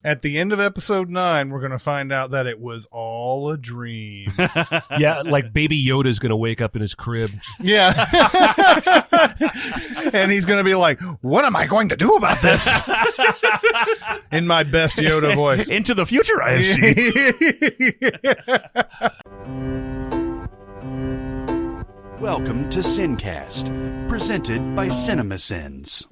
At the end of episode 9, we're going to find out that it was all a dream. Yeah, like Baby Yoda's going to wake up in his crib. Yeah. And he's going to be like, what am I going to do about this? In my best Yoda voice. Into the future, I see. Welcome to SinCast, presented by CinemaSins.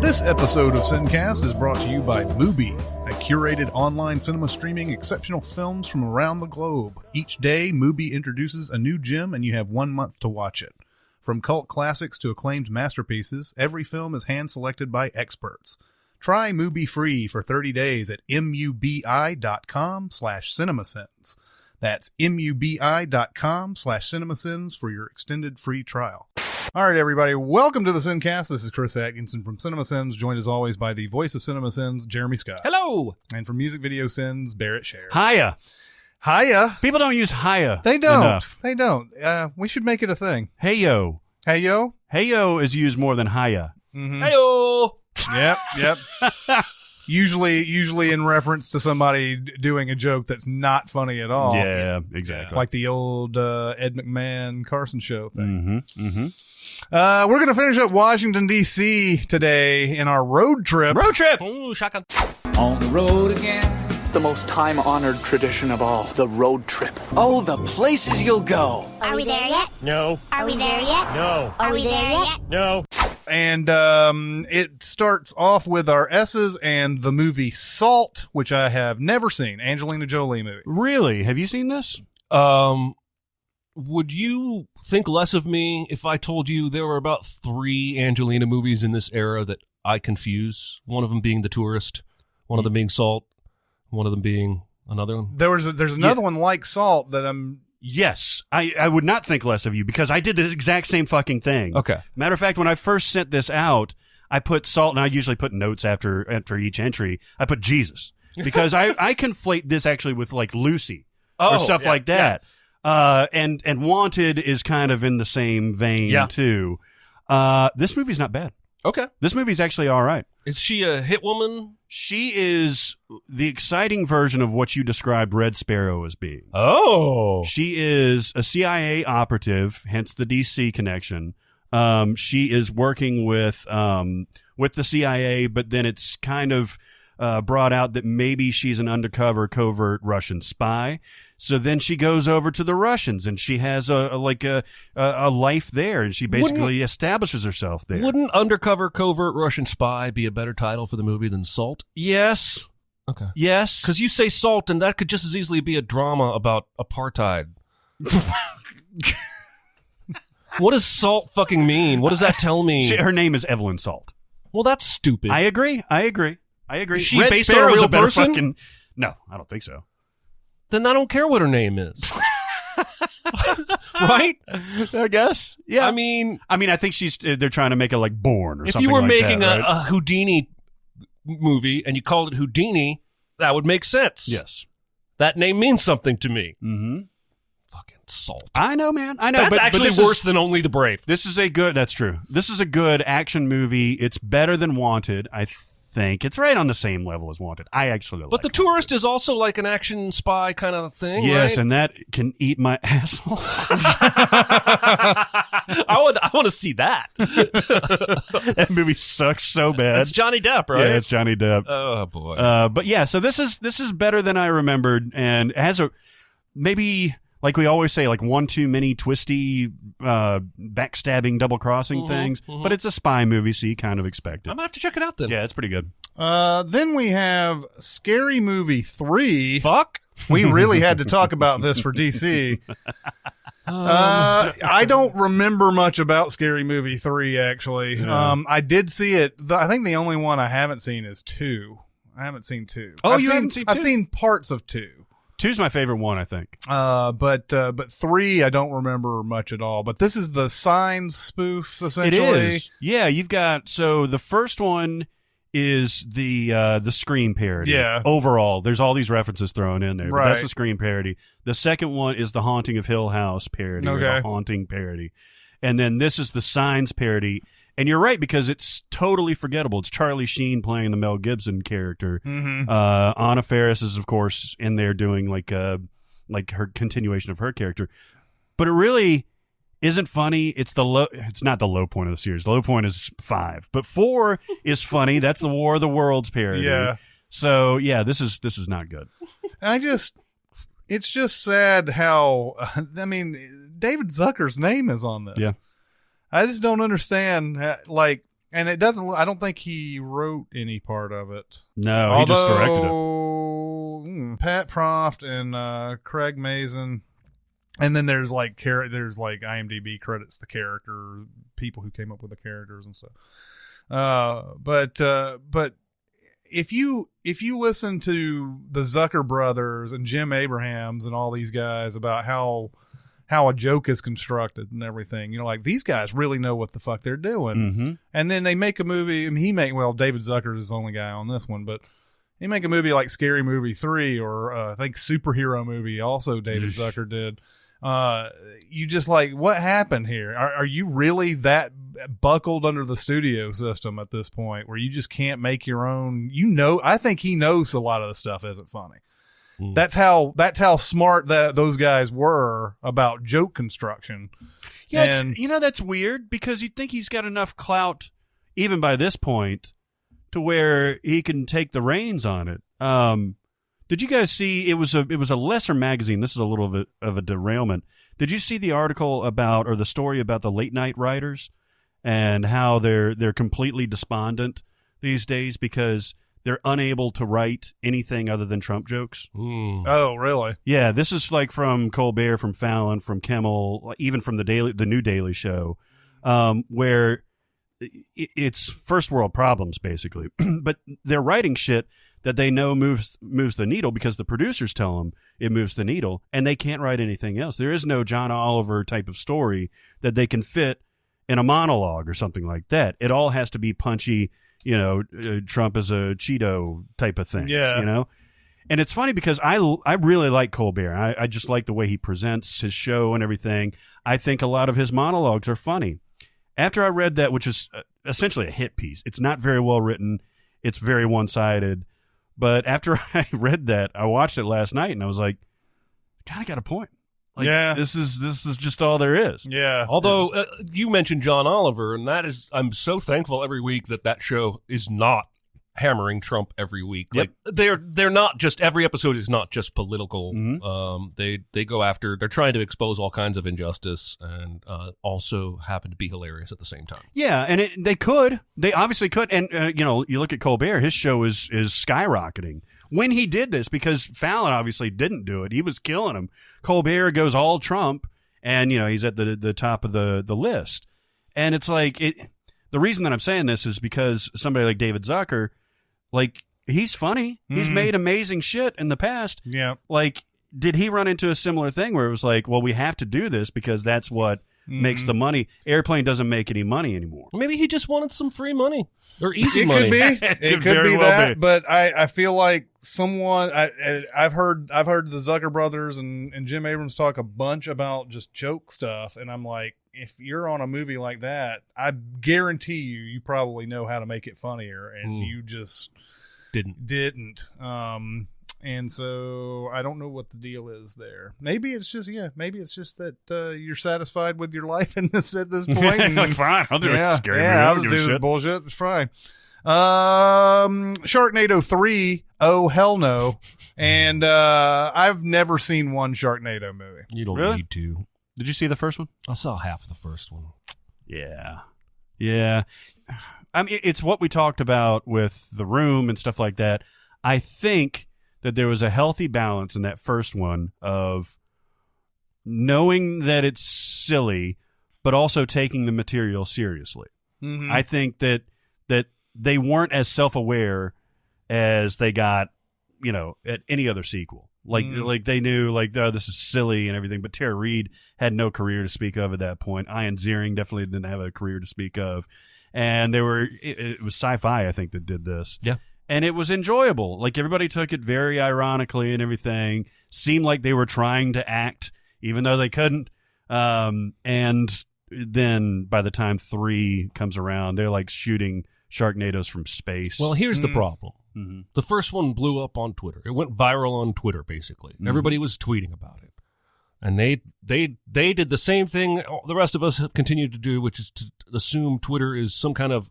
This episode of SinCast is brought to you by Mubi, a curated online cinema streaming exceptional films from around the globe. Each day, Mubi introduces a new gem and you have 1 month to watch it. From cult classics to acclaimed masterpieces, every film is hand-selected by experts. Try Mubi free for 30 days at mubi.com/cinemasins. That's mubi.com/cinemasins for your extended free trial. All right, everybody, welcome to the SinCast. This is Chris Atkinson from CinemaSins, joined as always by the voice of CinemaSins, Jeremy Scott. Hello! And from Music Video Sins, Barrett Sher. Hiya. Hiya. People don't use hiya. They don't. Enough. They don't. We should make it a thing. Heyo. Heyo? Heyo is used more than hiya. Mm-hmm. Heyo! Yep. Usually in reference to somebody doing a joke that's not funny at all. Yeah, exactly. Like the old Ed McMahon Carson show thing. Mm-hmm. Mm-hmm. We're going to finish up Washington, D.C. today in our road trip. Road trip! Ooh, shotgun. On the road again. The most time-honored tradition of all, the road trip. Oh, the places you'll go. Are we there yet? No. Are we there yet? No. Are we there yet? No. And it starts off with our S's and the movie Salt, which I have never seen. Angelina Jolie movie. Really? Have you seen this? Would you think less of me if I told you there were about 3 Angelina movies in this era that I confuse? One of them being The Tourist, one of them being Salt, one of them being another one. There's another one like Salt that I'm... Yes. I would not think less of you because I did the exact same fucking thing. Okay. Matter of fact, when I first sent this out, I put Salt, and I usually put notes after each entry. I put Jesus because I conflate this actually with like Lucy or stuff like that. Yeah. And Wanted is kind of in the same vein too. This movie's not bad. Okay. This movie's actually all right. Is she a hit woman? She is the exciting version of what you described Red Sparrow as being. Oh. She is a CIA operative, hence the DC connection. She is working with the CIA, but then it's kind of brought out that maybe she's an undercover covert Russian spy. So then she goes over to the Russians and she has a life there, and she basically establishes herself there. Wouldn't undercover covert Russian spy be a better title for the movie than Salt? Yes. Okay. Yes. Because you say Salt, and that could just as easily be a drama about apartheid. What does Salt fucking mean? What does that tell me? Her name is Evelyn Salt. Well, that's stupid. I agree. Is she Red based Sparrow's on a real a better person? fucking... No, I don't think so. Then I don't care what her name is. Right? I guess. Yeah. I mean, I think they're trying to make it like Bourne or if something you were like making that, right? a Houdini movie and you called it Houdini, that would make sense. Yes. That name means something to me. Mm-hmm. Fucking Salt. I know, man. I know. That's but actually this worse than Only the Brave. That's true. This is a good action movie. It's better than Wanted, I think. It's right on the same level as Wanted. I actually But The Tourist is also like an action spy kind of thing, yes, right? and that can eat my asshole. I want to see that. That movie sucks so bad. It's Johnny Depp, right? Yeah, it's Johnny Depp. Oh, boy. But yeah, so this is better than I remembered, and it has maybe, like we always say, like one too many twisty, backstabbing, double-crossing things. Mm-hmm. But it's a spy movie, so you kind of expect it. I'm going to have to check it out then. Yeah, it's pretty good. Then we have Scary Movie 3. Fuck. We really had to talk about this for DC. I don't remember much about Scary Movie 3, actually. Yeah. I did see it. I think the only one I haven't seen is 2. I haven't seen 2. Oh, you haven't seen 2? I've seen parts of 2. 2's my favorite one, I think. But 3, I don't remember much at all. But this is the Signs spoof, essentially. It is. Yeah, you've got, so the first one is the Scream parody. Yeah. Overall, there's all these references thrown in there. But Right. that's the Scream parody. The second one is the Haunting of Hill House parody. Or Okay. the Haunting parody. And then this is the Signs parody. And you're right, because it's totally forgettable. It's Charlie Sheen playing the Mel Gibson character. Mm-hmm. Anna Faris is, of course, in there doing like her continuation of her character. But it really isn't funny. It's not the low point of the series. The low point is 5, but 4 is funny. That's the War of the Worlds parody. Yeah. So yeah, this is not good. It's just sad how, I mean, David Zucker's name is on this. Yeah. I just don't understand, and it doesn't, I don't think he wrote any part of it. No, he just directed it. Pat Proft and Craig Mazin. And then there's like IMDb credits the character, people who came up with the characters and stuff. But if you listen to the Zucker brothers and Jim Abrahams and all these guys about how a joke is constructed and everything, like these guys really know what the fuck they're doing. Mm-hmm. And then they make a movie. I mean, David Zucker is the only guy on this one, but they make a movie like Scary Movie 3 or I think Superhero Movie. Also, David Zucker did. You just like, what happened here? Are you really that buckled under the studio system at this point where you just can't make your own? I think he knows a lot of the stuff isn't funny. That's how smart those guys were about joke construction. Yeah, and that's weird, because you'd think he's got enough clout, even by this point, to where he can take the reins on it. Did you guys see? It was a lesser magazine. This is a little bit of a derailment. Did you see the article about, or the story about, the late night writers and how they're completely despondent these days because they're unable to write anything other than Trump jokes? Oh, really? Yeah, this is like from Colbert, from Fallon, from Kimmel, even from the new Daily Show, where it's first world problems basically. But they're writing shit that they know moves the needle because the producers tell them it moves the needle, and they can't write anything else. There is no John Oliver type of story that they can fit in a monologue or something like that. It all has to be punchy, Trump is a Cheeto type of thing. Yeah. And it's funny because I really like Colbert. I just like the way he presents his show and everything. I think a lot of his monologues are funny. After I read that, which is essentially a hit piece, it's not very well written. It's very one-sided. But after I read that, I watched it last night and I was like, kind of got a point. Like, yeah. This is just all there is. Yeah. Although you mentioned John Oliver, and I'm so thankful every week that show is not hammering Trump every week. Yep. Like they're not just, every episode is not just political. Mm-hmm. They go after, they're trying to expose all kinds of injustice and also happen to be hilarious at the same time. Yeah, and they obviously could. And you look at Colbert, his show is skyrocketing when he did this, because Fallon obviously didn't do it. He was killing him. Colbert goes all Trump, and he's at the top of the list. And it's like, the reason that I'm saying this is because somebody like David Zucker, like, he's funny. He's made amazing shit in the past. Yeah. Like, did he run into a similar thing where it was like, well, we have to do this because that's what makes the money? Airplane doesn't make any money anymore. Maybe he just wanted some free money or easy It money. could be. It could be well that. be. But I feel like I've heard the Zucker brothers and Jim Abrams talk a bunch about just joke stuff, and I'm like, if you're on a movie like that, I guarantee you probably know how to make it funnier, and you just didn't. And so I don't know what the deal is there. Maybe it's just that you're satisfied with your life in this at this point. And, Fine, I'll do yeah, it. Scary yeah, I'll movie, just do give a this shit. bullshit. It's fine. Sharknado 3. Oh hell no! And I've never seen one Sharknado movie. You don't Really? need to. Did you see the first one? I saw half of the first one. Yeah. I mean, it's what we talked about with The Room and stuff like that. I think that there was a healthy balance in that first one of knowing that it's silly, but also taking the material seriously. Mm-hmm. I think that they weren't as self-aware as they got, at any other sequel. Like they knew, like, oh, this is silly and everything. But Tara Reid had no career to speak of at that point. Ian Ziering definitely didn't have a career to speak of. And it was Sci-Fi, I think, that did this. Yeah. And it was enjoyable. Like, everybody took it very ironically and everything. Seemed like they were trying to act, even though they couldn't. And then by the time 3 comes around, they're like shooting Sharknadoes from space. Well, here's the problem. Mm-hmm. The first one blew up on Twitter. It went viral on Twitter, basically. Mm-hmm. Everybody was tweeting about it. And they did the same thing the rest of us have continued to do, which is to assume Twitter is some kind of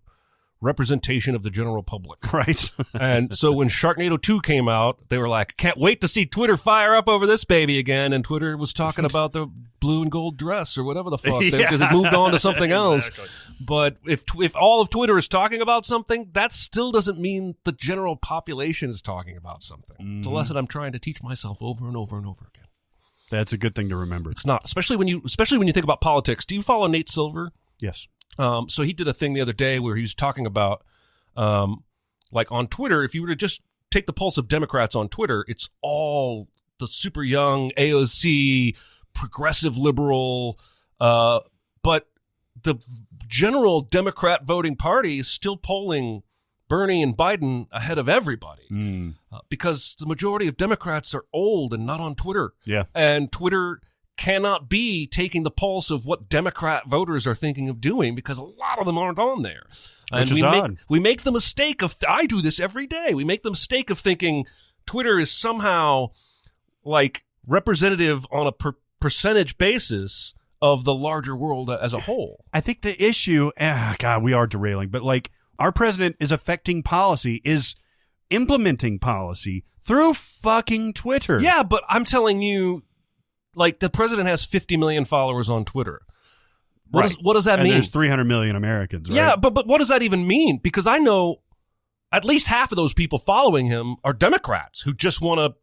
representation of the general public. Right. And so when Sharknado 2 came out, they were like, can't wait to see Twitter fire up over this baby again. And Twitter was talking about the blue and gold dress or whatever the fuck, because it moved on to something else. Exactly. But if all of Twitter is talking about something, that still doesn't mean the general population is talking about something. Mm-hmm. It's a lesson I'm trying to teach myself over and over and over again. That's a good thing to remember. It's not, especially when you think about politics. Do you follow Nate Silver? Yes. So he did a thing the other day where he was talking about, like on Twitter, if you were to just take the pulse of Democrats on Twitter, it's all the super young AOC, progressive liberal, but the general Democrat voting party is still polling Bernie and Biden ahead of everybody because the majority of Democrats are old and not on Twitter. Yeah. And Twitter cannot be taking the pulse of what Democrat voters are thinking of doing because a lot of them aren't on there. And Which is odd. We make the mistake of, I do this every day. We make the mistake of thinking Twitter is somehow like representative on a percentage basis of the larger world as a whole. I think the issue, God, we are derailing, but like our president is affecting policy, is implementing policy through fucking Twitter. Yeah, but I'm telling you, like, the president has 50 million followers on Twitter. What does that mean? And there's 300 million Americans, right? Yeah, but what does that even mean? Because I know at least half of those people following him are Democrats who just want to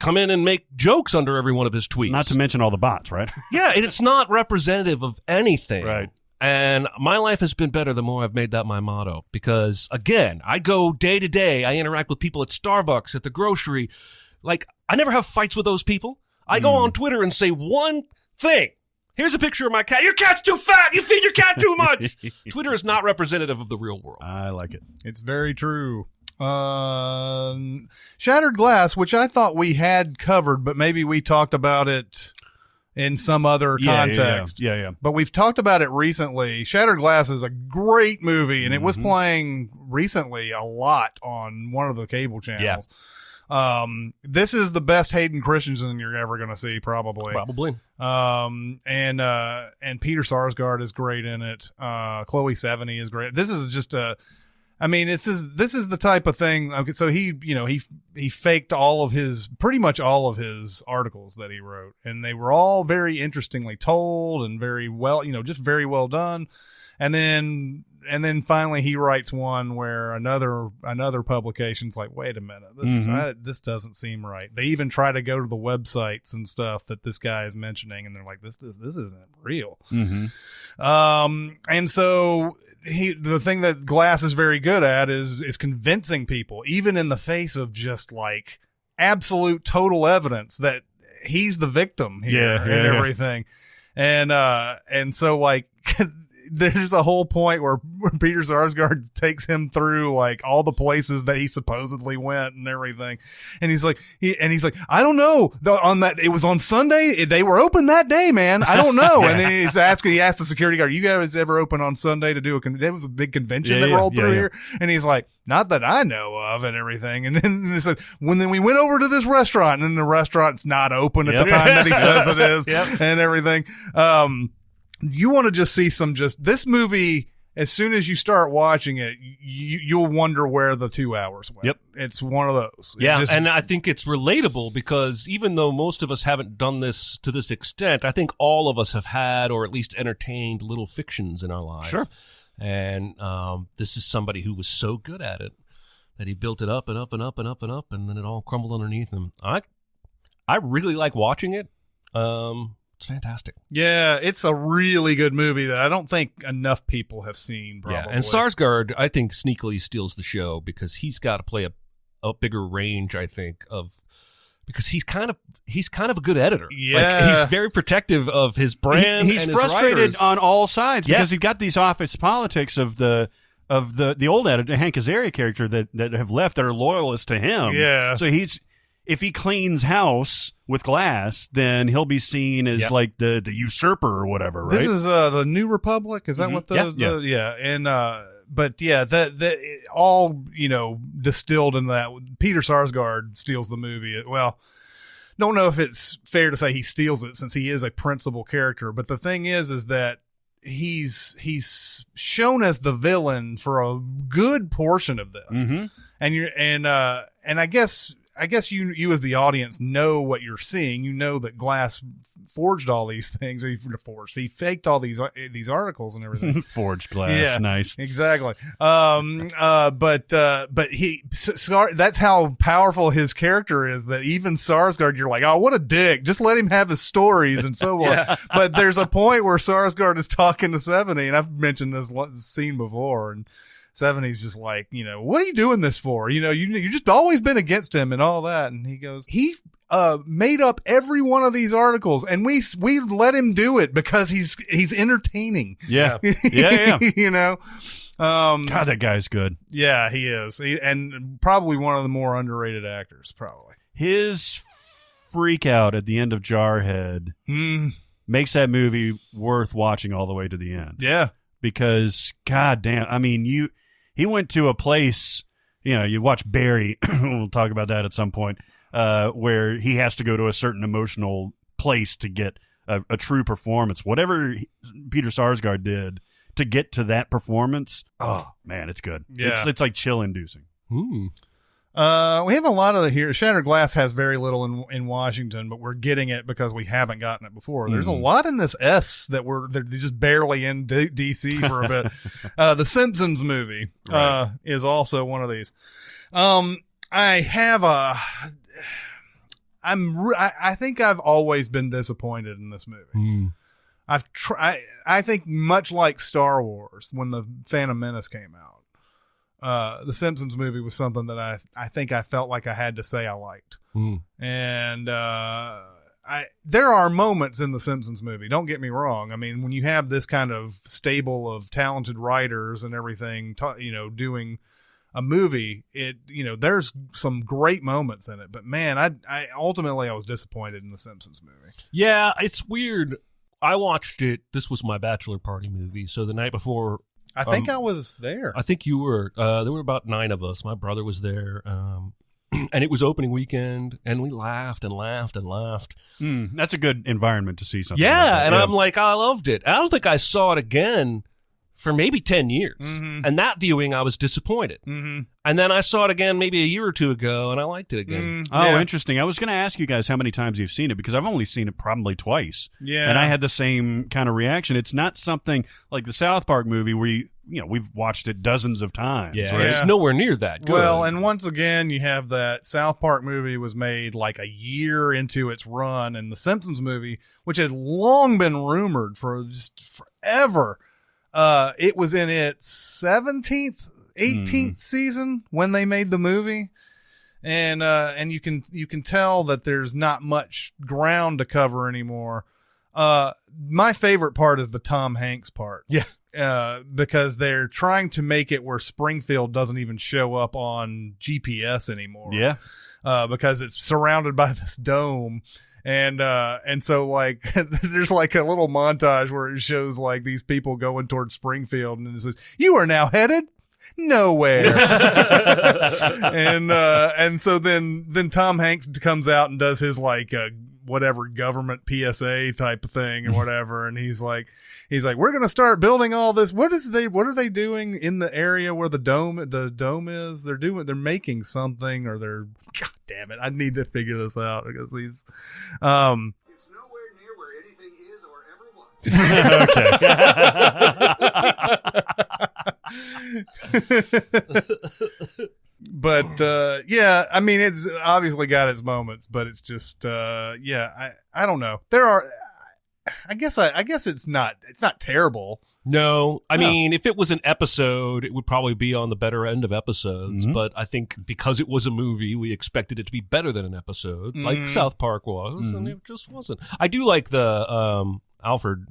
come in and make jokes under every one of his tweets. Not to mention all the bots, right? Yeah, and it's not representative of anything. Right. And my life has been better the more I've made that my motto. Because, again, I go day to day. I interact with people at Starbucks, at the grocery. Like, I never have fights with those people. I go on Twitter and say one thing. Here's a picture of my cat. Your cat's too fat. You feed your cat too much. Twitter is not representative of the real world. I like it. It's very true. Shattered Glass, which I thought we had covered, but maybe we talked about it in some other context. Yeah. But we've talked about it recently. Shattered Glass is a great movie, and it was playing recently a lot on one of the cable channels. Yeah. This is the best Hayden Christensen you're ever going to see, probably. And Peter Sarsgaard is great in it. Chloe Sevigny is great. This is just this is the type of thing. Okay, so he faked pretty much all of his articles that he wrote, and they were all very interestingly told and very well, just very well done. And then finally he writes one where another publication's like, wait a minute, this doesn't seem right. They even try to go to the websites and stuff that this guy is mentioning, and they're like, this isn't real. And so the thing that Glass is very good at is convincing people, even in the face of just like absolute total evidence that he's the victim here and everything. And so like there's a whole point where Peter Sarsgaard takes him through like all the places that he supposedly went and everything. And he's like, I don't know. It was on Sunday. They were open that day, man. I don't know. And then he asked the security guard, you guys ever open on Sunday to do it was a big convention that rolled through here. And he's like, not that I know of and everything. And then they said, then we went over to this restaurant, and then the restaurant's not open at the time that he says it is and everything. You want to just see this movie, as soon as you start watching it, you'll wonder where the 2 hours went. Yep. It's one of those. And I think it's relatable because even though most of us haven't done this to this extent, I think all of us have had or at least entertained little fictions in our lives. Sure. And this is somebody who was so good at it that he built it up and up and up and up and up, and then it all crumbled underneath him. I really like watching it. It's fantastic. Yeah, it's a really good movie that I don't think enough people have seen, probably. Yeah, and Sarsgaard, I think, sneakily steals the show because he's got to play a bigger range, I think, of because he's kind of a good editor. Yeah. Like, he's very protective of his brand. He's and his frustrated writers. on all sides Yeah. because you've got these office politics of the old editor, Hank Azaria character that have left that are loyalists to him. Yeah. So if he cleans house with Glass, then he'll be seen as like the usurper or whatever, right? This is the New Republic. Is that what Yeah. And but yeah, that all distilled in that. Peter Sarsgaard steals the movie. Well, don't know if it's fair to say he steals it since he is a principal character. But the thing is that he's shown as the villain for a good portion of this, Mm-hmm. and I guess you as the audience know what you're seeing. You know that Glass forged all these things. He faked all these articles and everything. Forged Glass, Yeah. nice. Exactly. But that's how powerful his character is, that even Sarsgaard, you're like, oh, what a dick. Just let him have his stories and so on. But there's a point where Sarsgaard is talking to 70, and I've mentioned this scene before, and 70's just like, what are you doing this for? You just always been against him and all that. And he goes, he made up every one of these articles, and we let him do it because he's entertaining. Yeah. Yeah. God, that guy's good. Yeah, he is. And probably one of the more underrated actors, probably. His freak out at the end of Jarhead makes that movie worth watching all the way to the end. Yeah. Because, god damn, I mean, he went to a place, you watch Barry, we'll talk about that at some point, where he has to go to a certain emotional place to get a true performance. Whatever Peter Sarsgaard did to get to that performance, oh, man, it's good. Yeah. It's like chill-inducing. Ooh. We have a lot of here. Shattered Glass has very little in Washington, but we're getting it because we haven't gotten it before. There's a lot in this S they're just barely in DC for a bit. The Simpsons movie is also one of these. I think I've always been disappointed in this movie. I think much like Star Wars when the Phantom Menace came out. The Simpsons movie was something that I think I felt like I had to say I liked. And there are moments in the Simpsons movie, don't get me wrong. I mean, when you have this kind of stable of talented writers and everything, doing a movie, there's some great moments in it. But man, I ultimately was disappointed in the Simpsons movie. Yeah, it's weird. I watched it. This was my bachelor party movie. So the night before, I think I was there. I think you were. There were about 9 of us. My brother was there. And it was opening weekend, and we laughed and laughed and laughed. That's a good environment to see something. Yeah, like that. and I'm like, I loved it. I don't think I saw it again for maybe 10 years. And that viewing, I was disappointed. And then I saw it again maybe a year or two ago, and I liked it again. Interesting. I was going to ask you guys how many times you've seen it, because I've only seen it probably twice. Yeah. And I had the same kind of reaction. It's not something like the South Park movie where we've watched it dozens of times. Yeah, right? it's nowhere near that good. Well, and once again, you have that South Park movie was made like a year into its run, and the Simpsons movie, which had long been rumored for just forever, it was in its 17th, 18th season when they made the movie. And you can tell that there's not much ground to cover anymore. My favorite part is the Tom Hanks part. Yeah. Because they're trying to make it where Springfield doesn't even show up on GPS anymore. Yeah. Because it's surrounded by this dome. And so like there's like a little montage where it shows like these people going towards Springfield, and it says, "You are now headed nowhere." and so then Tom Hanks comes out and does his like whatever government PSA type of thing or whatever, and he's like, we're gonna start building all this. What are they doing in the area where the dome is? They're making something, or God damn it, I need to figure this out because he's It's nowhere near where anything is or ever was. Okay. But yeah, I mean, it's obviously got its moments, but it's just I don't know. I guess it's not terrible. No, I mean, if it was an episode, it would probably be on the better end of episodes. But I think because it was a movie, we expected it to be better than an episode, like South Park was, and it just wasn't. I do like the Alfred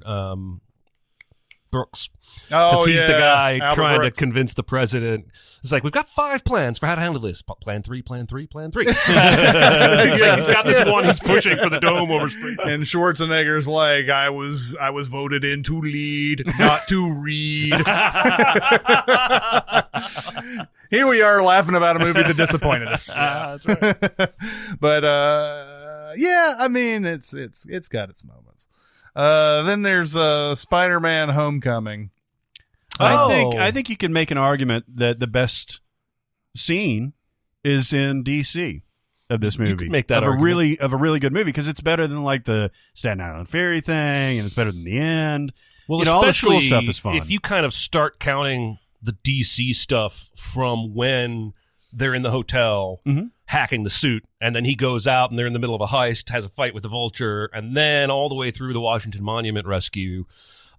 Brooks. Because he's the guy Albert trying Brooks. to convince the president. It's like, we've got 5 plans for how to handle this. Plan 3, plan 3, plan 3. He's got this one he's pushing for the dome over spring. And Schwarzenegger's like, I was voted in to lead, not to read. Here we are laughing about a movie that disappointed us. That's right. But yeah, I mean, it's got its moments. Then there's Spider-Man: Homecoming. I think you can make an argument that the best scene is in DC of this movie. You could make that of argument. a really good movie because it's better than like the Staten Island Ferry thing, and it's better than the end. Well, you know, all the especially school stuff is fun. if you kind of start counting the DC stuff from when they're in the hotel hacking the suit, and then he goes out and they're in the middle of a heist, has a fight with the Vulture, and then all the way through the Washington Monument rescue.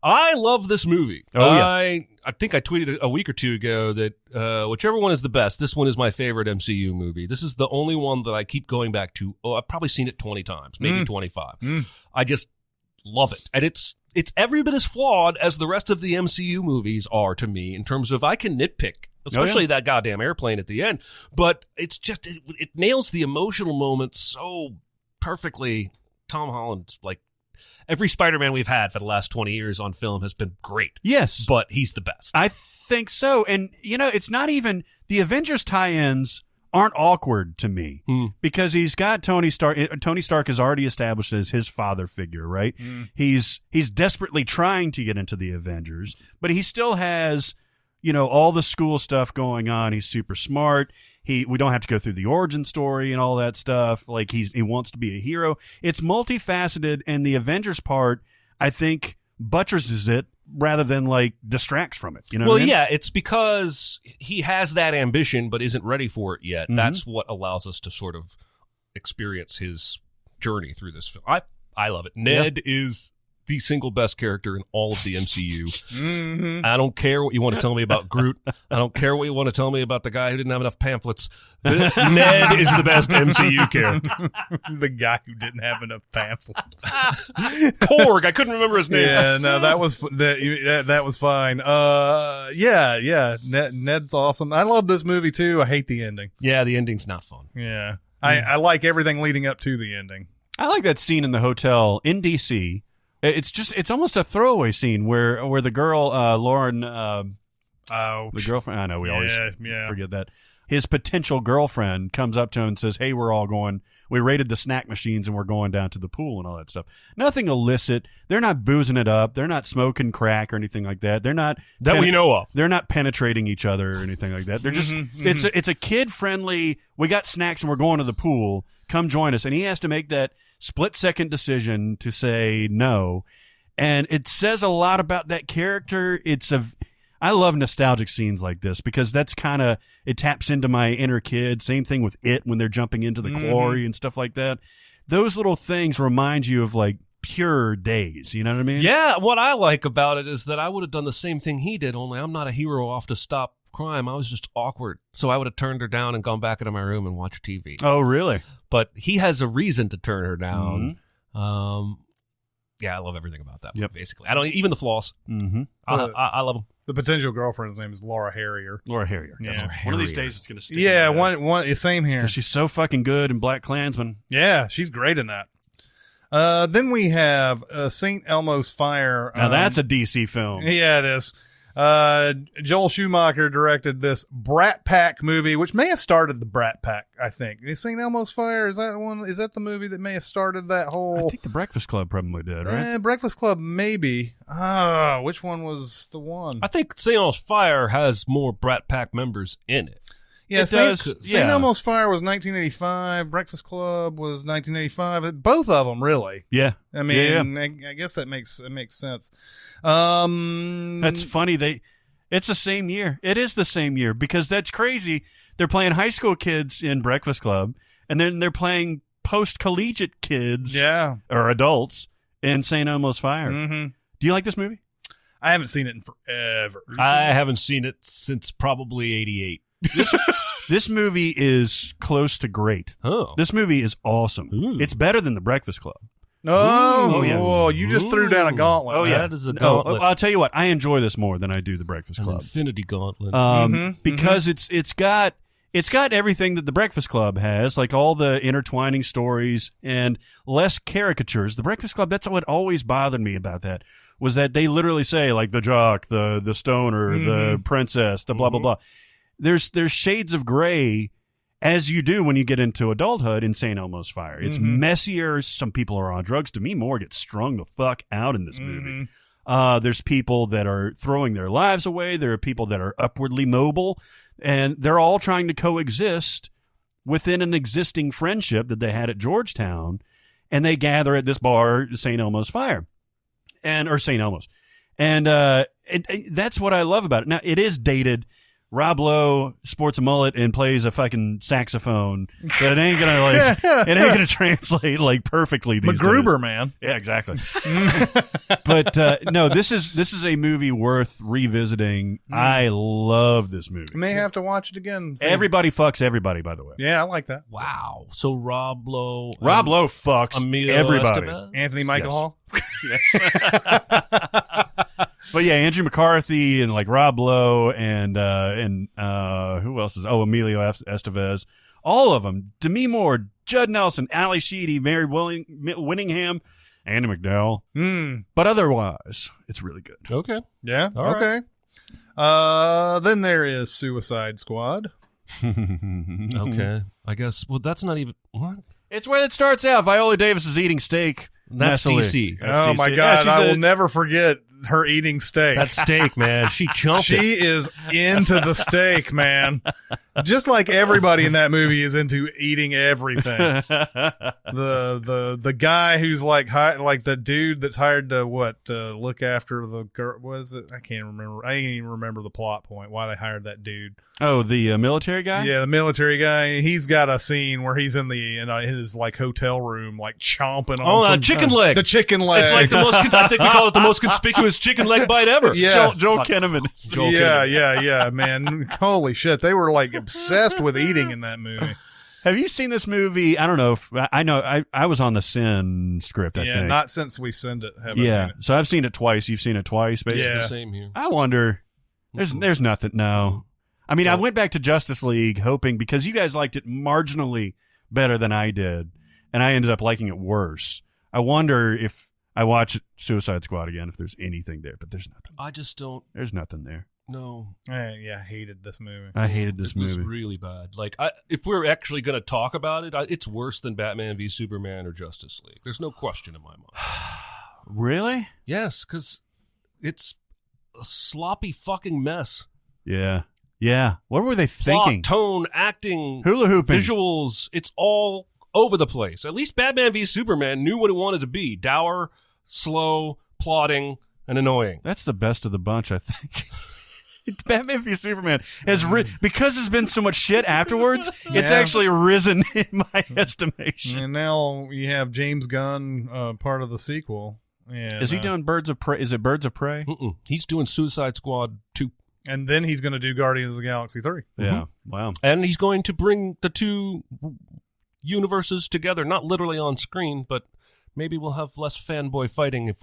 I love this movie. Oh, yeah. I think I tweeted a week or two ago that whichever one is the best, this one is my favorite MCU movie. This is the only one that I keep going back to. Oh, I've probably seen it 20 times, maybe 25. I just love it. And it's every bit as flawed as the rest of the MCU movies are to me in terms of I can nitpick, especially that goddamn airplane at the end. But it's just, it nails the emotional moments so perfectly. Tom Holland's like, every Spider-Man we've had for the last 20 years on film has been great. Yes. But he's the best. I think so. And, you know, it's not even the Avengers tie-ins aren't awkward to me because he's got Tony Stark. Tony Stark is already established as his father figure, right? He's desperately trying to get into the Avengers, but he still has, you know, all the school stuff going on. He's super smart. We don't have to go through the origin story and all that stuff. Like he wants to be a hero. It's multifaceted, and the Avengers part, I think, buttresses it rather than like distracts from it. You know? Well, what I mean? yeah, it's because he has that ambition but isn't ready for it yet. That's what allows us to sort of experience his journey through this film. I love it. Ned is the single best character in all of the MCU. I don't care what you want to tell me about Groot. I don't care what you want to tell me about the guy who didn't have enough pamphlets. Ned is the best MCU character. The guy who didn't have enough pamphlets. Korg. I couldn't remember his name. Yeah, no, that was fine. Yeah. Ned's awesome. I love this movie too. I hate the ending. Yeah, the ending's not fun. Yeah. I like everything leading up to the ending. I like that scene in the hotel in DC. It's almost a throwaway scene where the girl Lauren, the girlfriend. I know we always forget that. His potential girlfriend comes up to him and says, "Hey, we raided the snack machines and we're going down to the pool and all that stuff." Nothing illicit. They're not boozing it up. They're not smoking crack or anything like that. They're not that we know of. They're not penetrating each other or anything like that. They're just it's a kid friendly. We got snacks and we're going to the pool. Come join us. And he has to make that split-second decision to say no, and it says a lot about that character. I love nostalgic scenes like this because that's kind of, it taps into my inner kid. Same thing with It when they're jumping into the quarry and stuff like that. Those little things remind you of like pure days. You know what I mean? Yeah, what I like about it is that I would have done the same thing he did, only I'm not a hero off to stop crime. I was just awkward. So I would have turned her down and gone back into my room and watched TV. Oh, really? But he has a reason to turn her down. Yeah, I love everything about that one, basically. I don't even the flaws. I love them. The potential girlfriend's name is Laura Harrier. Laura Harrier. Yeah. Laura Harrier. One of these days it's going to stick. Yeah, one same here. She's so fucking good in Black Klansman. Yeah, she's great in that. Then we have St. Elmo's Fire. Now that's a DC film. Yeah, it is. Joel Schumacher directed this Brat Pack movie, which may have started the Brat Pack, I think. St. Elmo's Fire, is that the movie that may have started that whole... I think the Breakfast Club probably did, right? Breakfast Club, maybe. Which one was the one? I think St. Elmo's Fire has more Brat Pack members in it. Yeah, it does. St. Elmo's Fire was 1985. Breakfast Club was 1985. Both of them, really. Yeah. I mean, I guess that makes sense. That's funny. It's the same year. It is the same year because that's crazy. They're playing high school kids in Breakfast Club, and then they're playing post-collegiate kids, or adults in St. Elmo's Fire. Mm-hmm. Do you like this movie? I haven't seen it in forever. I haven't seen it since probably 88. This movie is close to great. Oh. This movie is awesome. Ooh. It's better than The Breakfast Club. Oh, Ooh. whoa, you just threw down a gauntlet. Oh, yeah. That is a No, gauntlet. I'll tell you what. I enjoy this more than I do The Breakfast An Club. infinity gauntlet. Because it's got everything that The Breakfast Club has, like all the intertwining stories and less caricatures. The Breakfast Club, that's what always bothered me about that, was that they literally say, like, the jock, the stoner, the princess, the blah, blah, blah. There's shades of gray, as you do when you get into adulthood in St. Elmo's Fire. It's messier. Some people are on drugs. Demi Moore gets strung the fuck out in this movie. There's people that are throwing their lives away. There are people that are upwardly mobile. And they're all trying to coexist within an existing friendship that they had at Georgetown. And they gather at this bar, St. Elmo's Fire. Or St. Elmo's. And that's what I love about it. Now, it is dated. Rob Lowe sports a mullet and plays a fucking saxophone. But it ain't gonna translate like perfectly these MacGruber, days. man. Yeah, exactly. But no, this is a movie worth revisiting. I love this movie. May have to watch it again. See. Everybody fucks everybody, by the way. Yeah, I like that. Wow. So Rob Lowe. Rob Lowe fucks Emilio everybody. Estevez? Anthony Michael Yes. Hall. But yeah, Andrew McCarthy and like Rob Lowe and who else is? Oh, Emilio Estevez. All of them. Demi Moore, Judd Nelson, Ali Sheedy, Mary Winningham, Andy McDowell. But otherwise, it's really good. Okay. Yeah. All okay. Then there is Suicide Squad. Okay. I guess. Well, that's not even. What? It's where it starts out. Viola Davis is eating steak. That's messily. DC. That's Oh DC. my Yeah, God! she's I will never forget her eating steak. That steak, man. She chumped it. She is into the steak, man. Just like everybody in that movie is into eating everything. The guy who's like the dude that's hired to look after the girl. What is it? I can't remember. I ain't even remember the plot point. Why they hired that dude? Oh, the military guy? Yeah, the military guy. He's got a scene where he's in his like hotel room, like chomping on some chicken leg. The chicken leg. It's like the most. I think we call it the most conspicuous chicken leg bite ever. Yeah. Joel Kinnaman. Yeah, man. Holy shit. They were like obsessed with eating in that movie. Have you seen this movie? I don't know. I was on the Sin script, I think. Not since we send it. Have I seen it. So I've seen it twice. You've seen it twice, basically. Yeah. Same here. I wonder. There's nothing. No. I mean, I went back to Justice League hoping, because you guys liked it marginally better than I did, and I ended up liking it worse. I wonder if I watch Suicide Squad again, if there's anything there, but there's nothing. I just don't. There's nothing there. No. I hated this movie. I hated this It was movie. really bad. Like, if we're actually going to talk about it, it's worse than Batman v Superman or Justice League. There's no question in my mind. Really? Yes, because it's a sloppy fucking mess. Yeah. Yeah. What were they Plot, thinking? tone, acting, Hula hooping. visuals. It's all over the place. At least Batman v Superman knew what it wanted to be. Dour, slow, plotting, and annoying. That's the best of the bunch, I think. Batman v Superman has because there's been so much shit afterwards. It's actually risen in my estimation. And now you have James Gunn, part of the sequel. And, Is he doing Birds of Prey? Is it Birds of Prey? Mm-mm. He's doing Suicide Squad 2. And then he's going to do Guardians of the Galaxy 3. Yeah. Wow. And he's going to bring the two universes together, not literally on screen, but maybe we'll have less fanboy fighting if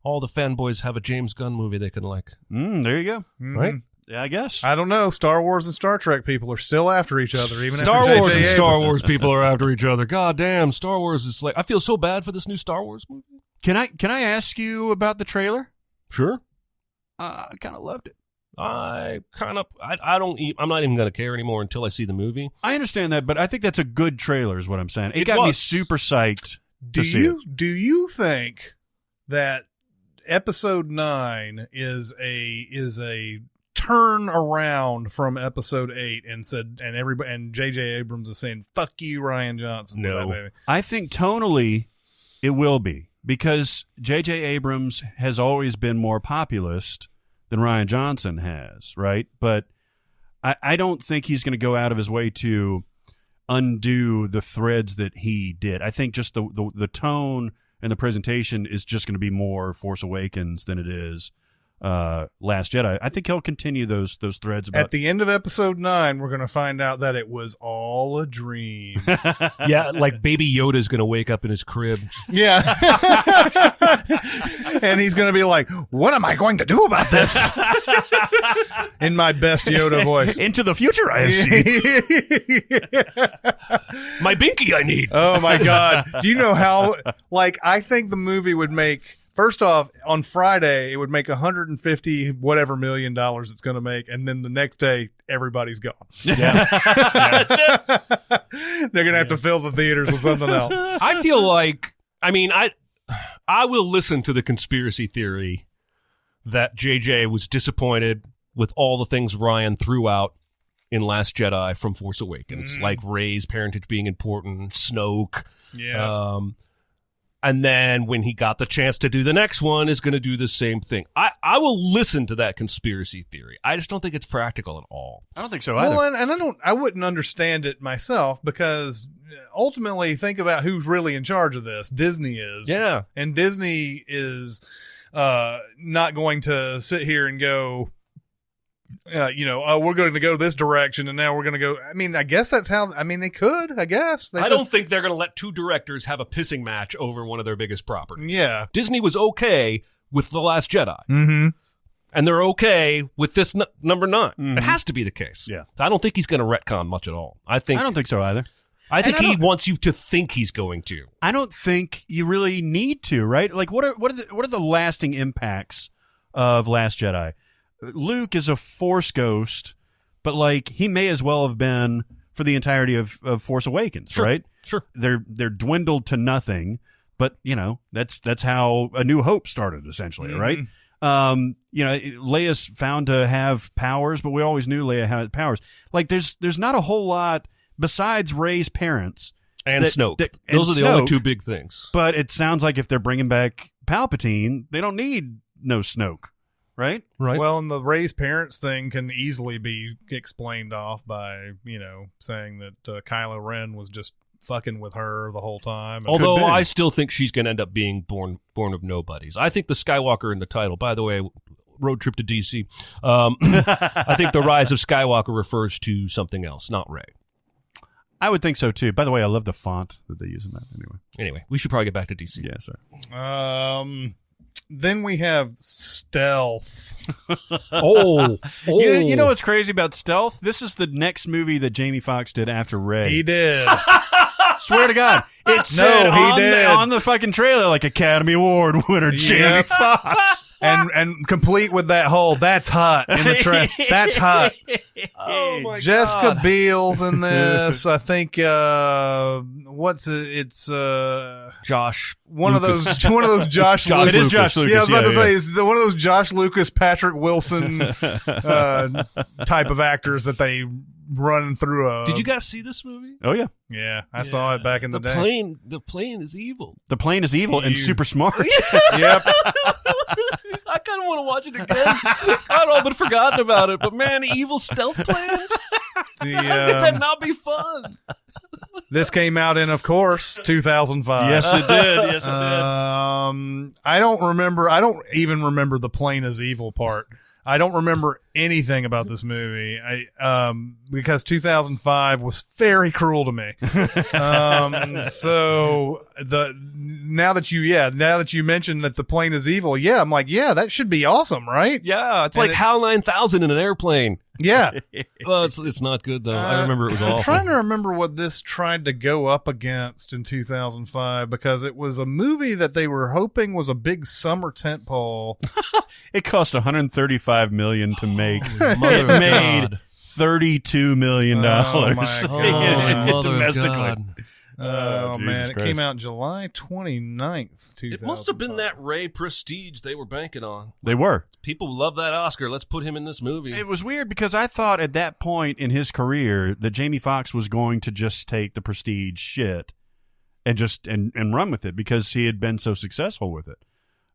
all the fanboys have a James Gunn movie they can like. There you go. Mm-hmm. Right? Yeah, I guess. I don't know. Star Wars and Star Trek people are still after each other. Even Star after Wars J.J. and Star Abrams. Wars people are after each other. God damn, Star Wars is like, I feel so bad for this new Star Wars movie. Can I ask you about the trailer? Sure. I kind of loved it. I'm not even going to care anymore until I see the movie. I understand that, but I think that's a good trailer is what I'm saying. It It got me was. super psyched Do to see it. you think that Episode 9 is a turn around from Episode 8 and J.J. Abrams is saying "fuck you, Ryan Johnson"? No. for that movie? I think tonally it will be, because J.J. Abrams has always been more populist than Ryan Johnson has, right? But I don't think he's going to go out of his way to undo the threads that he did. I think just the tone and the presentation is just going to be more Force Awakens than it is Last Jedi. I think he'll continue those threads about. At the end of episode 9, we're going to find out that it was all a dream. Yeah, like Baby Yoda's going to wake up in his crib. Yeah. And he's going to be like, what am I going to do about this? In my best Yoda voice. Into the future, I have seen. My binky I need. Oh, my God. Do you know how, I think the movie would make, first off, on Friday, it would make $150 whatever million it's going to make. And then the next day, everybody's gone. Yeah. That's it. They're going to have to fill the theaters with something else. I feel like, I will listen to the conspiracy theory that JJ was disappointed with all the things Ryan threw out in Last Jedi from Force Awakens, like Rey's parentage being important, Snoke. Yeah. And then when he got the chance to do the next one, is going to do the same thing. I will listen to that conspiracy theory. I just don't think it's practical at all. I don't think so either. Well, and I wouldn't understand it myself because ultimately think about who's really in charge of this. Disney is. Yeah. And Disney is not going to sit here and go, we're going to go this direction and now we're going to go. I guess that's how, they could, I guess. I don't think they're going to let two directors have a pissing match over one of their biggest properties. Yeah. Disney was okay with The Last Jedi. Mm-hmm. And they're okay with this number 9. Mm-hmm. It has to be the case. Yeah. I don't think he's going to retcon much at all. I don't think so either. I think he wants you to think he's going to. I don't think you really need to, right? Like, what are the lasting impacts of Last Jedi? Luke is a Force ghost, but he may as well have been for the entirety of Force Awakens, Sure. right? Sure. They're dwindled to nothing, but that's how A New Hope started, essentially, right? Leia's found to have powers, but we always knew Leia had powers. There's not a whole lot besides Rey's parents And Snoke. Those are the only two big things. But it sounds like if they're bringing back Palpatine, they don't need no Snoke, right? Right. Well, and the Rey's parents thing can easily be explained off by, saying that Kylo Ren was just fucking with her the whole time. Although I still think she's going to end up being born of nobodies. I think the Skywalker in the title, by the way, road trip to D.C., I think the Rise of Skywalker refers to something else, not Rey. I would think so, too. By the way, I love the font that they use in that Anyway, we should probably get back to DC. Yeah, sir. Then we have Stealth. You know what's crazy about Stealth? This is the next movie that Jamie Foxx did after Rey. He did. Swear to God. It said on the fucking trailer, Academy Award winner Jamie Foxx. And complete with that whole, that's hot in the track. That's hot. Oh my Jessica God. Biel's in this. I think it's Josh. one of those Josh Lucas. It is Josh Lucas. Yeah, I was about to say it's one of those Josh Lucas, Patrick Wilson type of actors that they run through Did you guys see this movie? Oh, yeah. Yeah, I saw it back in the day. The plane is evil. The plane is evil and super smart. Yep. I kind of want to watch it again. I'd all but forgotten about it, but man, evil stealth plans? How could that not be fun? This came out in, of course, 2005. Yes, it did. Yes, it did. I don't even remember the plane is evil part. I don't remember anything about this movie. Because 2005 was very cruel to me. So now that you mentioned that the plane is evil, I'm like, yeah, that should be awesome, right? Yeah, it's like HAL 9000 in an airplane. Yeah. Well, it's not good though. I remember it was awful. I'm trying to remember what this tried to go up against in 2005 because it was a movie that they were hoping was a big summer tentpole. It cost $135 million to make. Mother It made God. $32 million Oh, my God. domestically. God. Oh, Jesus man. It Christ. came out July 29th, 2005. It must have been that Ray prestige they were banking on. They were. People love that Oscar. Let's put him in this movie. It was weird because I thought at that point in his career that Jamie Foxx was going to just take the prestige shit and just and run with it because he had been so successful with it.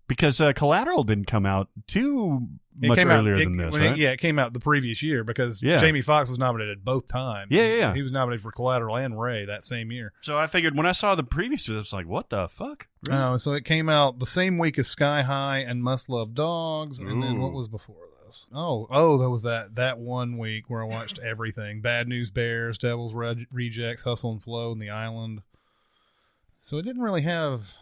Because Collateral didn't come out too much earlier than this, right? It came out the previous year because Jamie Foxx was nominated both times. Yeah. He was nominated for Collateral and Ray that same year. So I figured when I saw the previews, I was like, what the fuck? Really? Oh, so it came out the same week as Sky High and Must Love Dogs. And then what was before this? Oh, that was that 1 week where I watched everything. Bad News Bears, Devil's Rejects, Hustle and Flow, and The Island. So it didn't really have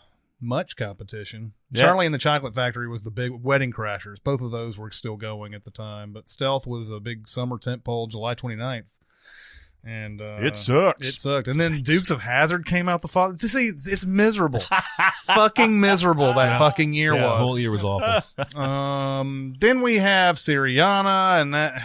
much competition. Yeah. Charlie and the Chocolate Factory was the big Wedding Crashers. Both of those were still going at the time, but Stealth was a big summer tentpole, July 29th. And it sucks. It sucked. And then Dukes of Hazzard came out the fall. See, it's miserable. Fucking miserable that fucking year was. The whole year was awful. Then we have Syriana, and that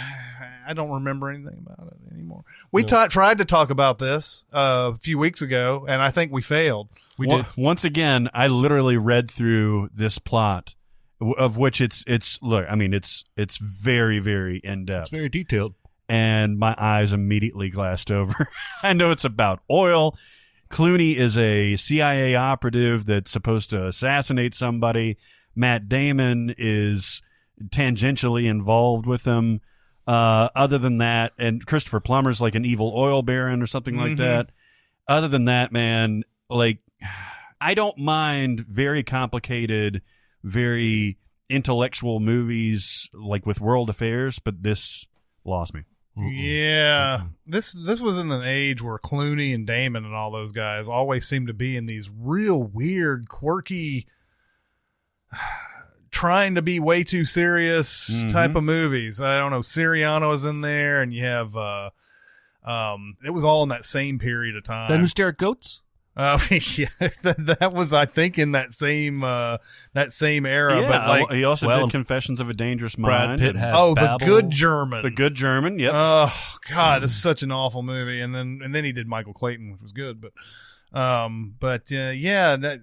I don't remember anything about it anymore. We tried to talk about this a few weeks ago, and I think we failed. We did. Once again, I literally read through this plot, of which it's very, very in depth. It's very detailed. And my eyes immediately glassed over. I know it's about oil. Clooney is a CIA operative that's supposed to assassinate somebody. Matt Damon is tangentially involved with him. Other than that, and Christopher Plummer's like an evil oil baron or something like that. Other than that, man, like, I don't mind very complicated, very intellectual movies like with world affairs, but this lost me. Yeah, this was in an age where Clooney and Damon and all those guys always seemed to be in these real weird, quirky, trying to be way too serious type of movies. I don't know. Syriana was in there, and you have it was all in that same period of time. Then Hysteric Goats? Yeah, that was, I think, in that same era. Yeah, but like, he also did Confessions of a Dangerous Brad Mind. Pitt had the Babel. Good German. The Good German, yep. Oh God, it's such an awful movie. And then he did Michael Clayton, which was good. But yeah, that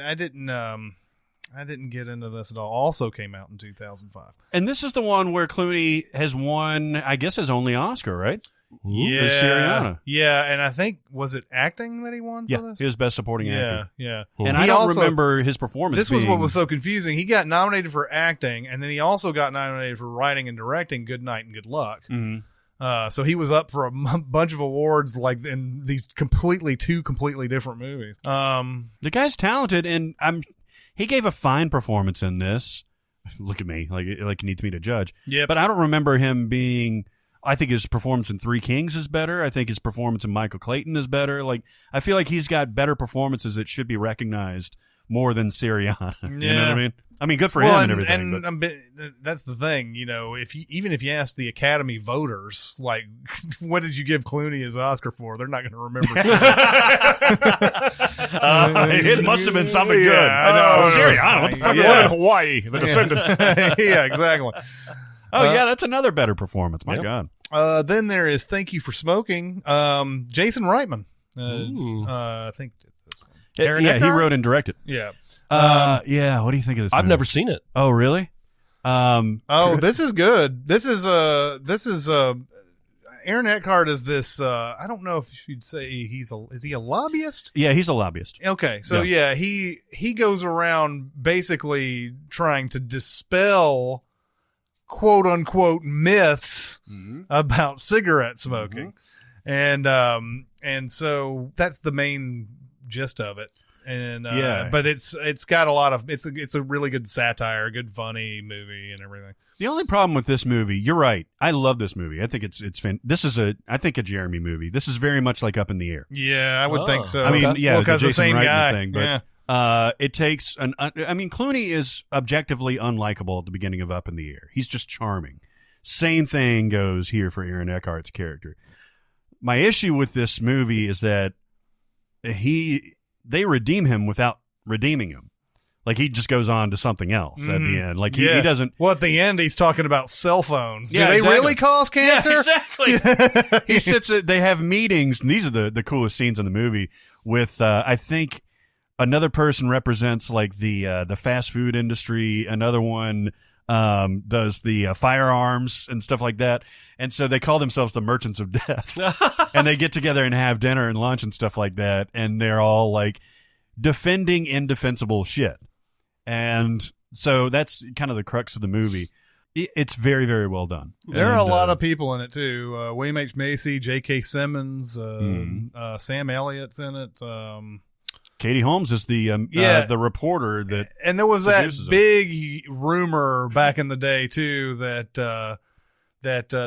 I didn't get into this at all. Also came out in 2005. And this is the one where Clooney has won, I guess, his only Oscar, right? Yeah, Syriana. Yeah, and I think, was it acting that he won for this? He was Best Supporting Actor. Yeah. And He I don't also- remember his performance. This was what was so confusing. He got nominated for acting, and then he also got nominated for writing and directing Good Night and Good Luck. So he was up for a bunch of awards, like in these two completely different movies. The guy's talented, and he gave a fine performance in this. Look at me, like he needs me to judge. Yeah, but I don't remember him being. I think his performance in Three Kings is better. I think his performance in Michael Clayton is better. Like, I feel like he's got better performances that should be recognized more than Syriana. You know what I mean? I mean, good for him and everything. And that's the thing, even if you ask the Academy voters, like, what did you give Clooney his Oscar for? They're not going to remember. It must have been something good. I know. Syriana, what the fuck? Yeah. In Hawaii, The Descendants. Yeah, exactly. Yeah, that's another better performance. My God. Then there is Thank You for Smoking. Jason Reitman. I think did this one. Aaron Eckhart? He wrote and directed. Yeah. Yeah. What do you think of this? I've movie? never seen it. Oh, really? This is good. This is Aaron Eckhart is this. I don't know if you'd say is he a lobbyist? Yeah, he's a lobbyist. Okay, so yeah he goes around basically trying to dispel quote unquote myths about cigarette smoking, and so that's the main gist of it. And but it's got a lot of it's a really good satire, good funny movie and everything. The only problem with this movie, you're right. I love this movie. I think it's this is a Jeremy movie. This is very much like Up in the Air. Yeah, I would think so. I mean, yeah, because the same Reitman guy. thing, but it takes I mean, Clooney is objectively unlikable at the beginning of Up in the Air. He's just charming. Same thing goes here for Aaron Eckhart's character. My issue with this movie is that they redeem him without redeeming him. Like, he just goes on to something else at the end. Like, he doesn't. Well, at the end, he's talking about cell phones. Do Yeah, they exactly. really cause cancer? Yeah, exactly. He sits at, they have meetings, and these are the coolest scenes in the movie with, I think, another person represents, like, the fast food industry. Another one does the firearms and stuff like that. And so they call themselves the Merchants of Death. And they get together and have dinner and lunch and stuff like that. And they're all, like, defending indefensible shit. And so that's kind of the crux of the movie. It's very, very well done. There are a lot of people in it too. William H. Macy, J.K. Simmons, Sam Elliott's in it. Katie Holmes is the reporter that, and there was that big rumor back in the day too that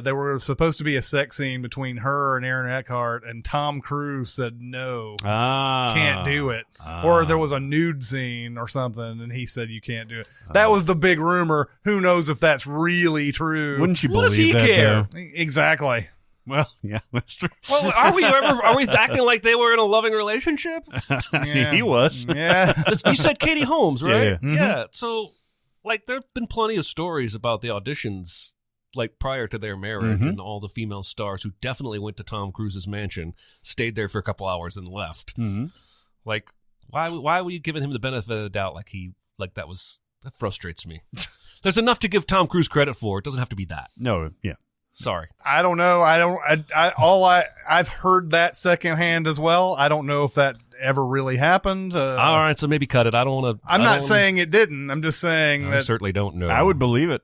there were supposed to be a sex scene between her and Aaron Eckhart, and Tom Cruise said no, can't do it. Or there was a nude scene or something, and he said you can't do it. That was the big rumor. Who knows if that's really true? Wouldn't you What believe does he that, care? though? Exactly. Well, yeah, that's true. Well, are we acting like they were in a loving relationship? Yeah. He was. Yeah. You said Katie Holmes, right? Yeah, yeah. Yeah. So, like, there have been plenty of stories about the auditions, like, prior to their marriage, and all the female stars who definitely went to Tom Cruise's mansion, stayed there for a couple hours, and left. Mm-hmm. Like, why were you giving him the benefit of the doubt? That frustrates me. There's enough to give Tom Cruise credit for. It doesn't have to be that. No, yeah. Sorry. I don't know. I've heard that secondhand as well. I don't know if that ever really happened. All right, so maybe cut it. I don't want to. I'm not saying it didn't. I'm just saying I that. certainly don't know. I would believe it.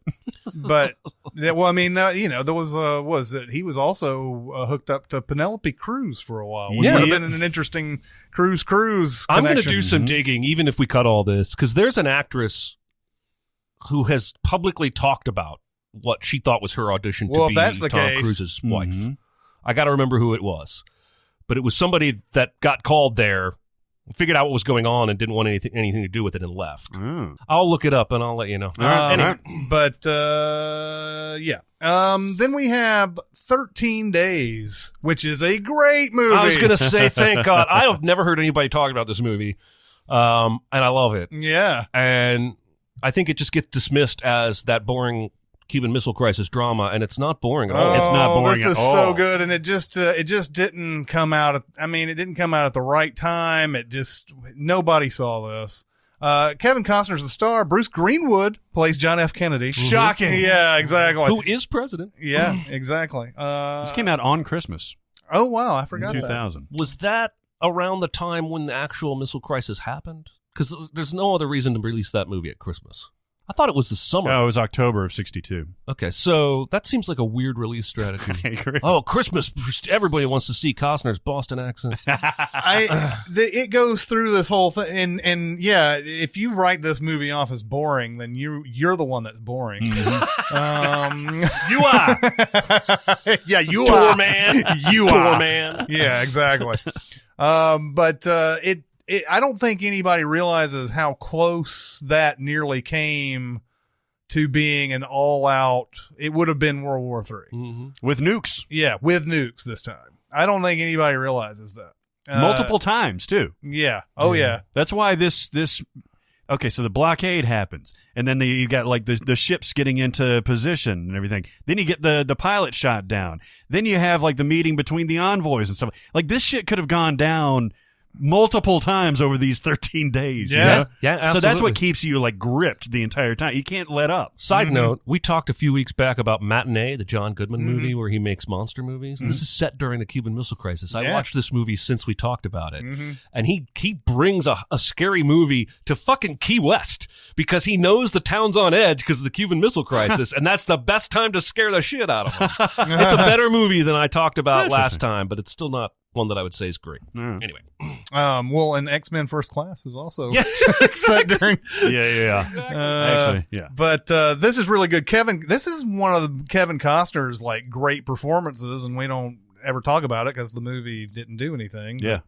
But well, I mean, there was he was also hooked up to Penelope Cruz for a while. Which Yeah. would have been an interesting Cruz I'm going to connection. do some digging, even if we cut all this, because there's an actress who has publicly talked about what she thought was her audition to Well, be if that's the Tom case- Cruise's wife. Mhm. I got to remember who it was, but it was somebody that got called there, figured out what was going on, and didn't want anything to do with it, and left. Oh. I'll look it up and I'll let you know. Anyway. But yeah. Then we have 13 Days, which is a great movie. I was going to say, thank God. I have never heard anybody talk about this movie, and I love it. Yeah. And I think it just gets dismissed as that boring Cuban Missile Crisis drama, and it's not boring at all. It's not boring This at is all. so good, and it just didn't come out. It didn't come out at the right time. Nobody saw this. Kevin Costner's the star. Bruce Greenwood plays John F. Kennedy. Shocking. Yeah, exactly. Who is president? Yeah, exactly. This came out on Christmas Oh wow, I in forgot that. 2000. Was that around the time when the actual missile crisis happened? Because there's no other reason to release that movie at Christmas. I thought it was the summer. Oh, it was October of 62. Okay, so that seems like a weird release strategy. I agree. Oh, Christmas! Everybody wants to see Costner's Boston accent. It goes through this whole thing, and yeah, if you write this movie off as boring, then you're the one that's boring. You are. Yeah, you Tour are. man. You Tour are. man. Yeah, exactly. But I don't think anybody realizes how close that nearly came to being an all-out. It would have been World War III. Mm-hmm. With nukes. Yeah, with nukes this time. I don't think anybody realizes that. Multiple times, too. Yeah. Oh, yeah. That's why this. Okay, so the blockade happens, and then you got like the ships getting into position and everything. Then you get the pilot shot down. Then you have like the meeting between the envoys and stuff. Like this shit could have gone down multiple times over these 13 days. Yeah. You know? Yeah, So that's absolutely. what keeps you like gripped the entire time. You can't let up. Side note, we talked a few weeks back about Matinee, the John Goodman movie where he makes monster movies. This is set during the Cuban Missile Crisis. I Yeah. watched this movie since we talked about it. And he brings a scary movie to fucking Key West because he knows the town's on edge because of the Cuban Missile Crisis, and that's the best time to scare the shit out of him. It's a better movie than I talked about last time, but it's still not one that I would say is great. Anyway. Well, and X-Men First Class is also Yes, set during. Yeah. Actually, yeah. But this is really good. This is one of Kevin Costner's like great performances, and we don't ever talk about it because the movie didn't do anything. Yeah.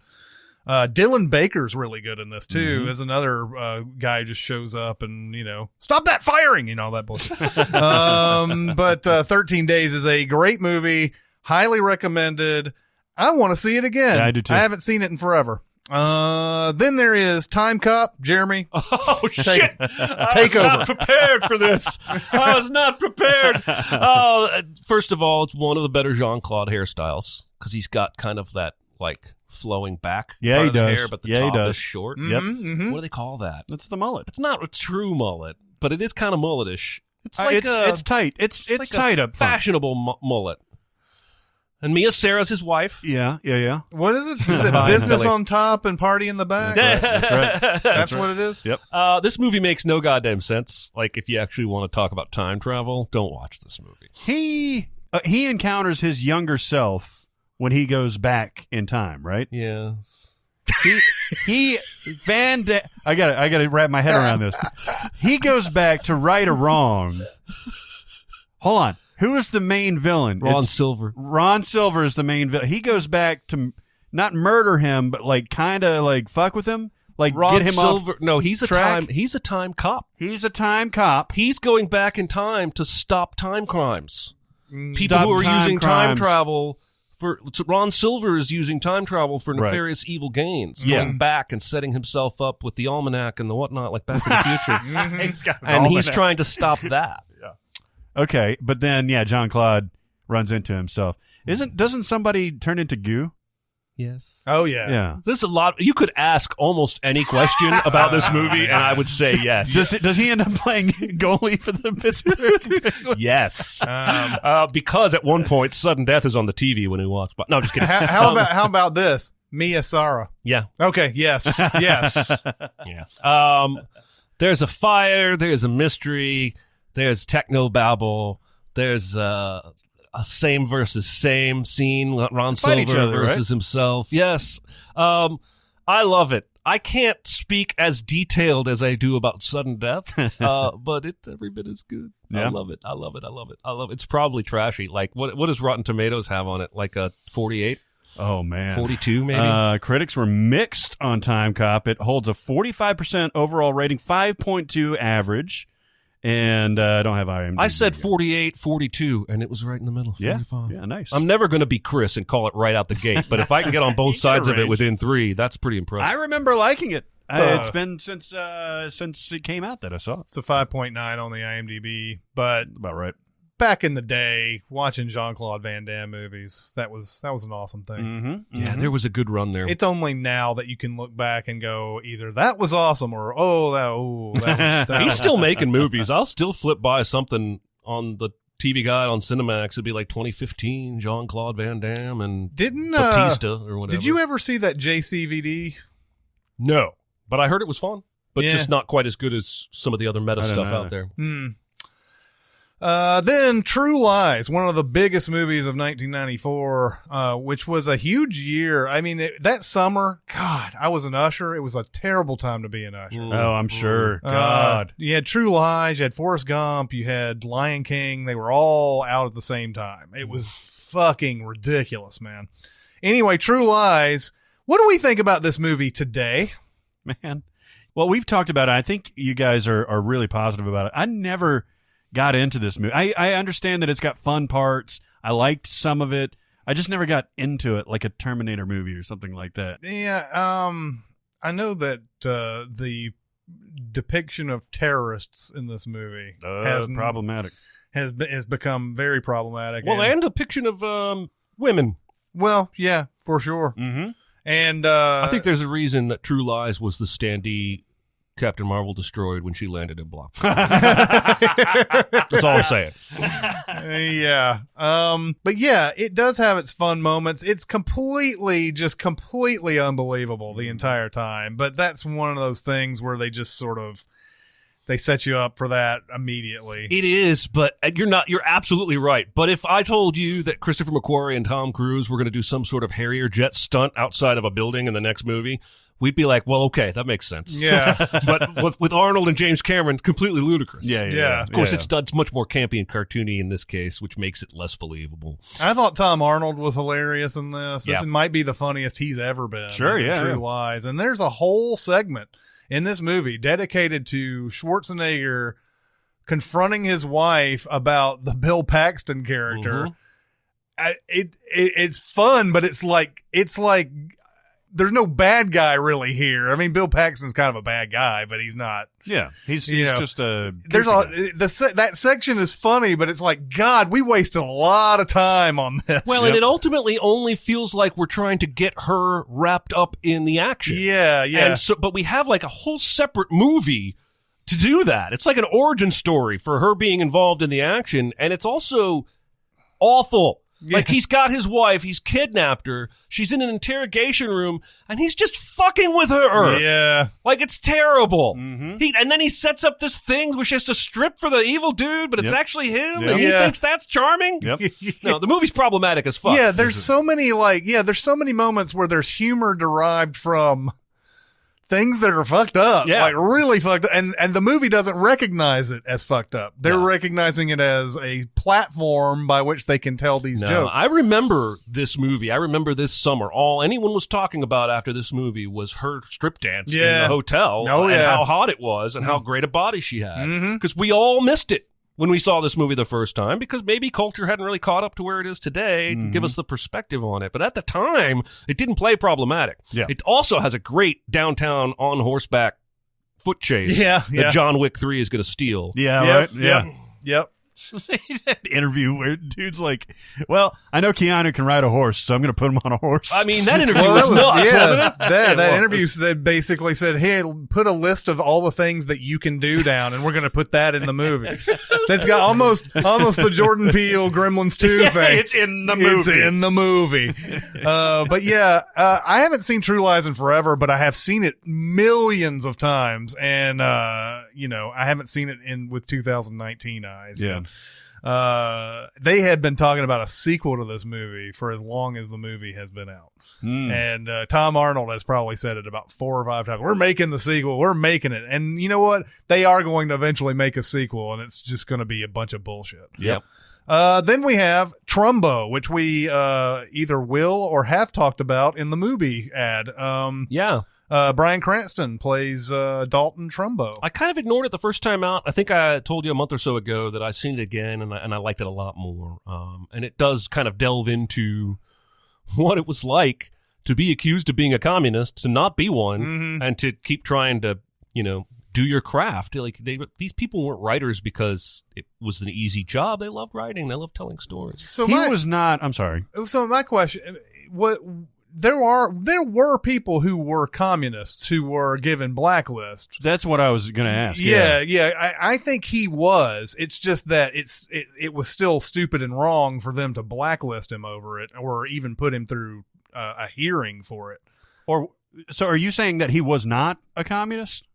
Dylan Baker's really good in this too. As another guy who just shows up and stop that firing, all that bullshit. But 13 Days is a great movie, highly recommended. I want to see it again. Yeah, I do too. I haven't seen it in forever. Then there is Timecop. Jeremy, Oh, shit. take over. Not prepared for this. I was not prepared. First of all, it's one of the better Jean-Claude hairstyles because he's got kind of that, like, flowing back Yeah, part he of the does. hair, but the Yeah, he top does. is short. Yep. What do they call that? That's the mullet. It's not a true mullet, but it is kind of mulletish. It's like it's tight. It's like tight a up front. fashionable mullet. And Mia Sara's his wife. Yeah. What is it? Is it Fine, business Billy. on top and party in the back? That's right. That's what it is? Yep. This movie makes no goddamn sense. Like, if you actually want to talk about time travel, don't watch this movie. He encounters his younger self when he goes back in time, right? Yes. I gotta wrap my head around this. He goes back to right a wrong. Hold on. Who is the main villain? Ron Silver. Ron Silver is the main villain. He goes back to not murder him, but like kind of like fuck with him, like Ron get him Silver. off. No, he's a track. time cop. He's a time cop. He's going back in time to stop time crimes. People Stop who are time using time crimes. travel Ron Silver is using time travel for Right. nefarious evil gains, Yeah. going back and setting himself up with the almanac and the whatnot, like Back to the Future. He's got an And he's almanac. trying to stop that. Okay, but then John Claude runs into himself. Doesn't somebody turn into goo? Yes. Oh, yeah. Yeah. There's a lot. You could ask almost any question about this movie, and I would say yes. Does he end up playing goalie for the Pittsburgh Penguins? Yes. Because at one point, sudden death is on the TV when he walks by. No, I'm just kidding. How about this? Mia Sara. Yeah. Okay, yes. Yeah. There's a fire. There's a mystery. There's technobabble. There's a same versus same scene. Ron Fight each Silver other, versus right? himself. Yes. I love it. I can't speak as detailed as I do about sudden death, but it's every bit as good. Yeah. I love it. I love it. It's probably trashy. Like, what does Rotten Tomatoes have on it? Like a 48? Oh, man. 42, maybe? Critics were mixed on Timecop. It holds a 45% overall rating, 5.2 average, and I don't have IMDb. I said 48, 42, and it was right in the middle. 45. Yeah, nice. I'm never going to be Chris and call it right out the gate, but if I can get on both sides of it within 3, that's pretty impressive. I remember liking it. It's been since it came out that I saw it. It's a 5.9 on the IMDb, but About right. back in the day, watching Jean-Claude Van Damme movies, that was an awesome thing. Mm-hmm. Yeah, there was a good run there. It's only now that you can look back and go, either that was awesome or that He's was still making movies. I'll still flip by something on the TV Guide on Cinemax. It'd be like 2015, Jean-Claude Van Damme and Didn't Batista or whatever. Did you ever see that JCVD? No, but I heard it was fun, but Yeah. just not quite as good as some of the other meta I don't stuff know out there. Then True Lies, one of the biggest movies of 1994, which was a huge year. I mean, that summer, God, I was an usher. It was a terrible time to be an usher. Oh, I'm sure. God. You had True Lies, you had Forrest Gump, you had Lion King. They were all out at the same time. It was fucking ridiculous, man. Anyway, True Lies. What do we think about this movie today? Man. Well, we've talked about it. I think you guys are really positive about it. I never got into this movie. I understand that it's got fun parts. I liked some of it. I just never got into it like a Terminator movie or something like that. Yeah, I know that the depiction of terrorists in this movie Problematic. has become very problematic. Well, and a depiction of women. Well, yeah, for sure. Mm-hmm. And I think there's a reason that True Lies was the standee Captain Marvel destroyed when she landed in Block. That's all I'm saying. yeah. But yeah, it does have its fun moments. It's completely unbelievable the entire time. But that's one of those things where they just sort of they set you up for that immediately. It is, but you're absolutely right. But if I told you that Christopher McQuarrie and Tom Cruise were going to do some sort of Harrier jet stunt outside of a building in the next movie, we'd be like, well, okay, that makes sense. Yeah. But with Arnold and James Cameron, completely ludicrous. Yeah. Of course, it's much more campy and cartoony in this case, which makes it less believable. I thought Tom Arnold was hilarious in this. Yeah. This might be the funniest he's ever been. Sure, in yeah, True yeah. Lies. And there's a whole segment in this movie dedicated to Schwarzenegger confronting his wife about the Bill Paxton character. It's fun, but it's like there's no bad guy really here. I mean, Bill Paxton's kind of a bad guy, but he's not. Yeah, he's know, just a. There's that section is funny, but it's like, God, we wasted a lot of time on this. Well, and it ultimately only feels like we're trying to get her wrapped up in the action. yeah. And so, but we have like a whole separate movie to do that. It's like an origin story for her being involved in the action, and it's also awful. Like, he's got his wife, he's kidnapped her, she's in an interrogation room, and he's just fucking with her. Yeah. Like, it's terrible. Mm-hmm. And then he sets up this thing where she has to strip for the evil dude, but it's actually him, Yep. and he Yeah. thinks that's charming? Yep. No, the movie's problematic as fuck. Yeah, there's so many moments where there's humor derived from things that are fucked up. Yeah. Like really fucked up. And the movie doesn't recognize it as fucked up. They're No. recognizing it as a platform by which they can tell these No, jokes. I remember this movie. I remember this summer. All anyone was talking about after this movie was her strip dance in Yeah. the hotel Oh, and yeah. how hot it was and how great a body she had. Mhm. Because we all missed it when we saw this movie the first time because maybe culture hadn't really caught up to where it is today to give us the perspective on it. But at the time, it didn't play problematic. Yeah. It also has a great downtown on horseback foot chase Yeah, yeah. that John Wick 3 is going to steal. Yeah, Yep, right? Yeah. Yep. That interview where dude's like, well, I know Keanu can ride a horse, so I'm going to put him on a horse. I mean, that interview Well, was that nuts, yeah, wasn't it? That was. interview that basically said, "Hey, put a list of all the things that you can do down, and we're going to put that in the movie." So it's got almost the Jordan Peele Gremlins 2 thing. it's in the movie. It's in the movie. But yeah, I haven't seen True Lies in forever, but I have seen it millions of times, and I haven't seen it with 2019 eyes. Yeah. They had been talking about a sequel to this movie for as long as the movie has been out. And Tom Arnold has probably said it about 4 or 5 times. We're making the sequel. We're making it. And you know what? They are going to eventually make a sequel, and it's just going to be a bunch of bullshit. Yep. Then we have Trumbo, which we either will or have talked about in the movie ad. Yeah. Bryan Cranston plays Dalton Trumbo. I kind of ignored it the first time out. I think I told you a month or so ago that I've seen it again, and I liked it a lot more. And it does kind of delve into what it was like to be accused of being a communist, to not be one, and to keep trying to, do your craft. Like these people weren't writers because it was an easy job. They loved writing. They loved telling stories. So he was not, I'm sorry. So my question, there were people who were communists who were given blacklists. That's what I was going to ask. Yeah. I think he was. It's just that it was still stupid and wrong for them to blacklist him over it, or even put him through a hearing for it. So are you saying that he was not a communist?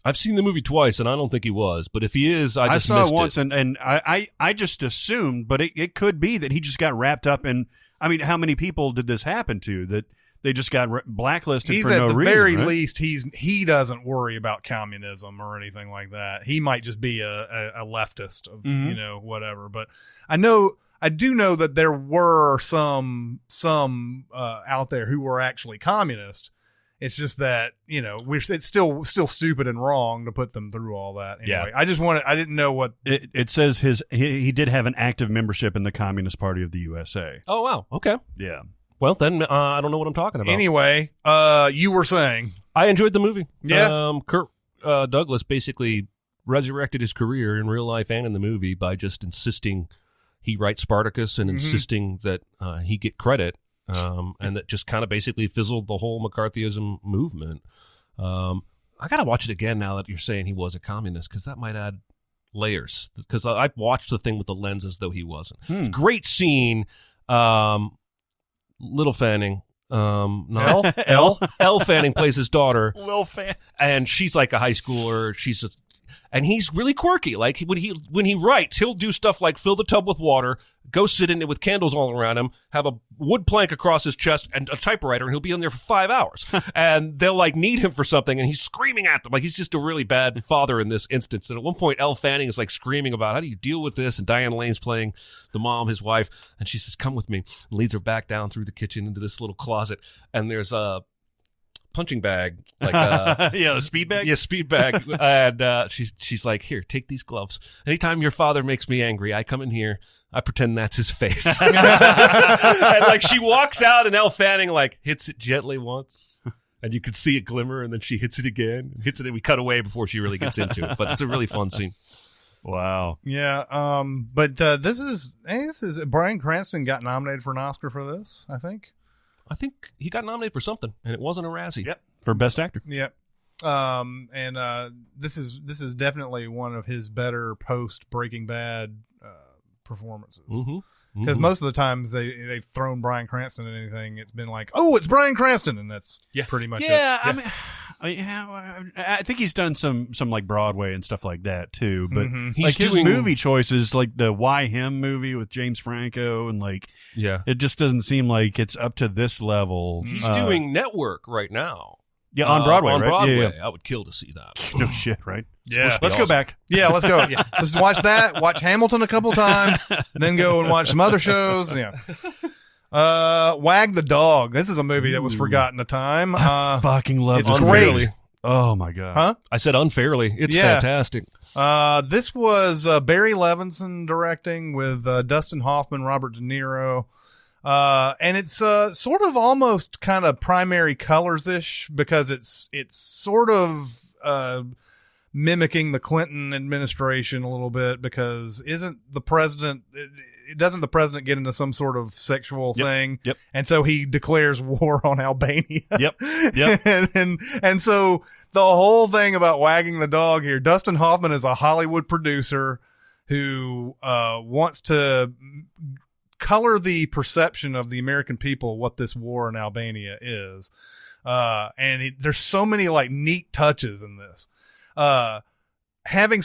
I've seen the movie twice, and I don't think he was. But if he is, I just saw missed it once, and I just assumed, but it could be that he just got wrapped up in. I mean, how many people did this happen to that they just got blacklisted He's for no at the reason? very right? least, he doesn't worry about communism or anything like that. He might just be a leftist of whatever. But I do know that there were some out there who were actually communist. It's just that it's still stupid and wrong to put them through all that. Anyway, Yeah. I didn't know what It says he did have an active membership in the Communist Party of the USA. Oh, wow. Okay. Yeah. Well, then I don't know what I'm talking about. Anyway, you were saying. I enjoyed the movie. Yeah. Kirk Douglas basically resurrected his career in real life and in the movie by just insisting he write Spartacus and insisting that he get credit. And that just kind of basically fizzled the whole McCarthyism movement. I got to watch it again now that you're saying he was a communist, because that might add layers. Because I watched the thing with the lens as though he wasn't. Great scene. Little Fanning. Elle Fanning plays his daughter. Lil Fan. And she's like a high schooler. And he's really quirky. Like when he writes, he'll do stuff like fill the tub with water, go sit in it with candles all around him, have a wood plank across his chest and a typewriter, and he'll be in there for 5 hours. And they'll need him for something, and he's screaming at them. Like he's just a really bad father in this instance. And at one point, Elle Fanning is screaming about how do you deal with this? And Diane Lane's playing the mom, his wife, and she says, "Come with me," and leads her back down through the kitchen into this little closet. And there's a punching bag, the speed bag. Yeah, speed bag. And she's like, "Here, take these gloves. Anytime your father makes me angry, I come in here, I pretend that's his face." And she walks out, and Elle Fanning hits it gently once, and you can see it glimmer, and then she hits it again, and hits it, and we cut away before she really gets into it. But it's a really fun scene. Wow. Yeah. But this is Bryan Cranston got nominated for an Oscar for this, I think. I think he got nominated for something, and it wasn't a Razzie. Yep. For Best Actor. Yep. And this is definitely one of his better post Breaking Bad performances. Mm-hmm. Because most of the times they've thrown Bryan Cranston in anything, it's been like, oh, it's Bryan Cranston, and that's pretty much it. I think he's done some like Broadway and stuff like that too. But He's his doing movie choices, like the Why Him movie with James Franco, and like it just doesn't seem like it's up to this level. He's doing Network right now. Yeah, on Broadway, on right? Broadway. Yeah. I would kill to see that. No shit, right? Yeah. Let's go back. Yeah, let's go. Let's watch that. Watch Hamilton a couple times, then go and watch some other shows. Yeah. Wag the Dog. This is a movie that was forgotten a time. I fucking love it's this great. movie. Oh my god. Huh? I said unfairly. It's fantastic. This was Barry Levinson directing with Dustin Hoffman, Robert De Niro. And it's sort of almost kind of primary colors-ish because it's sort of mimicking the Clinton administration a little bit, because doesn't the president get into some sort of sexual thing? Yep. And so he declares war on Albania. Yep. and so the whole thing about Wagging the Dog here, Dustin Hoffman is a Hollywood producer who wants to color the perception of the American people what this war in Albania is. There's so many like neat touches in this. Having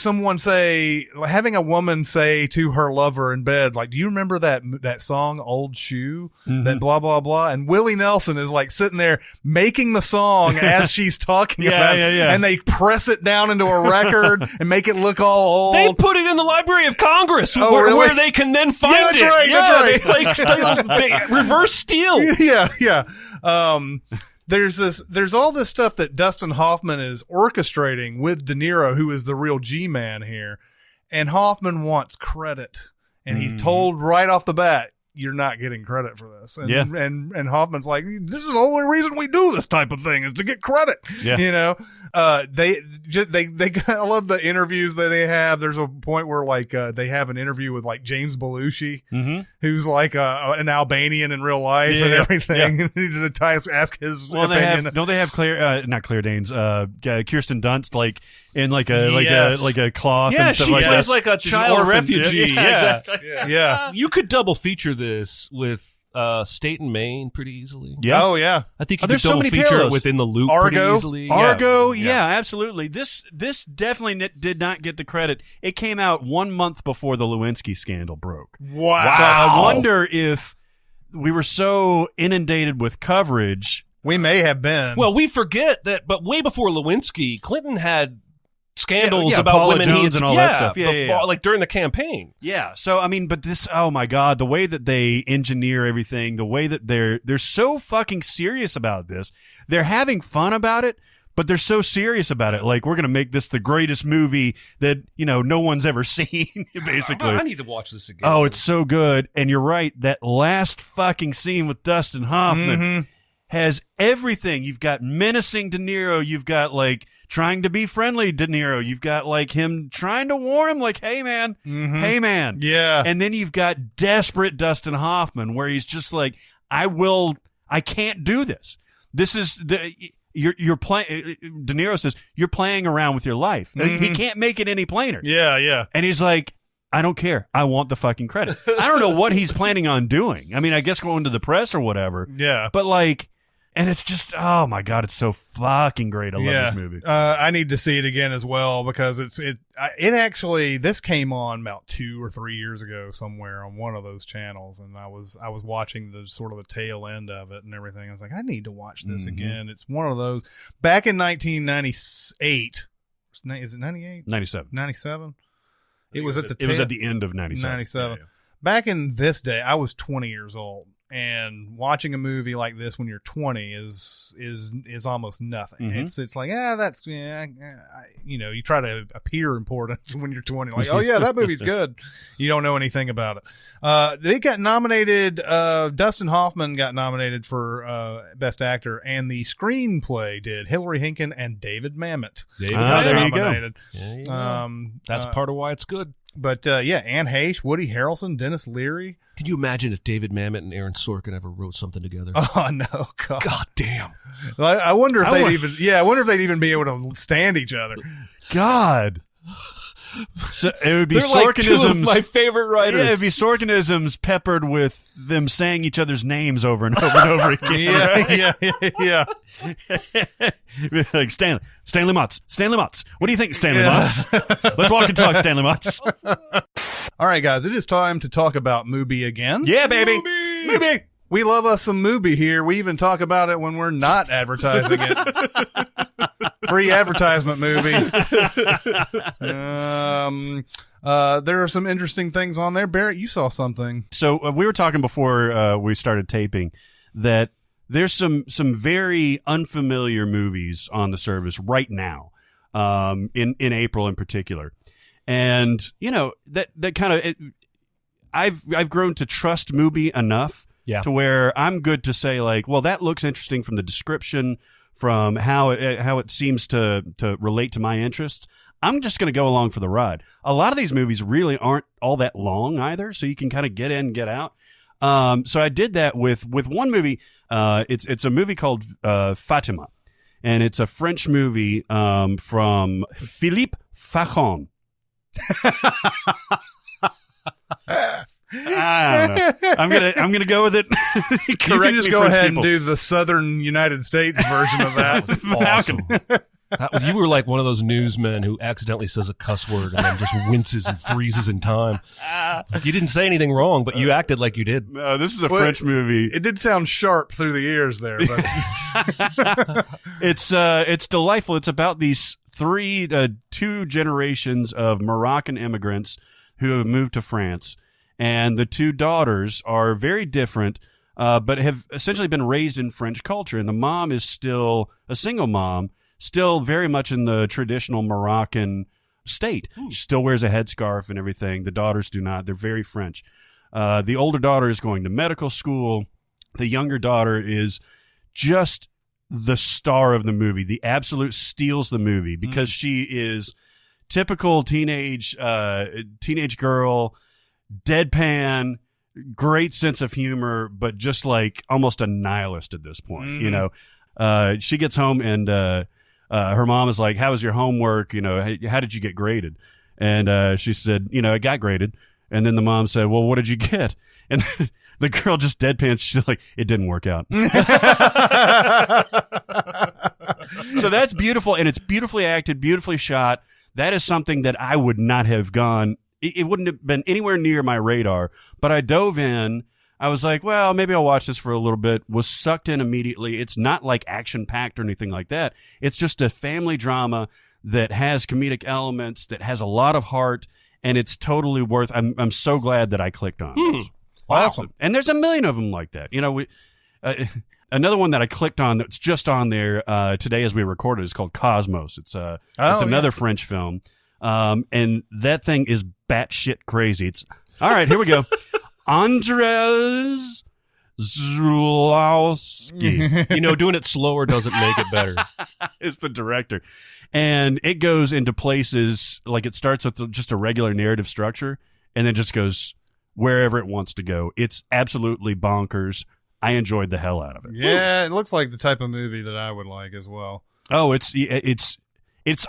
a woman say to her lover in bed, like, do you remember that song, Old Shoe? That blah, blah, blah. And Willie Nelson is like sitting there making the song as she's talking about it. And they press it down into a record and make it look all old. They put it in the Library of Congress where they can then find it. That's right. They reverse steal. Yeah. There's all this stuff that Dustin Hoffman is orchestrating with De Niro, who is the real G-man here. And Hoffman wants credit. And he's told right off the bat, you're not getting credit for this. And Hoffman's like, this is the only reason we do this type of thing is to get credit. Yeah. You know, I love the interviews that they have. There's a point where like, they have an interview with like James Belushi, who's like, an Albanian in real life and everything. Yeah. And he ask his opinion. Don't they have not Claire Danes, Kirsten Dunst, like in like a cloth and stuff like that. Yeah, she plays like a child refugee. Yeah. Exactly. Yeah. You could double feature this with State and Maine pretty easily. Yeah. Oh yeah. I think you could double feature it within the Loop pretty easily. Argo, yeah, absolutely. This definitely did not get the credit. It came out 1 month before the Lewinsky scandal broke. Wow. So I wonder if we were so inundated with coverage. We may have been. Well, we forget that, but way before Lewinsky, Clinton had scandals about Paula women Jones and all that stuff. Like during the campaign. Yeah. So I mean, but this, oh my God, the way that they engineer everything, the way that they're so fucking serious about this. They're having fun about it, but they're so serious about it. Like, we're gonna make this the greatest movie that no one's ever seen. Basically, I need to watch this again. Oh, it's so good. And you're right. That last fucking scene with Dustin Hoffman has everything. You've got menacing De Niro. You've got like trying to be friendly De Niro. You've got like him trying to warn him, like, hey man. Yeah. And then you've got desperate Dustin Hoffman, where he's just like, I can't do this. This is you're playing. De Niro says you're playing around with your life. He can't make it any plainer. Yeah. And he's like, I don't care. I want the fucking credit. I don't know what he's planning on doing. I mean, I guess going to the press or whatever. Yeah. But like, and it's just, oh my God, it's so fucking great. I love this movie. I need to see it again as well, because it actually, this came on about 2 or 3 years ago somewhere on one of those channels, and I was watching the sort of the tail end of it and everything. I was like, I need to watch this again. It's one of those back in 1998. Is it 98? 97. 97. It was at the end of 97. 97. Yeah. Back in this day, I was 20 years old. And watching a movie like this when you're 20 is almost nothing. It's like, you try to appear important when you're 20. Like, oh yeah, that movie's good. You don't know anything about it. They got nominated. Dustin Hoffman got nominated for Best Actor, and the screenplay did. Hillary Hinken and David Mamet. There you go. That's part of why it's good. But Anne Heche, Woody Harrelson, Dennis Leary. Can you imagine if David Mamet and Aaron Sorkin ever wrote something together? Oh no, God damn! I wonder if they'd even be able to stand each other. God. So it would be They're like two of Sorkinisms. my favorite writers. Yeah, it'd be Sorkinisms peppered with them saying each other's names over and over and over again. Yeah. Like Stanley Motts. What do you think, Stanley Motts? Let's walk and talk, Stanley Motts. All right, guys, it is time to talk about Mubi again. Yeah, baby. Mubi. We love us some Mubi here. We even talk about it when we're not advertising it. Free advertisement movie. There are some interesting things on there. Barrett, you saw something. So we were talking before we started taping that there's some very unfamiliar movies on the service right now, in April in particular, and you know that kind of I've grown to trust Mubi enough to where I'm good to say like, well, that looks interesting from the description, from how it seems to relate to my interests. I'm just going to go along for the ride. A lot of these movies really aren't all that long either, so you can kind of get in, get out. So I did that with one movie. It's a movie called Fatima, and it's a French movie from Philippe Fajon. I don't know. I'm gonna go with it. You can just go ahead and do the Southern United States version of that. That was awesome. You were like one of those newsmen who accidentally says a cuss word and then just winces and freezes in time. Like, you didn't say anything wrong, but you acted like you did. No, this is a French movie. It did sound sharp through the ears there, but it's delightful. It's about these two generations of Moroccan immigrants who have moved to France, and the two daughters are very different, but have essentially been raised in French culture. And the mom is still a single mom, still very much in the traditional Moroccan state. She still wears a headscarf and everything. The daughters do not. They're very French. The older daughter is going to medical school. The younger daughter is just the star of the movie. The absolute steals the movie because she is typical teenage girl, deadpan, great sense of humor, but just like almost a nihilist at this point. You know, she gets home and her mom is like, "How was your homework? You know, how did you get graded?" And she said, "You know, I got graded." And then the mom said, "Well, what did you get?" And the girl just deadpans. She's like, "It didn't work out." So that's beautiful, and it's beautifully acted, beautifully shot. That is something that I would not have gone. It wouldn't have been anywhere near my radar. But I dove in. I was like, well, maybe I'll watch this for a little bit. Was sucked in immediately. It's not like action-packed or anything like that. It's just a family drama that has comedic elements, that has a lot of heart, and it's totally worth. I'm so glad that I clicked on it. Awesome. And there's a million of them like that. You know, another one that I clicked on that's just on there today as we recorded is called Cosmos. It's another French film, and that thing is batshit crazy. It's all right. Here we go. Andrzej Zulawski. You know, doing it slower doesn't make it better. Is the director, and it goes into places like it starts with just a regular narrative structure, and then just goes wherever it wants to go. It's absolutely bonkers. I enjoyed the hell out of it. yeah, it looks like the type of movie that I would like as well. Oh, it's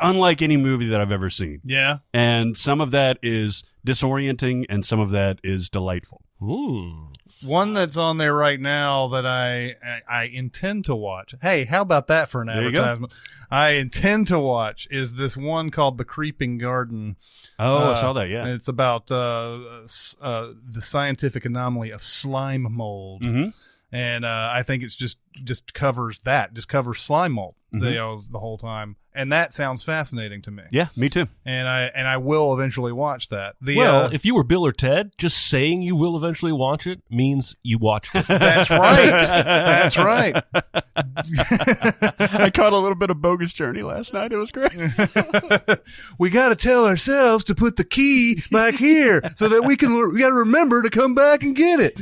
unlike any movie that I've ever seen. Yeah. And some of that is disorienting and some of that is delightful. Ooh. One that's on there right now that I intend to watch. Hey, how about that for an There you go. advertisement? I intend to watch is this one called The Creeping Garden. Oh, I saw that, yeah. It's about the scientific anomaly of slime mold. Mm-hmm. And I think it's just covers slime mold the whole time, and that sounds fascinating to me. Yeah, me too. And I will eventually watch that. Well, if you were Bill or Ted, just saying you will eventually watch it means you watched it. That's right. That's right. I caught a little bit of Bogus Journey last night. It was great. We got to tell ourselves to put the key back here so that we got to remember to come back and get it.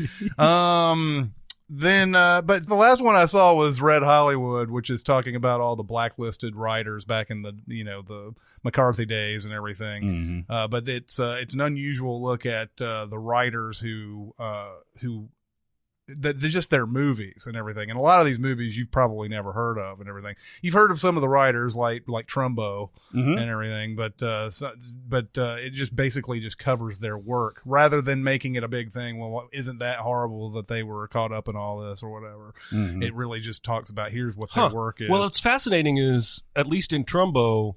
But the last one I saw was Red Hollywood, which is talking about all the blacklisted writers back in the the McCarthy days and everything. Mm-hmm. But it's an unusual look at the writers who just their movies and everything. And a lot of these movies you've probably never heard of and everything. You've heard of some of the writers like Trumbo and everything, but it just basically just covers their work rather than making it a big thing. Well, isn't that horrible that they were caught up in all this or whatever? It really just talks about here's what their work is. Well, what's fascinating is, at least in Trumbo,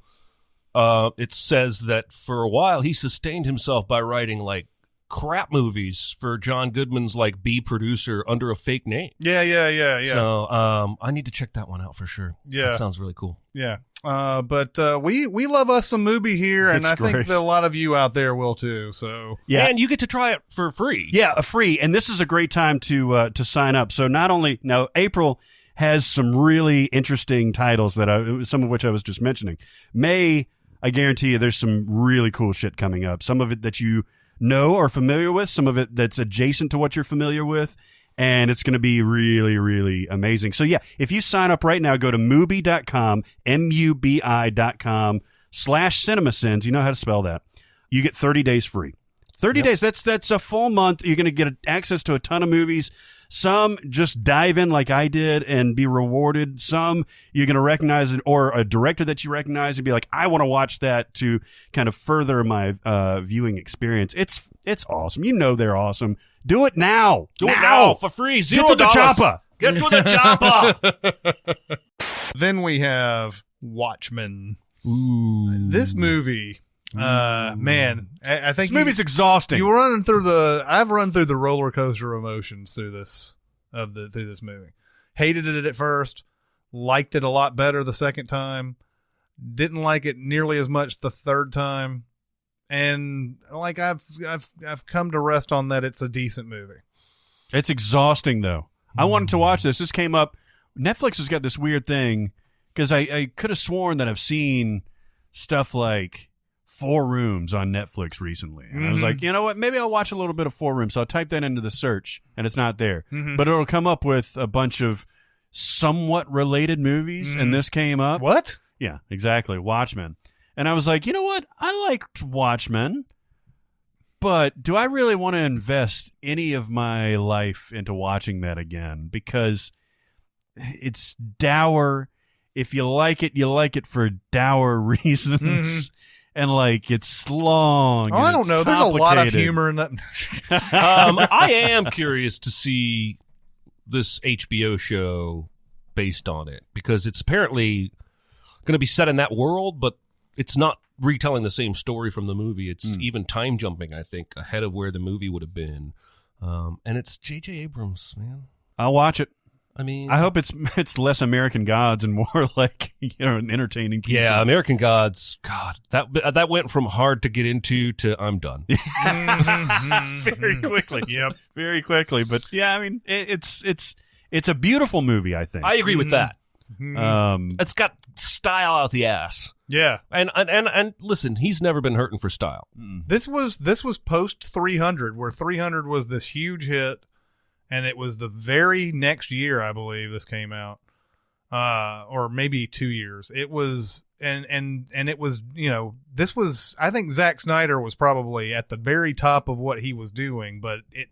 it says that for a while he sustained himself by writing like crap movies for John Goodman's like B producer under a fake name. Yeah. So I need to check that one out for sure. Yeah. That sounds really cool. Yeah. But we love us some Mubi here, and I think that a lot of you out there will too. So Yeah. And you get to try it for free. Yeah, free. And this is a great time to sign up. So not only now April has some really interesting titles some of which I was just mentioning. May, I guarantee you there's some really cool shit coming up. Some of it that you know or familiar with, some of it that's adjacent to what you're familiar with, and it's going to be really, really amazing. So yeah, if you sign up right now, go to Mubi.com, MUBI.com/CinemaSins. You know how to spell that. You get 30 days free. 30 days, that's a full month. You're going to get access to a ton of movies. Some just dive in like I did and be rewarded. Some you're going to recognize it, or a director that you recognize and be like, I want to watch that to kind of further my viewing experience. It's awesome. You know they're awesome. Do it now. Do it now for free. $0. Get to the chopper. Get to the chopper. then we have Watchmen. Ooh. This movie, man, I think This movie's exhausting. I've run through the roller coaster emotions through this movie. Hated it at first, liked it a lot better the second time, didn't like it nearly as much the third time, and like I've come to rest on that it's a decent movie. It's exhausting though. I wanted to watch this. This came up. Netflix has got this weird thing because I could have sworn that I've seen stuff like 4 Rooms on Netflix recently. And I was like, you know what? Maybe I'll watch a little bit of 4 Rooms. So I'll type that into the search, and it's not there. But it'll come up with a bunch of somewhat related movies, and this came up. What? Yeah, exactly. Watchmen. And I was like, you know what? I liked Watchmen, but do I really want to invest any of my life into watching that again? Because it's dour. If you like it for dour reasons. And like it's long. Oh, I don't know. There's a lot of humor in that. I am curious to see this HBO show based on it, because it's apparently going to be set in that world, but it's not retelling the same story from the movie. It's even time jumping, I think, ahead of where the movie would have been. And it's J.J. Abrams, man. I'll watch it. I mean, I hope it's less American Gods and more like, an entertaining piece. Yeah, American Gods. God, that went from hard to get into to I'm done. Very quickly. Yep, very quickly. But yeah, I mean, it's a beautiful movie. I think I agree with that. It's got style out the ass. Yeah, and listen, he's never been hurting for style. This was post 300, where 300 was this huge hit. And it was the very next year, I believe, this came out, or maybe 2 years. It was, and it was, this was. I think Zack Snyder was probably at the very top of what he was doing, but it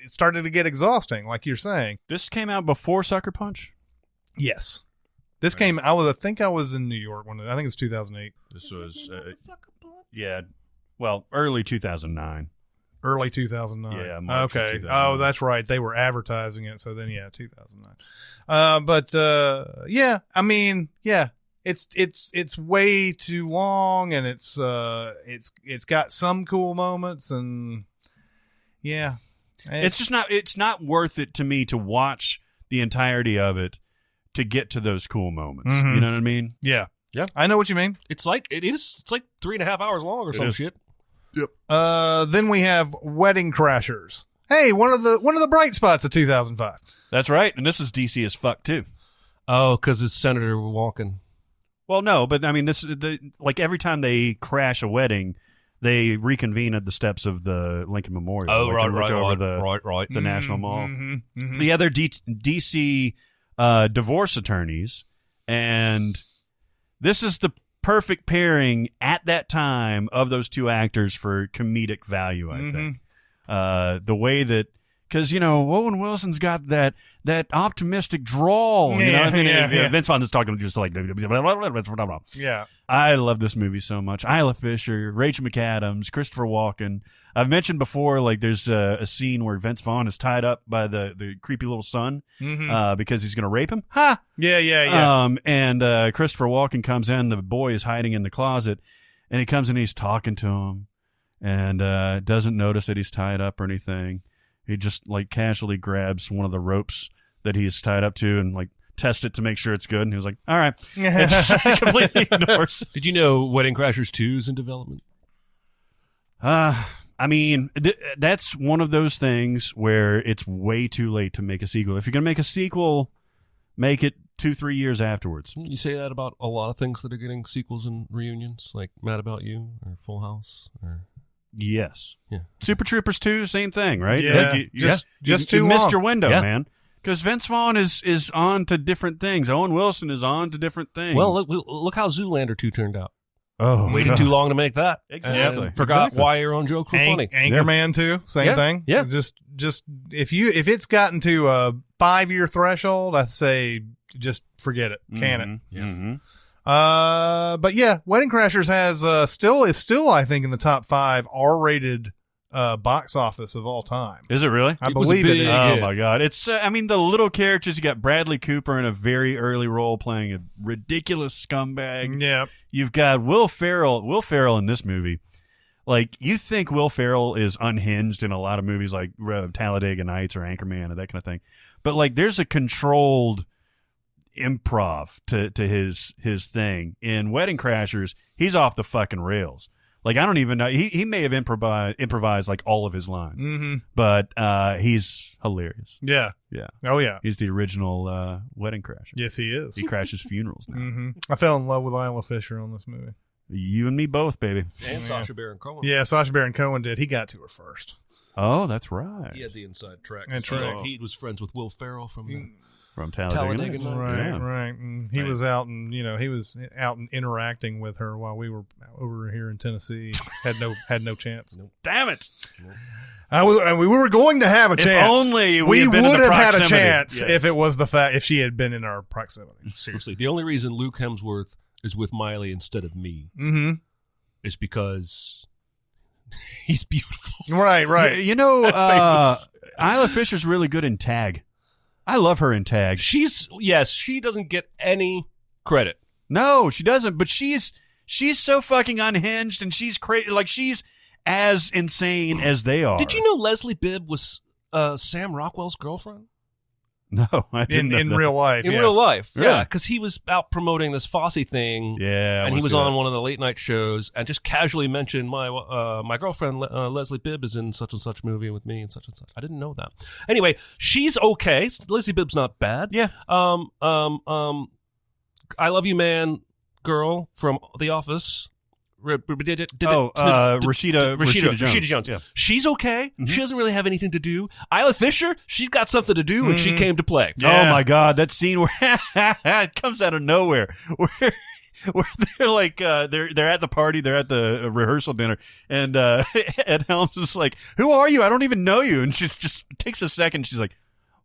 started to get exhausting, like you're saying. This came out before Sucker Punch. Yes, this came. I think I was in New York when I think it was 2008. This was, yeah, well, early 2009. Early 2009. Yeah. March okay. 2009. Oh, that's right. They were advertising it. So then, yeah, 2009. Yeah. I mean, yeah. It's way too long, and it's got some cool moments, and yeah. It's not worth it to me to watch the entirety of it to get to those cool moments. You know what I mean? Yeah. Yeah. I know what you mean. It's like 3.5 hours long or some shit. Yep. Then we have Wedding Crashers. Hey, one of the bright spots of 2005. That's right, and this is DC as fuck too. Oh, because it's Senator walking. Well, no, but I mean, like every time they crash a wedding, they reconvene at the steps of the Lincoln Memorial. Oh, like right. The National Mall. The other DC divorce attorneys, and this is the perfect pairing at that time of those two actors for comedic value, I think. The way that because Owen Wilson's got that optimistic drawl. Vince Vaughn is talking just like Yeah. I love this movie so much. Isla Fisher, Rachel McAdams, Christopher Walken. I've mentioned before, like there's a scene where Vince Vaughn is tied up by the creepy little son because he's going to rape him. Ha! Yeah. And Christopher Walken comes in. The boy is hiding in the closet, and he comes in and he's talking to him and doesn't notice that he's tied up or anything. He just like casually grabs one of the ropes that he's tied up to and like test it to make sure it's good. And he was like, all right. And just completely ignores it. Did you know Wedding Crashers 2 is in development? I mean, that's one of those things where it's way too late to make a sequel. If you're going to make a sequel, make it 2-3 years afterwards. You say that about a lot of things that are getting sequels and reunions, like Mad About You or Full House or... Yes. Yeah. Super Troopers 2, same thing, right? Yeah. Like Just you too missed long. your window, Yeah. man. Because Vince Vaughn is on to different things. Owen Wilson is on to different things. Well, look how Zoolander 2 turned out. oh, Waited God. too long to make that. Exactly. And forgot Exactly. why your own jokes were funny. Anchorman too, same Yeah, thing. yeah. Just if it's gotten to a 5-year threshold, I'd say just forget it. Can it? Yeah. Mm-hmm. But yeah, Wedding Crashers has is still I think in the top 5 R-rated box office of all time. Is it really? I It was a believe it big- is. Oh Yeah. my God! It's I mean the little characters. You got Bradley Cooper in a very early role playing a ridiculous scumbag. Yeah. You've got Will Ferrell. Will Ferrell in this movie, like you think Will Ferrell is unhinged in a lot of movies like Talladega Nights or Anchorman and that kind of thing, but like there's a controlled improv to his thing. In Wedding Crashers, he's off the fucking rails. Like I don't even know. He may have improvised like all of his lines, but he's hilarious. Yeah. Yeah, Oh yeah. he's the original Wedding Crasher. Yes, he is. He crashes funerals now. I fell in love with Isla Fisher on this movie. You and me both, baby. And Sacha Baron Cohen. Yeah, Sacha Baron Cohen did. He got to her first. Oh, that's right. He had the inside track. That's So right. He was friends with Will Ferrell from the... From Talladega Talladega Nights. Nights. Right, Yeah. right. And he was out and he was out and interacting with her while we were over here in Tennessee. Had no chance. Damn it! We were going to have a If chance. only we had been in would the have had a proximity. chance Yeah. if it was if she had been in our proximity. Seriously, the only reason Luke Hemsworth is with Miley instead of me Mm-hmm. is because he's beautiful. Right. You know, Famous. Isla Fisher's really good in Tag. I love her in Tag. She doesn't get any credit. No, she doesn't. But she's so fucking unhinged, and she's crazy. Like she's as insane as they are. Did you know Leslie Bibb was Sam Rockwell's girlfriend? No, I didn't. In know that. real life. In yeah. real life, Really? yeah, because he was out promoting this Fosse thing. Yeah, I and wanna he was see on that. one of the late night shows and just casually mentioned my girlfriend Leslie Bibb is in such and such movie with me and such. I didn't know that. Anyway, she's okay. Leslie Bibb's not bad. Yeah. I Love You Man girl from The Office. Rashida Jones. Yeah. She's okay. She doesn't really have anything to do. Isla Fisher, she's got something to do, and she came to play. Yeah. Oh my God, that scene where it comes out of nowhere, where they're like they're at the party, they're at the rehearsal dinner, and Ed Helms is like, "Who are you? I don't even know you." And she's just takes a second. She's like,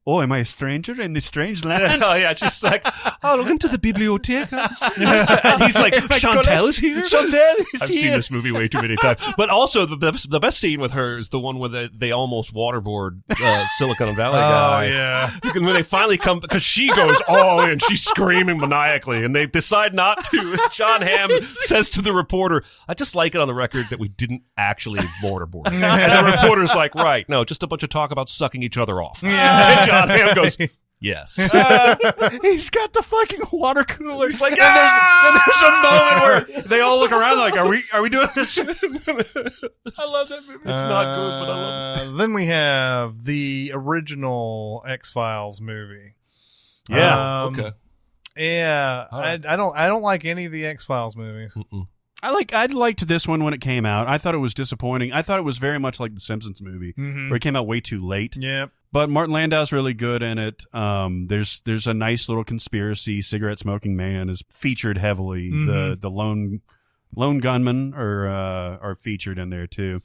"Oh, am I a stranger in this strange land?" Oh yeah, she's like, "Oh, look into the biblioteca," and he's like, "Chantel is here." Chantel is I've here. seen this movie way too many times. But also, the best scene with her is the one where they almost waterboard Silicon Valley guy. Oh yeah. And when they finally come, because she goes all in, she's screaming maniacally, and they decide not to. John Hamm says to the reporter, "I just like it on the record that we didn't actually waterboard." And the reporter's like, "Right, no, just a bunch of talk about sucking each other off." And John Hamm goes, "Yes." He's got the fucking water cooler. He's like, and there's a moment where they all look around like, "Are we doing this?" I love that movie. It's not good, but I love it. Then we have the original X-Files movie. Yeah. Okay. Yeah, I don't like any of the X-Files movies. I liked this one when it came out. I thought it was disappointing. I thought it was very much like the Simpsons movie, where it came out way too late. Yep. But Martin Landau's really good in it. There's a nice little conspiracy. Cigarette smoking man is featured heavily. The lone gunmen are featured in there too.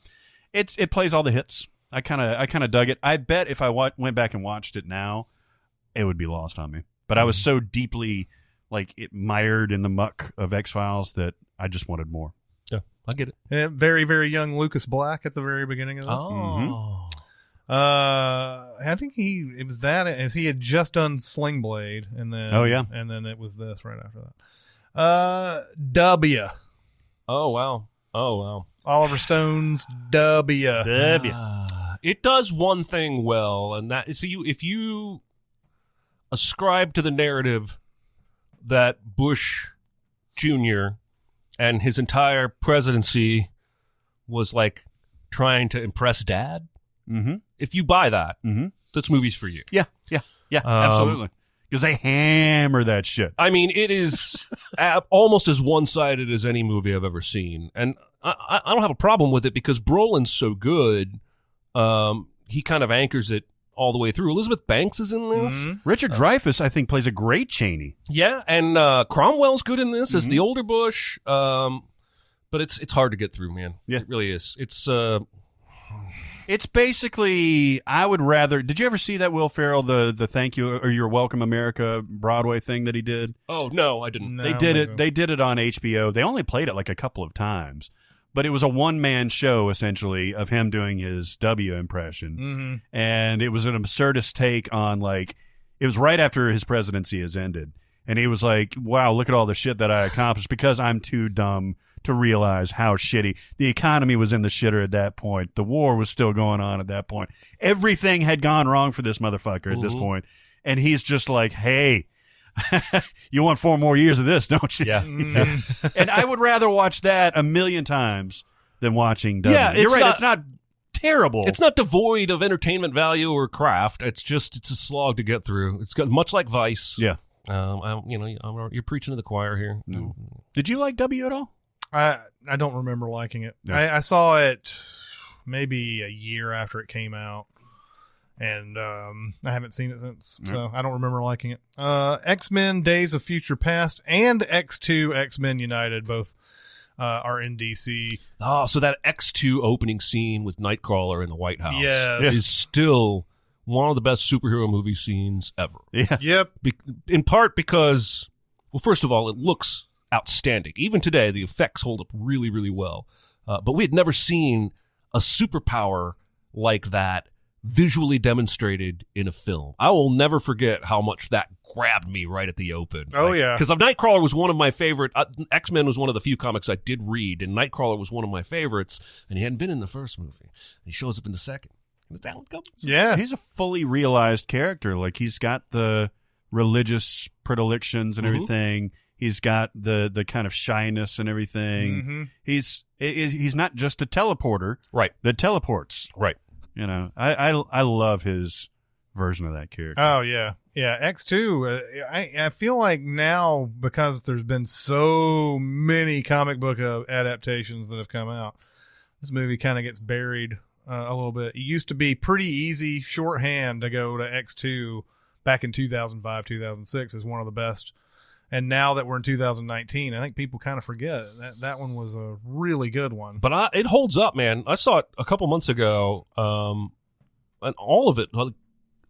It plays all the hits. I kind of dug it. I bet if I went back and watched it now, it would be lost on me. But I was so deeply mired in the muck of X-Files that I just wanted more. Yeah, I get it. Yeah, very, very young Lucas Black at the very beginning of this. Oh. I think he had just done Sling Blade, and then and then it was this right after that. W. Oh wow. Oliver Stone's W. It does one thing well, and that is if you ascribe to the narrative that Bush Jr. and his entire presidency was like trying to impress Dad. Mm-hmm. If you buy that, this movie's for you. Yeah, absolutely. Because they hammer that shit. I mean, it is almost as one-sided as any movie I've ever seen. And I don't have a problem with it because Brolin's so good. He kind of anchors it all the way through. Elizabeth Banks is in this. Richard Dreyfuss, I think, plays a great Cheney. Yeah, and Cromwell's good in this as the older Bush. But it's hard to get through, man. Yeah. It really is. It's basically, I would rather. Did you ever see that Will Ferrell, the Thank You or You're Welcome America Broadway thing that he did? Oh no, I didn't. No, They did it. They did it on HBO. They only played it like a couple of times, but it was a one-man show essentially of him doing his W impression, and it was an absurdist take on it was right after his presidency has ended, and he was like, "Wow, look at all the shit that I accomplished because I'm too dumb to realize how shitty the economy was in the shitter at that point. The war was still going on at that point. Everything had gone wrong for this motherfucker at this point, and he's just like, hey." You want 4 more years of this, don't you? Yeah. And I would rather watch that a million times than watching W. Yeah, You're right. It's not terrible. It's not devoid of entertainment value or craft. It's a slog to get through. It's got much like Vice. Yeah. You're preaching to the choir here. Did you like W at all? I don't remember liking it. Yeah. I saw it maybe a year after it came out, and I haven't seen it since, so I don't remember liking it. X-Men Days of Future Past and X2 X-Men United both are in DC. Oh, so that X2 opening scene with Nightcrawler in the White House Yes. is still one of the best superhero movie scenes ever. Yeah. Yep. In part because, well, first of all, it looks outstanding. Even today, the effects hold up really, really well. But we had never seen a superpower like that visually demonstrated in a film. I will never forget how much that grabbed me right at the open. Oh, yeah. Because Nightcrawler was one of my favorite. X-Men was one of the few comics I did read, and Nightcrawler was one of my favorites, and he hadn't been in the first movie. He shows up in the second. And it's Alan Cummings. Yeah. He's a fully realized character. He's got the religious predilections and everything. He's got the kind of shyness and everything. He's not just a teleporter, Right. that teleports. Right. I love his version of that character. Oh, yeah. Yeah, X2, I feel like now, because there's been so many comic book adaptations that have come out, this movie kind of gets buried a little bit. It used to be pretty easy shorthand to go to X2 back in 2005, 2006 is one of the best. And now that we're in 2019, I think people kind of forget that one was a really good one. But it holds up, man. I saw it a couple months ago, and all of it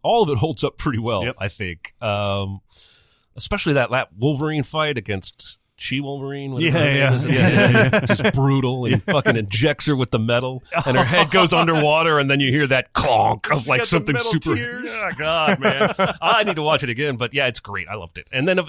holds up pretty well. Yep. I think, especially that Wolverine fight against She-Wolverine. Yeah. Just brutal, and he fucking injects her with the metal, and her head goes underwater, and then you hear that clonk of like something super. Yeah, God, man, I need to watch it again. But yeah, it's great. I loved it. And then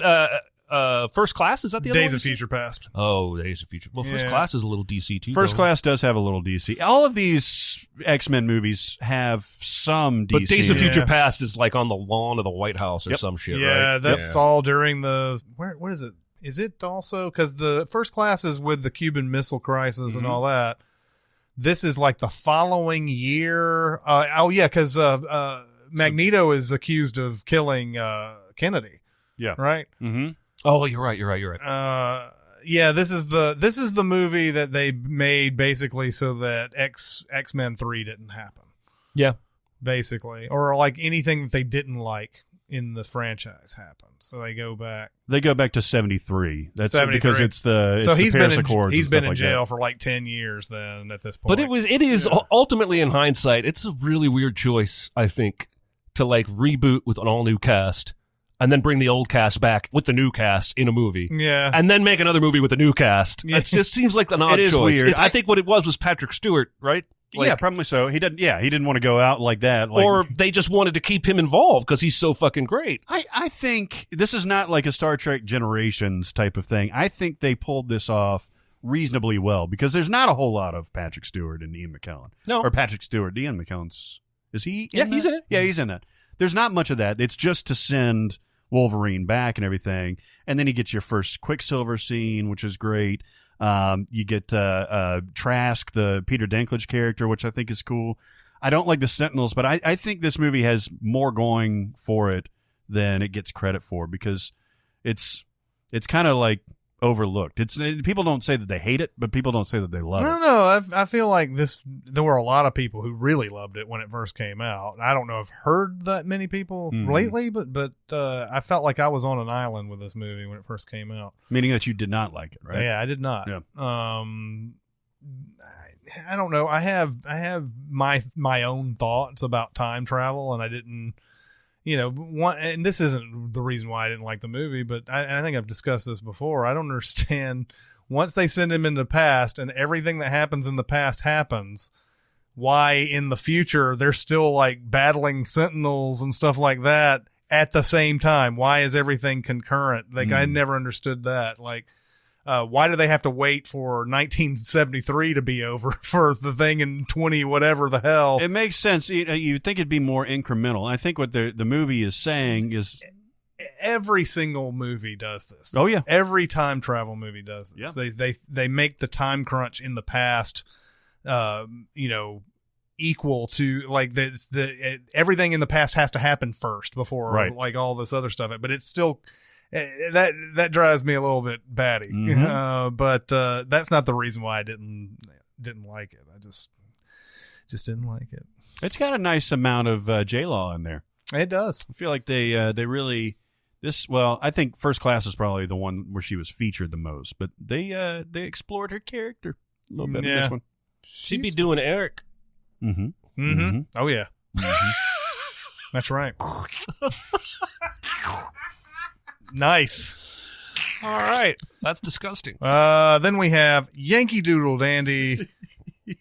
First Class, is that the other Days one of Future Past. Oh, Days of Future. Well, First Class is a little DC too. First though. Class does have a little DC. All of these X-Men movies have some DC. But Days of in it. Future Past is like on the lawn of the White House or some shit, Yeah, right? that's all during the what is it? Is it also because the First Class is with the Cuban Missile Crisis and all that? This is like the following year. Because Magneto is accused of killing Kennedy. Yeah. Right. Mm-hmm. Oh, you're right. This is the movie that they made basically so that X-Men 3 didn't happen. Yeah. Basically, or like anything that they didn't like in the franchise happened? So they go back. They go back to 73. That's 73. Because it's the So he's Paris been Accords. he's and been stuff in like jail that. for like 10 years then at this point. But it is ultimately, in hindsight, it's a really weird choice, I think, to like reboot with an all new cast and then bring the old cast back with the new cast in a movie. Yeah. And then make another movie with a new cast. Yeah. It just seems like an odd It is choice. weird. I think what it was Patrick Stewart, right? Yeah, probably so. He didn't want to go out like that. Like, Or they just wanted to keep him involved because he's so fucking great. I think this is not like a Star Trek Generations type of thing. I think they pulled this off reasonably well because there's not a whole lot of Patrick Stewart and Ian McKellen. No. Or Patrick Stewart. Ian McKellen's... Is he in Yeah, that? he's in it. Yeah, he's in that. There's not much of that. It's just to send Wolverine back and everything. And then you get your first Quicksilver scene, which is great. You get Trask, the Peter Dinklage character, which I think is cool. I don't like the Sentinels, but I think this movie has more going for it than it gets credit for because it's kind of like overlooked. People don't say that they hate it, but people don't say that they love it. No, I feel like there were a lot of people who really loved it when it first came out. I don't know if I've heard that many people lately, but I felt like I was on an island with this movie when it first came out. Meaning that you did not like it, right? Yeah, I did not. Yeah. I don't know. I have my own thoughts about time travel, and I didn't. And this isn't the reason why I didn't like the movie, but I think I've discussed this before. I don't understand once they send him into the past and everything that happens in the past happens, why in the future they're still like battling Sentinels and stuff like that at the same time. Why is everything concurrent? Like I never understood that. Like, why do they have to wait for 1973 to be over for the thing in 20 whatever the hell? It makes sense. You'd think it'd be more incremental. I think what the movie is saying is every single movie does this. Oh yeah, every time travel movie does this. Yeah. They make the time crunch in the past, equal to like everything in the past has to happen first before like all this other stuff. But it's still. That drives me a little bit batty, but that's not the reason why I didn't like it. I just didn't like it. It's got a nice amount of J-Law in there. It does. I feel like they really this. Well, I think First Class is probably the one where she was featured the most, but they explored her character a little bit in this one. She'd be doing Eric. Oh yeah, that's right. Nice. All right. That's disgusting. Then we have Yankee Doodle Dandy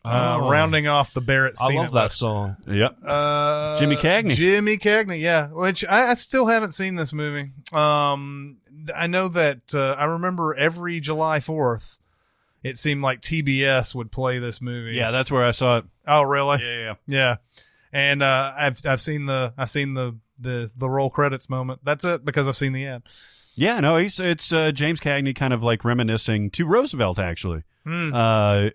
rounding off the Barrett I scene. love that song. Yep. Jimmy Cagney. Jimmy Cagney, yeah. Which I still haven't seen this movie. I know that I remember every July 4th, it seemed like TBS would play this movie. Yeah, that's where I saw it. Oh, really? Yeah. And I've seen the roll credits moment. That's it because I've seen the ad. Yeah, no, it's James Cagney kind of like reminiscing to Roosevelt actually at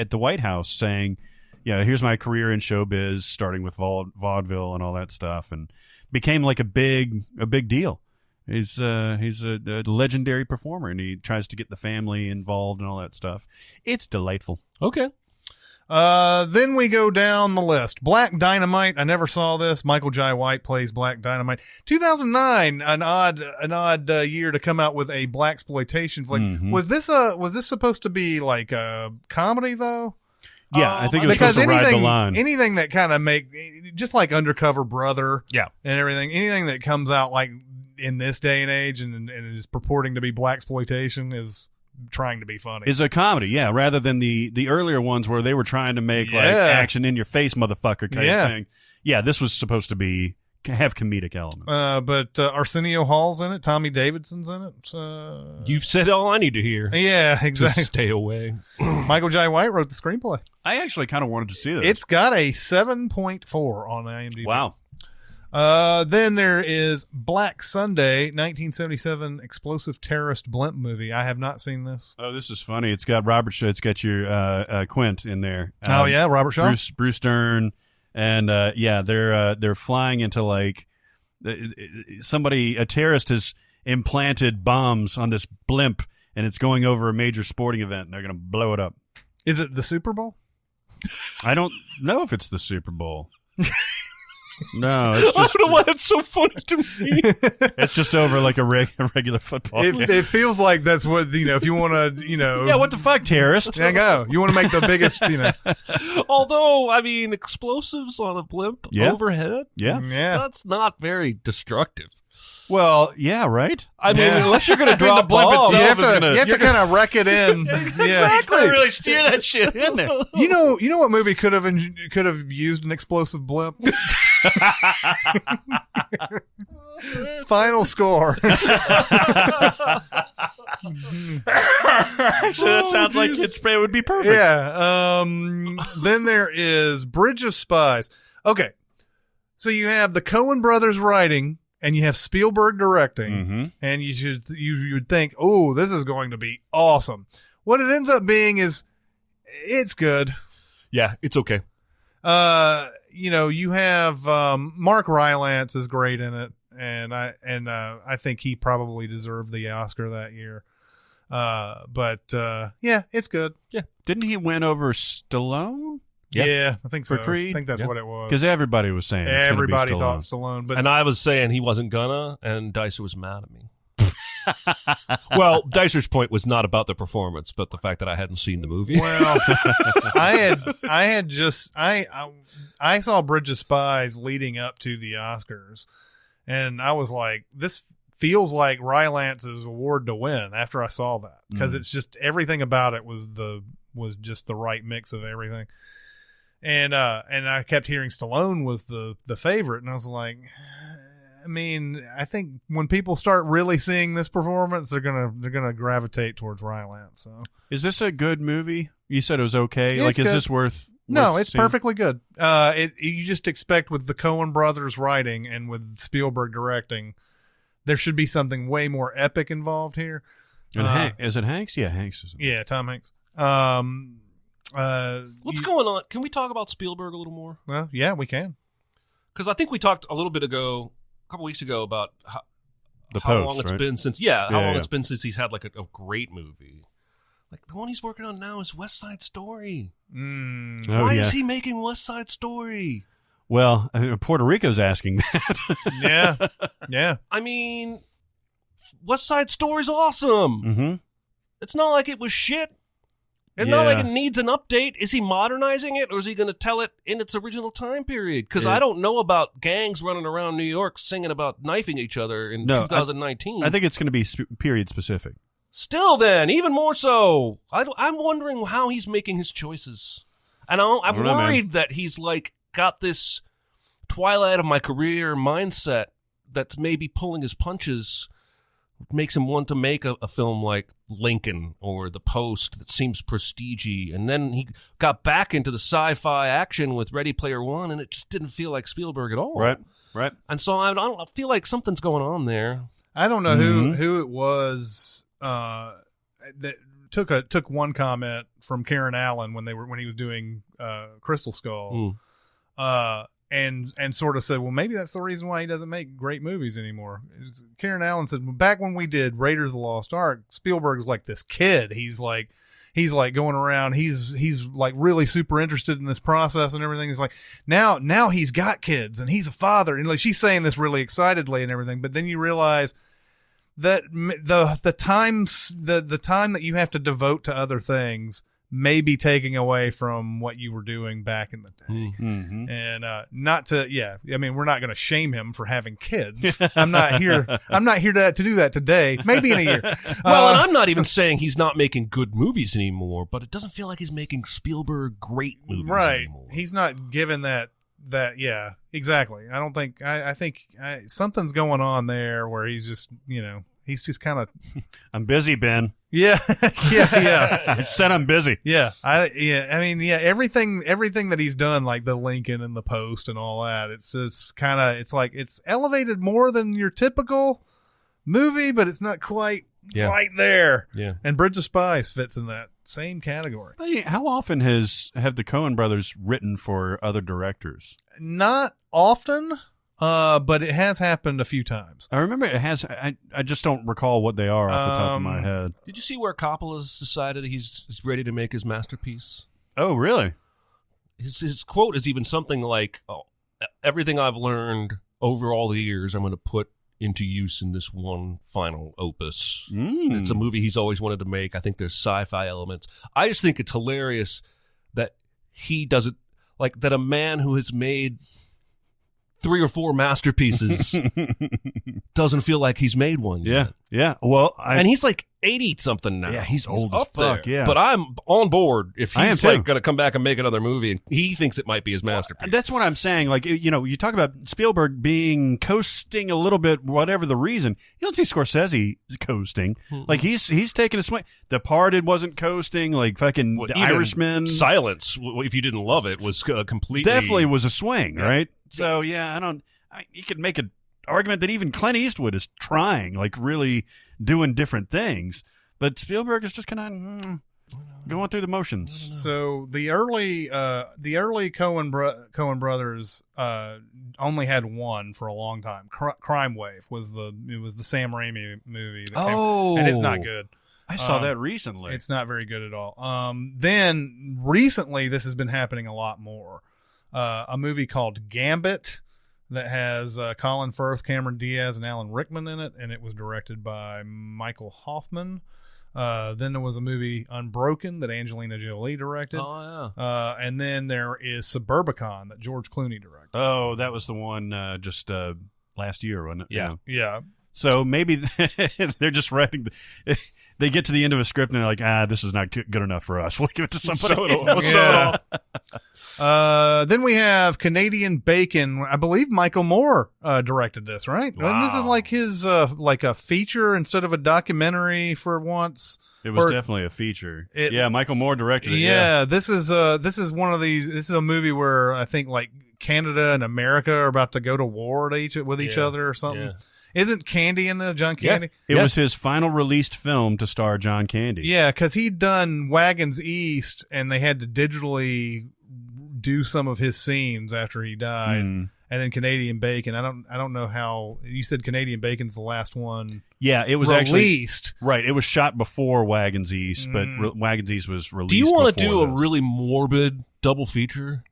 the White House saying, here's my career in showbiz, starting with vaudeville and all that stuff, and became like a big deal. He's a legendary performer, and he tries to get the family involved and all that stuff. It's delightful. Okay. Then we go down the list. Black Dynamite. I never saw this. Michael Jai White plays Black Dynamite. 2009, an odd year to come out with a blaxploitation flick. Was this supposed to be like a comedy though? Yeah, I think it was supposed to ride the line. Anything that kind of just like Undercover Brother, yeah, and everything. Anything that comes out like in this day and age and is purporting to be blaxploitation is trying to be funny. Is a comedy, yeah, rather than the earlier ones where they were trying to make like action in your face motherfucker kind of thing. Yeah, this was supposed to have comedic elements. But Arsenio Hall's in it. Tommy Davidson's in it. You've said all I need to hear. Yeah, exactly. Just stay away. Michael Jai White wrote the screenplay. I actually kind of wanted to see this. It's got a 7.4 on IMDb. Wow. Then there is Black Sunday, 1977 explosive terrorist blimp movie. I have not seen this. Oh, this is funny. It's got Robert Shaw. It's got your Quint in there. Robert Shaw, Bruce Dern, and they're flying into like a terrorist has implanted bombs on this blimp, and it's going over a major sporting event, and they're going to blow it up. Is it the Super Bowl? I don't know if it's the Super Bowl. No, it's I just don't know why that's so funny to me. it's just over like a regular football. It feels like that's what, if you want to, Yeah, what the fuck, terrorist? There you go. You want to make the biggest, Although, I mean, explosives on a blimp overhead, Yeah. that's not very destructive. Well, yeah, right? I mean, unless you're going to I mean, drop the blimp bombs. itself you have to kind of wreck it in. Yeah. You really steer that shit in there. You know what movie could have used an explosive blimp? Final score. Actually, that sounds like Kid Spray would be perfect. Yeah. Then there is Bridge of Spies. Okay. So you have the Coen brothers writing, and you have Spielberg directing, and you would think, oh, this is going to be awesome. What it ends up being is, it's good. Yeah, it's okay. You have Mark Rylance is great in it, and I think he probably deserved the Oscar that year. But it's good. Yeah, didn't he win over Stallone? Yeah, I think so. For Creed? I think that's what it was. Because everybody was saying it's everybody gonna be thought Stallone. Stallone, but and I was saying he wasn't gonna, and Dicer was mad at me. Well, Dicer's point was not about the performance, but the fact that I hadn't seen the movie. Well, I saw Bridge of Spies leading up to the Oscars, and I was like, this feels like Rylance's award to win after I saw that, because it's just everything about it was just the right mix of everything. And I kept hearing Stallone was the favorite, and I was like, I mean, I think when people start really seeing this performance, they're gonna gravitate towards Rylance. So, is this a good movie? You said it was okay. Yeah, like, is good. this worth? No, it's seeing? perfectly good. You just expect with the Coen brothers writing and with Spielberg directing, there should be something way more epic involved here. And is it Hanks? Yeah, Hanks is. Yeah, Tom Hanks. What's going on? Can we talk about Spielberg a little more? Well, yeah, we can. Because I think we talked a little bit ago, a couple weeks ago, about how Post, long it's right? been since. How long it's been since he's had like a great movie. Like the one he's working on now is West Side Story. Oh, Why yeah. is he making West Side Story? Well, Puerto Rico's asking that. Yeah. I mean, West Side Story's awesome. Mm-hmm. It's not like it was shit. It's Yeah. not like it needs an update. Is he modernizing it, or is he going to tell it in its original time period? Because I don't know about gangs running around New York singing about knifing each other in 2019. I think it's going to be period specific. Still then, even more so. I'm wondering how he's making his choices. And I'm don't know, worried that he's like got this twilight of my career mindset that's maybe pulling his punches, makes him want to make a film like Lincoln or The Post that seems prestige-y. And then he got back into the sci-fi action with Ready Player One, and it just didn't feel like Spielberg at all. Right. And so I feel like something's going on there. I don't know who it was that took one comment from Karen Allen when he was doing Crystal Skull, and sort of said, well, maybe that's the reason why he doesn't make great movies anymore. Karen Allen said, well, back when we did Raiders of the Lost Ark, Spielberg was like this kid. He's like going around. He's like really super interested in this process and everything. He's like, now he's got kids and he's a father. And like, she's saying this really excitedly and everything. But then you realize that the time that you have to devote to other things may be taking away from what you were doing back in the day. Mm-hmm. And I mean, we're not going to shame him for having kids. I'm not here to do that today. Maybe in a year. Well, and I'm not even saying he's not making good movies anymore, but it doesn't feel like he's making Spielberg great movies anymore. He's not given that. Yeah, exactly. I don't think. I think something's going on there where he's just he's just kind of. I'm busy, Ben. Yeah. I said I'm busy. Yeah. Everything that he's done, like the Lincoln and the Post and all that, it's just kind of, it's like, it's elevated more than your typical movie, but it's not quite right there. Yeah. And Bridge of Spies fits in that same category. How often have the Coen brothers written for other directors? Not often. But it has happened a few times. I remember it has. I just don't recall what they are off the top of my head. Did you see where Coppola's decided he's ready to make his masterpiece? Oh, really? His quote is even something like, everything I've learned over all the years, I'm going to put into use in this one final opus. It's a movie he's always wanted to make. I think there's sci-fi elements. I just think it's hilarious that he doesn't, like, that a man who has made 3 or 4 masterpieces doesn't feel like he's made one yet. Yeah. Well, and he's like 80-something now. Yeah, he's old as up fuck, there. yeah. But I'm on board if I am he's too. like going to come back and make another movie and he thinks it might be his masterpiece. That's what I'm saying. Like, you know, you talk about Spielberg being coasting a little bit, whatever the reason. You don't see Scorsese coasting. Like, he's taking a swing. Departed wasn't coasting. Like, fucking Well, The even Irishman. Silence, if you didn't love it, was completely... Definitely was a swing, right? So, yeah, you could make an argument that even Clint Eastwood is trying, like, really doing different things. But Spielberg is just kind of going through the motions. So the early Coen brothers only had one for a long time. Crime Wave was the Sam Raimi movie. And it's not good. I saw that recently. It's not very good at all. Then recently, this has been happening a lot more. A movie called Gambit that has Colin Firth, Cameron Diaz, and Alan Rickman in it, and it was directed by Michael Hoffman. Then there was a movie Unbroken that Angelina Jolie directed. Oh, yeah. And then there is Suburbicon that George Clooney directed. Oh, that was the one just last year, wasn't it? Yeah. Yeah. So maybe they're just writing. They get to the end of a script and they're like, this is not good enough for us. We'll give it to somebody else. Yeah. Then we have Canadian Bacon. I believe Michael Moore directed this, right? Wow. This is like his like a feature instead of a documentary for once. It was Or- definitely a feature. Yeah, Michael Moore directed it. Yeah, this is one of these. This is a movie where I think like Canada and America are about to go to war with each other or something. Yeah. Isn't Candy in this? John Candy? It was his final released film to star John Candy. Yeah, because he'd done Wagons East, and they had to digitally do some of his scenes after he died. And then Canadian Bacon. I don't know how you said Canadian Bacon's the last one. Yeah, it was released. Right, it was shot before Wagons East, but Wagons East was released. Do you want to before do a this. really morbid double feature?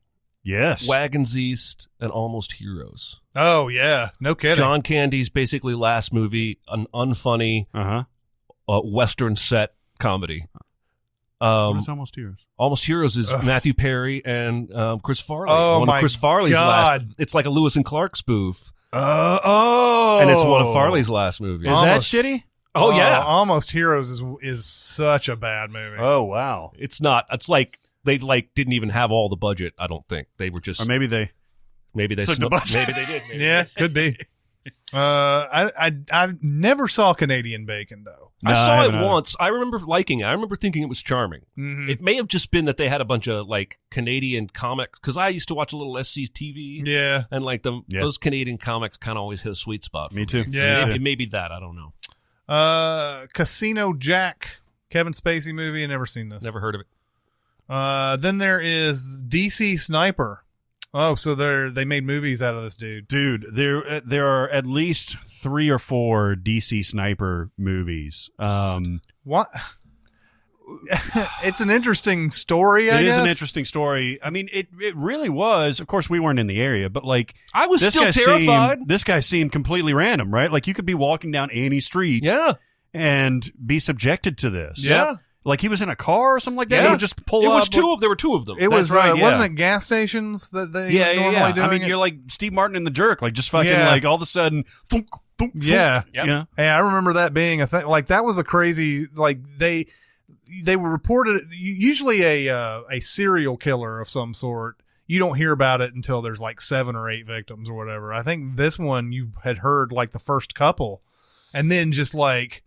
Yes. Wagons East and Almost Heroes. Oh yeah, no kidding. John Candy's basically last movie, an unfunny Western set comedy. What is Almost Heroes? Almost Heroes is Matthew Perry and Chris Farley. Oh, one my of Chris Farley's God. last. It's like a Lewis and Clark spoof, And and it's one of Farley's last movies. Is that Almost- shitty? Oh yeah, Almost Heroes is such a bad movie. Oh wow. it's not. It's like they didn't even have all the budget. I don't think they were just. Or maybe they maybe they took the snuck- budget. Maybe they did. Maybe. Yeah, could be. I never saw Canadian Bacon though. I No, saw I it haven't either. once. I remember liking it. I remember thinking it was charming. Mhm. It may have just been that they had a bunch of like Canadian comics because I used to watch a little SCTV. Yeah. And like Yeah. those Canadian comics kind of always hit a sweet spot. For Me too. Yeah. It may be that. I don't know. Casino Jack, Kevin Spacey movie. I never seen this. Never heard of it. Then there is DC Sniper. Oh, so they made movies out of this dude. Dude, there are at least 3 or 4 DC Sniper movies. What? It's an interesting story, I guess. It is an interesting story. I mean, it really was. Of course, we weren't in the area, but like I was this still guy terrified. This guy seemed completely random, right? Like you could be walking down any street Yeah. and be subjected to this. Yeah. Like he was in a car or something like that. Yeah. He would just pull It up. was there were 2 of them. It was That's right, yeah. wasn't it gas stations that they normally doing I mean, it? you're like Steve Martin in The Jerk, like just fucking Yeah. like all of a sudden, thunk, thunk, thunk, Yeah. Yep. you know? Hey, I remember that being a thing. Like that was a crazy. Like they were reported. Usually a serial killer of some sort. You don't hear about it until there's like 7 or 8 victims or whatever. I think this one you had heard like the first couple, and then just like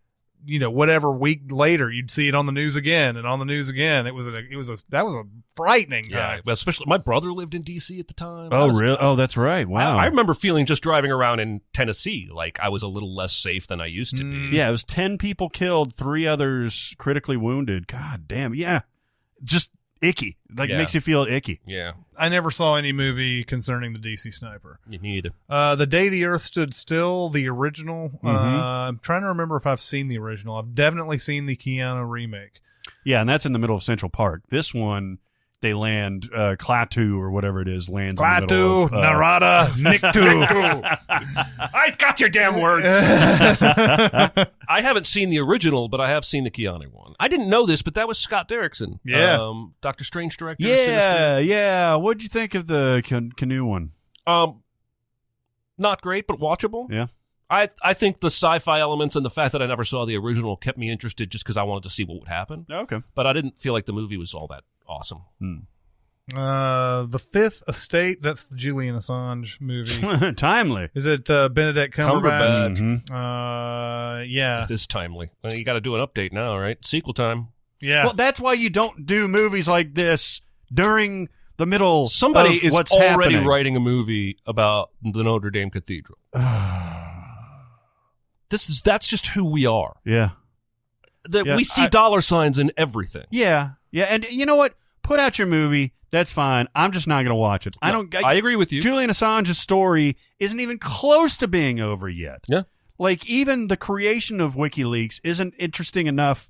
whatever week later you'd see it on the news again and on the news again. That was a frightening Yeah. time. But especially my brother lived in DC at the time. Oh, really? Oh, that's right. Wow. I remember feeling just driving around in Tennessee like I was a little less safe than I used to be. Yeah, it was 10 people killed, 3 others critically wounded. God damn. Yeah. Just icky. Like Yeah. makes you feel icky. Yeah. I never saw any movie concerning the DC Sniper. Me neither. The Day the Earth Stood Still, the original. I'm trying to remember if I've seen the original. I've definitely seen the Keanu remake. Yeah, and that's in the middle of Central Park. This one, they land Klaatu or whatever it is lands in the middle Klaatu, of, Narada, Niktu. I got your damn words. I haven't seen the original, but I have seen the Keanu one. I didn't know this, but that was Scott Derrickson. Yeah. Doctor Strange director. Yeah, yeah. What'd you think of the Canoe one? Not great, but watchable. Yeah. I think the sci-fi elements and the fact that I never saw the original kept me interested just because I wanted to see what would happen. Okay. But I didn't feel like the movie was all that awesome. The Fifth Estate, that's the Julian Assange movie. Timely. Is it Benedict Cumberbatch? Cumberbatch. Yeah. It is timely. Well, you got to do an update now, right? Sequel time. Yeah. Well, that's why you don't do movies like this during the middle Somebody of is what's already happening. writing a movie about the Notre Dame Cathedral. That's just who we are. Yeah. We see dollar signs in everything. Yeah. Yeah. And you know what? Put out your movie. That's fine. I'm just not going to watch it. I agree with you. Julian Assange's story isn't even close to being over yet. Yeah. Like, even the creation of WikiLeaks isn't interesting enough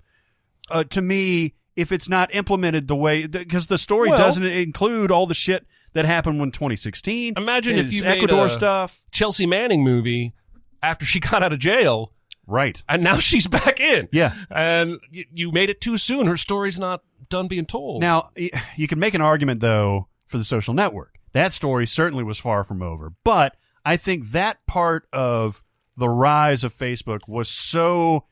to me if it's not implemented the way, because the story doesn't include all the shit that happened in 2016. Imagine if you Ecuador made a stuff. Chelsea Manning movie after she got out of jail. Right. And now she's back in. Yeah. And you made it too soon. Her story's not done being told. Now, you can make an argument, though, for The Social Network. That story certainly was far from over. But I think that part of the rise of Facebook was so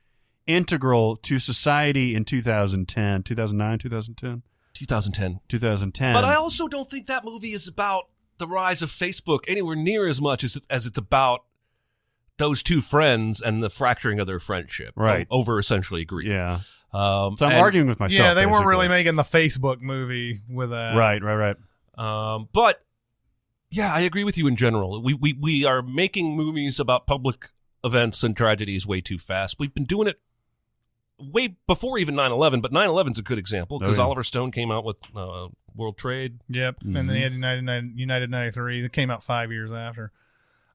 integral to society in 2010, 2009, 2010? 2010. 2010. But I also don't think that movie is about the rise of Facebook anywhere near as much as it's about those two friends and the fracturing of their friendship. Right. Over essentially grief. Yeah. So I'm arguing with myself. Yeah, they weren't basically. really making the Facebook movie with that. Right. But yeah, I agree with you in general. We are making movies about public events and tragedies way too fast. We've been doing it way before even 9/11, but 9/11's a good example because Oliver Stone came out with World Trade. Yep, and then they had United 93 that came out 5 years after.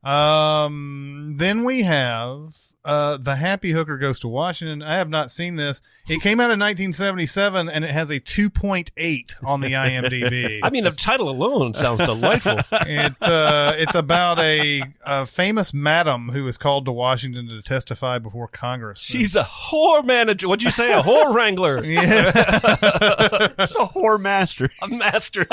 Then we have The Happy Hooker Goes to Washington. I have not seen this. It came out in 1977 and it has a 2.8 on the IMDb. I mean, the title alone sounds delightful. It's about a famous madam who is called to Washington to testify before Congress. She's a whore manager. What'd you say? A whore wrangler. Yeah. It's a whore master. A master.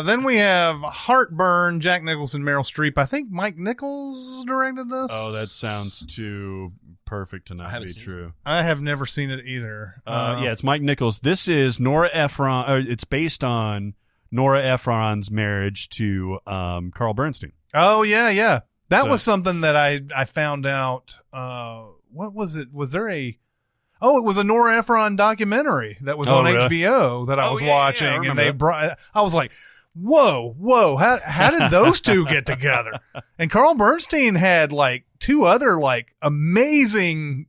Then we have Heartburn, Jack Nicholson, Meryl Streep. I think Mike Nichols directed this. Oh, that sounds too perfect to not be seen true. I have never seen it either. Yeah, it's Mike Nichols. This is Nora Ephron. It's based on Nora Ephron's marriage to Carl Bernstein. Oh, yeah. That was something that I found out. What was it? Was there a... Oh, it was a Nora Ephron documentary that was on really? HBO that I was watching, I and they remember brought. I was like, "Whoa! How did those two get together?" And Carl Bernstein had like two other like amazing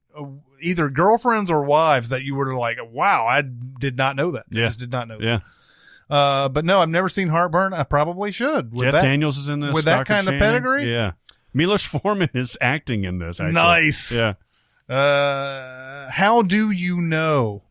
either girlfriends or wives that you were like, "Wow, I did not know that." I just did not know that. Yeah. But no, I've never seen Heartburn. I probably should. Jeff Daniels is in this. with that Stockard kind of Channing. pedigree. Yeah. Milos Forman is acting in this, actually. Nice. Yeah. How do you know?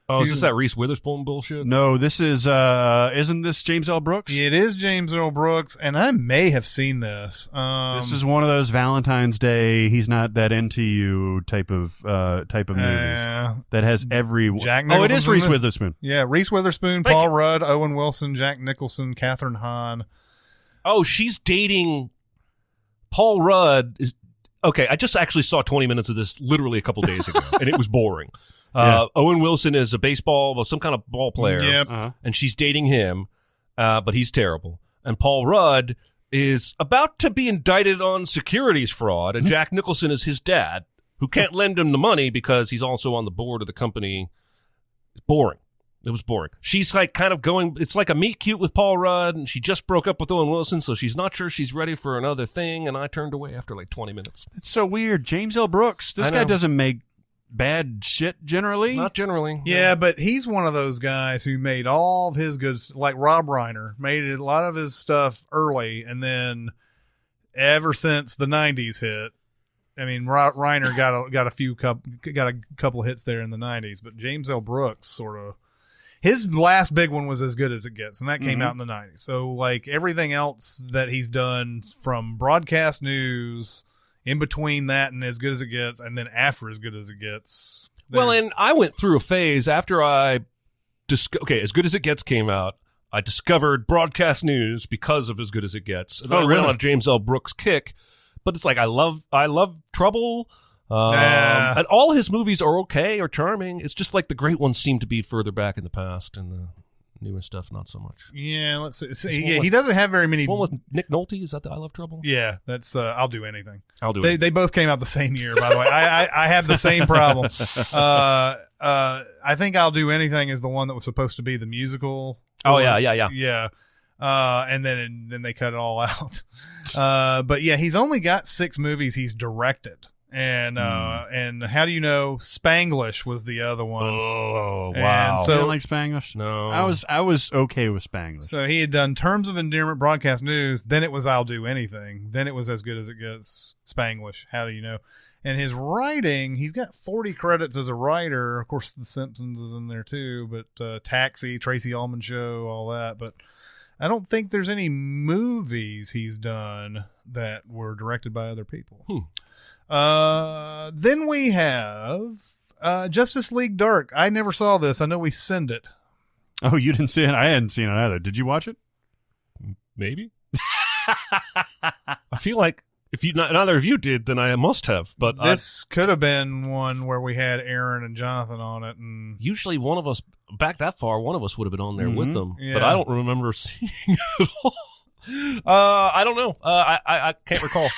Oh, is this that Reese Witherspoon bullshit? No, this is, isn't this James L. Brooks? It is James Earl Brooks, and I may have seen this. This is one of those Valentine's Day, he's not that into you type of movies that has every. Jack Oh, it Nicholson's is in Reese it? Witherspoon. Yeah, Reese Witherspoon, Thank Paul you. Rudd, Owen Wilson, Jack Nicholson, Katherine Hahn. Oh, she's dating Paul Rudd. Okay, I just actually saw 20 minutes of this literally a couple days ago, and it was boring. Owen Wilson is some kind of ball player, Yep. and she's dating him, but he's terrible. And Paul Rudd is about to be indicted on securities fraud, and Jack Nicholson is his dad, who can't lend him the money because he's also on the board of the company. It's boring. It was boring. She's like kind of going, it's like a meet cute with Paul Rudd, and she just broke up with Owen Wilson, so she's not sure she's ready for another thing, and I turned away after like 20 minutes. It's so weird. James L. Brooks, this I guy know. doesn't make bad shit generally. Not generally. Yeah, but he's one of those guys who made all of his good, like Rob Reiner, made a lot of his stuff early, and then ever since the 90s hit, I mean, Reiner got a couple of hits there in the 90s, but James L. Brooks sort of his last big one was As Good as It Gets, and that came out in the 90s. So like everything else that he's done from broadcast news in between that and As Good as It Gets, and then after As Good as It Gets. Well, and I went through a phase after I As Good as It Gets came out. I discovered broadcast news because of As Good as It Gets. And then I went on a James L. Brooks kick, but it's like I love Trouble. And all his movies are okay or charming. It's just like the great ones seem to be further back in the past, and the newer stuff not so much. Yeah, let's see. He doesn't have very many. One with Nick Nolte, is that the I Love Trouble? Yeah, that's I'll Do Anything. They both came out the same year, by the way. I have the same problem. I think I'll Do Anything is the one that was supposed to be the musical. Oh yeah. And then they cut it all out. But yeah, he's only got 6 movies he's directed. And How Do You Know? Spanglish was the other one. Oh wow! And so, you didn't like Spanglish? No, I was okay with Spanglish. So he had done Terms of Endearment, broadcast news. Then it was I'll Do Anything. Then it was As Good as It Gets. Spanglish. How Do You Know? And his writing, he's got 40 credits as a writer. Of course, The Simpsons is in there too. But Taxi, Tracy Ullman Show, all that. But I don't think there's any movies he's done that were directed by other people. Then we have Justice League Dark. I never saw this. I know we send it. Oh, you didn't see it? I hadn't seen it either. Did you watch it? Maybe. I feel like if neither of you did, then I must have. But this could have been one where we had Aaron and Jonathan on it, and usually one of us back that far, one of us would have been on there with them. Yeah. But I don't remember seeing it at all. I don't know. I can't recall.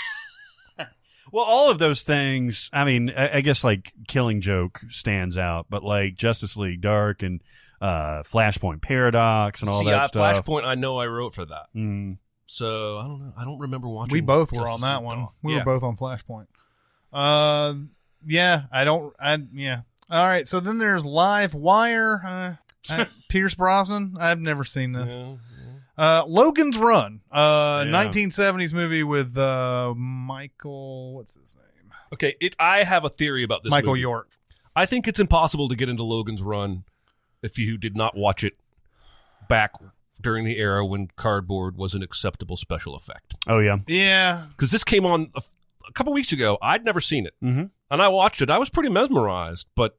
Well, all of those things, I mean, I guess like Killing Joke stands out, but like Justice League Dark and Flashpoint Paradox and all that stuff. Flashpoint, I know I wrote for that. So I don't know. I don't remember watching. We both were Justice on that League one. Dark. We were both on Flashpoint. Yeah. All right. So then there's Live Wire. Pierce Brosnan. I've never seen this. Logan's Run, 1970s movie with Michael. What's his name? Okay, I have a theory about this. Michael movie. York. I think it's impossible to get into Logan's Run if you did not watch it back during the era when cardboard was an acceptable special effect. Oh yeah, yeah. Because this came on a couple weeks ago. I'd never seen it, and I watched it. I was pretty mesmerized, but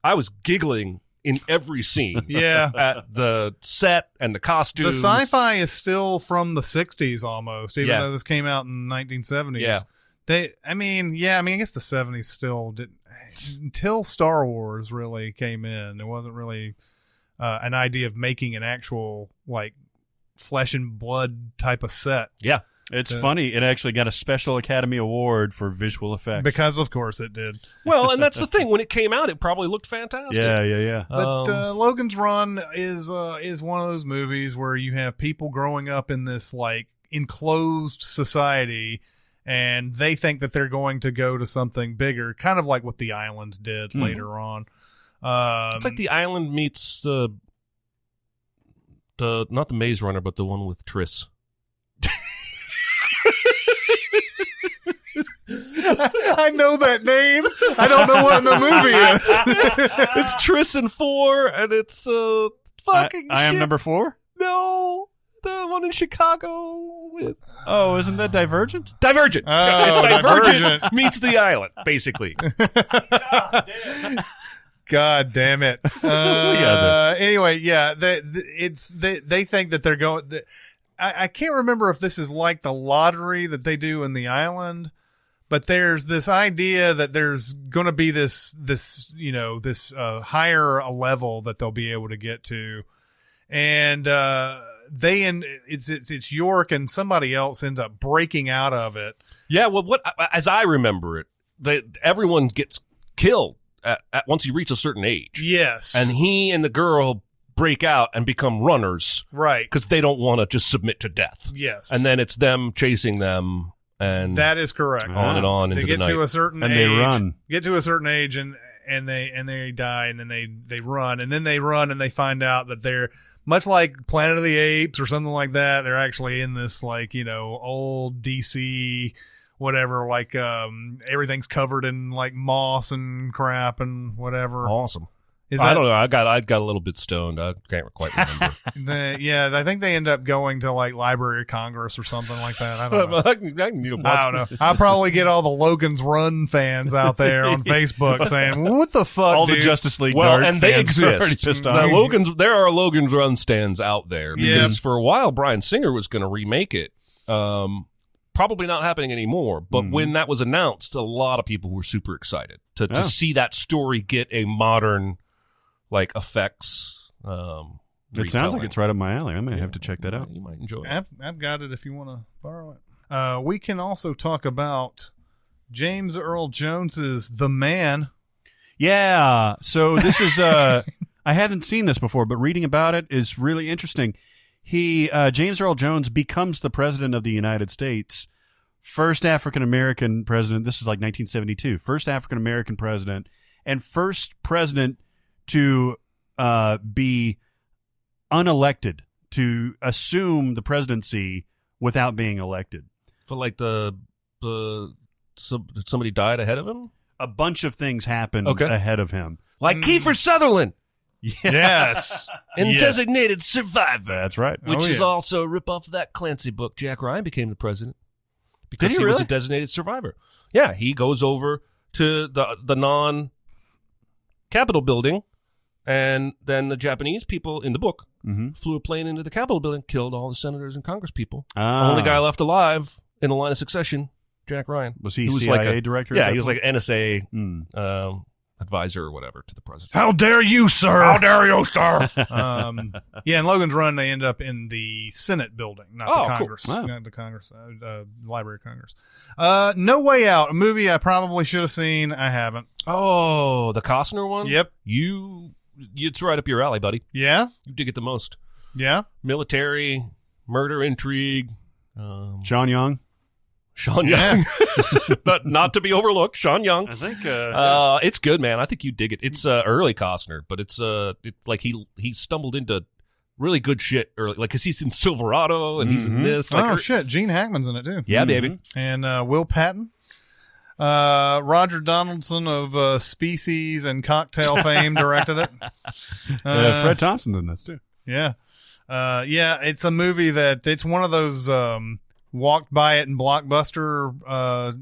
I was giggling in every scene. Yeah. At the set and the costumes. The sci-fi is still from the 60s almost, even though this came out in 1970s. Yeah. I guess the 70s still didn't, until Star Wars really came in. There wasn't really an idea of making an actual like flesh and blood type of set. Yeah. It's funny. It actually got a Special Academy Award for visual effects. Because, of course, it did. Well, and that's the thing. When it came out, it probably looked fantastic. Yeah. But Logan's Run is one of those movies where you have people growing up in this, like, enclosed society, and they think that they're going to go to something bigger, kind of like what The Island did later on. It's like The Island meets not the Maze Runner, but the one with Triss. I know that name. I don't know what the movie is. It's Triss and 4, and it's fucking I Am shit. Number 4? No, the one in Chicago with... Oh, isn't that Divergent? Divergent. Oh, It's Divergent Divergent. meets The Island, basically. God damn it. Anyway, yeah, they think that they're going... I can't remember if this is like the lottery that they do in The Island, but there's this idea that there's going to be this higher level that they'll be able to get to, and it's York and somebody else ends up breaking out of it. Yeah, well, as I remember it, everyone gets killed at once you reach a certain age. Yes, and he and the girl break out and become runners, right? Because they don't want to just submit to death. Yes, and then it's them chasing them. And that is correct. On and on into they the get night. to a certain and age, they run. Get to a certain age, and they die, and then they run, and then they run, and they find out that they're much like Planet of the Apes or something like that. They're actually in this old DC whatever, everything's covered in like moss and crap and whatever. Awesome. I don't know. I got a little bit stoned. I can't quite remember. I think they end up going to like Library of Congress or something like that. I don't know. I don't know. I'll probably get all the Logan's Run fans out there on Facebook saying, "What the fuck, all dude?" the Justice League and they fans are already exist. pissed There are Logan's Run stands out there because for a while Bryan Singer was going to remake it. Probably not happening anymore. But when that was announced, a lot of people were super excited to see that story get a modern like effects. It sounds like it's right up my alley. I may have to check that out. You might enjoy it. I've got it if you want to borrow it. We can also talk about James Earl Jones's The Man. Yeah. So this is I haven't seen this before, but reading about it is really interesting. James Earl Jones becomes the president of the United States, first African American president. This is like 1972. First African American president, and first president to be unelected, to assume the presidency without being elected. For like somebody died ahead of him? A bunch of things happened ahead of him. Like Kiefer Sutherland. Yes. And Designated Survivor. That's right. Which is also a ripoff of that Clancy book. Jack Ryan became the president because he was a designated survivor. Yeah, he goes over to the non-Capitol building, and then the Japanese people in the book flew a plane into the Capitol building, killed all the senators and Congress people. Only guy left alive in the line of succession, Jack Ryan. Was he CIA director? Yeah, he was like an NSA advisor or whatever to the president. How dare you, sir? How dare you, sir? In Logan's Run, they end up in the Senate building, not the Congress. Cool. Wow. Not the Congress, Library of Congress. No Way Out, a movie I probably should have seen. I haven't. Oh, the Costner one? Yep. It's right up your alley, buddy. Yeah? You dig it the most. Yeah? Military, murder, intrigue. Sean Young. Sean Young, but not to be overlooked. Sean Young. I think it's good, man. I think you dig it. It's early Costner, but it's like he stumbled into really good shit early, like because he's in Silverado and he's in this. Like, shit, Gene Hackman's in it too. Yeah, baby. And Will Patton, Roger Donaldson of Species and Cocktail fame directed it. Fred Thompson's in this too. Yeah, it's a movie that it's one of those. Walked by it in Blockbuster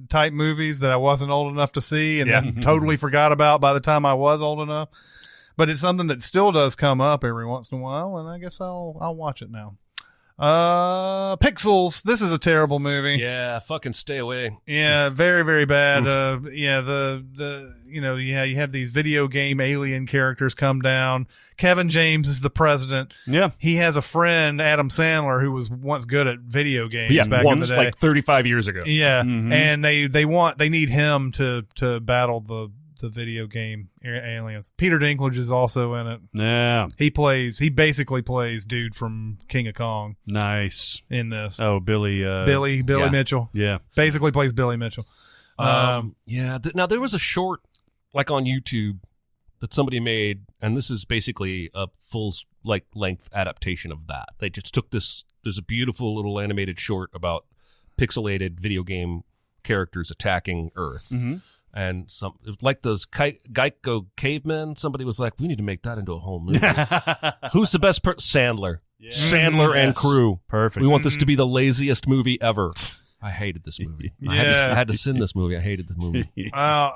type movies that I wasn't old enough to see and then totally forgot about by the time I was old enough. But it's something that still does come up every once in a while, and I guess I'll watch it now. Pixels. This is a terrible movie. Yeah, fucking stay away. Yeah, very, very bad. You have these video game alien characters come down. Kevin James is the president. Yeah. He has a friend, Adam Sandler, who was once good at video games back in the day. Like 35 years ago. Yeah. And they need him to battle the video game aliens. Peter Dinklage is also in it. Yeah. He basically plays dude from King of Kong. Nice. In this. Oh, Billy Mitchell. Yeah. Basically plays Billy Mitchell. Now there was a short like on YouTube that somebody made, and this is basically a full length adaptation of that. They just took this. There's a beautiful little animated short about pixelated video game characters attacking Earth. And like those Geico cavemen, somebody was like, we need to make that into a whole movie. Who's the best Sandler. Yeah. Sandler and crew. Perfect. We want this to be the laziest movie ever. I hated this movie. I had to send this movie. I hated the movie. I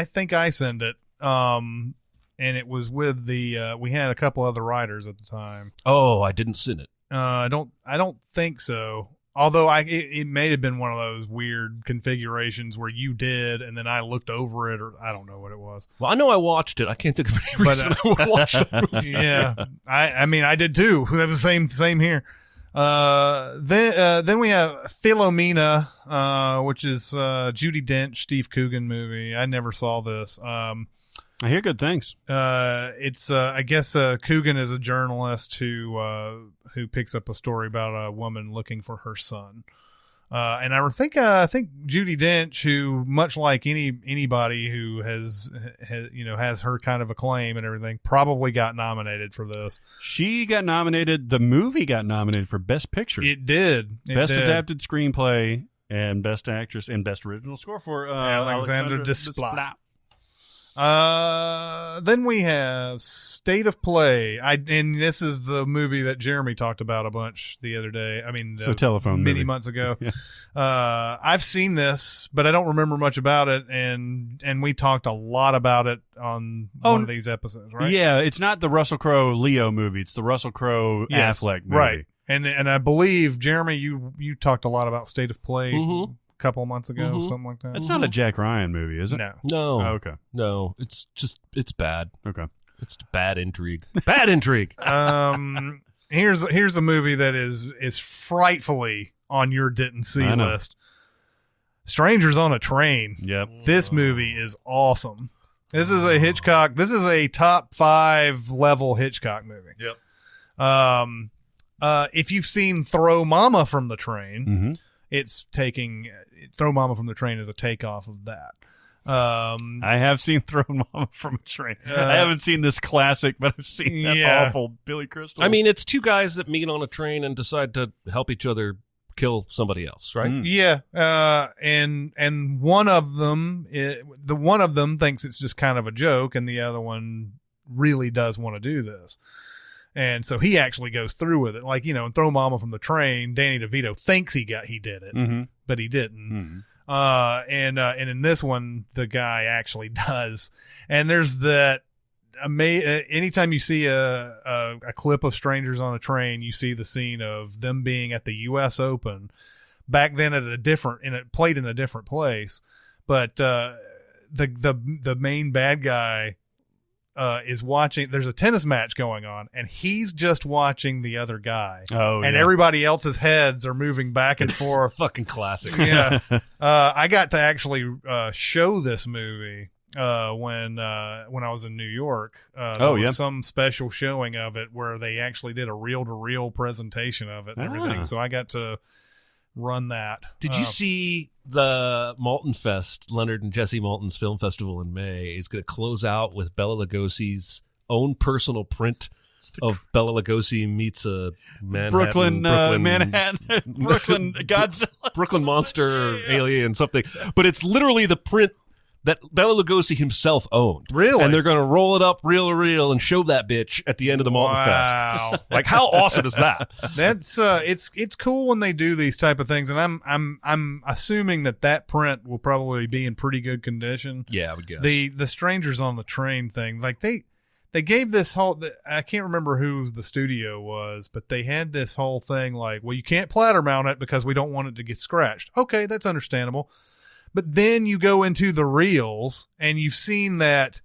think I sent it. And it was with we had a couple other writers at the time. Oh, I didn't send it. I don't think so. Although it may have been one of those weird configurations where you did, and then I looked over it, or I don't know what it was. Well, I know I watched it. I can't think of any reason I would watch the movie. Yeah, I mean, I did too. That was the same here. Then we have Philomena, which is Judi Dench, Steve Coogan movie. I never saw this. I hear good things. It's I guess Coogan is a journalist who picks up a story about a woman looking for her son. And I think Judi Dench, who much like anybody who has her kind of acclaim and everything, probably got nominated for this. She got nominated. The movie got nominated for Best Picture. It did. Best Adapted Screenplay and Best Actress and Best Original Score for Alexandre Desplat. Then we have State of Play. And this is the movie that Jeremy talked about a bunch the other day. I mean, It's a telephone many movie. months ago. Yeah. I've seen this, but I don't remember much about it. And we talked a lot about it on one of these episodes, right? Yeah, it's not the Russell Crowe Leo movie. It's the Russell Crowe Yes, Affleck movie. right. And I believe, Jeremy, you talked a lot about State of Play a couple of months ago, something like that. It's not a Jack Ryan movie, is it? No. No. Oh, okay. No. It's bad. Okay. It's bad intrigue. Bad intrigue. Here's a movie that is frightfully on your didn't see I know. list. Strangers on a Train. Yep. This movie is awesome. This is a Hitchcock. This is a top 5 level Hitchcock movie. Yep. If you've seen Throw Mama from the Train, Mm-hmm. it's taking Throw Mama from the Train is a takeoff of that. I have seen Throw Mama from a Train. I haven't seen this classic, but I've seen that awful Billy Crystal. I mean, it's two guys that meet on a train and decide to help each other kill somebody else, right? Yeah, and one of them, one of them thinks it's just kind of a joke, and the other one really does want to do this, and so he actually goes through with it. Like, you know, in Throw Mama from the Train, Danny DeVito thinks he did it, but he didn't. And in this one, the guy actually does. And there's that. Anytime you see a clip of Strangers on a Train, you see the scene of them being at the U.S. Open. Back then, it played in a different place, but the main bad guy is watching. There's a tennis match going on, and he's just watching the other guy. Oh, and yeah. everybody else's heads are moving back and forth. Fucking classic. Yeah. I got to actually show this movie when I was in New York. There was some special showing of it where they actually did a reel-to-reel presentation of it and everything. So I got to run that. Did you see the Malton Fest, Leonard and Jesse Malton's film festival in May? Is going to close out with Bela Lugosi's own personal print of Bela Lugosi meets a Manhattan, Brooklyn Godzilla, Brooklyn monster alien something. But it's literally the print that Bela Lugosi himself owned. Really? And they're going to roll it up reel to reel and show that bitch at the end of the Malton Fest. Like, how awesome is that? That's it's cool when they do these type of things, and I'm assuming that print will probably be in pretty good condition. Yeah, I would guess. The Strangers on the Train thing, like they gave this whole, I can't remember who the studio was, but they had this whole thing like, well, you can't platter mount it because we don't want it to get scratched. Okay, that's understandable. But then you go into the reels and you've seen that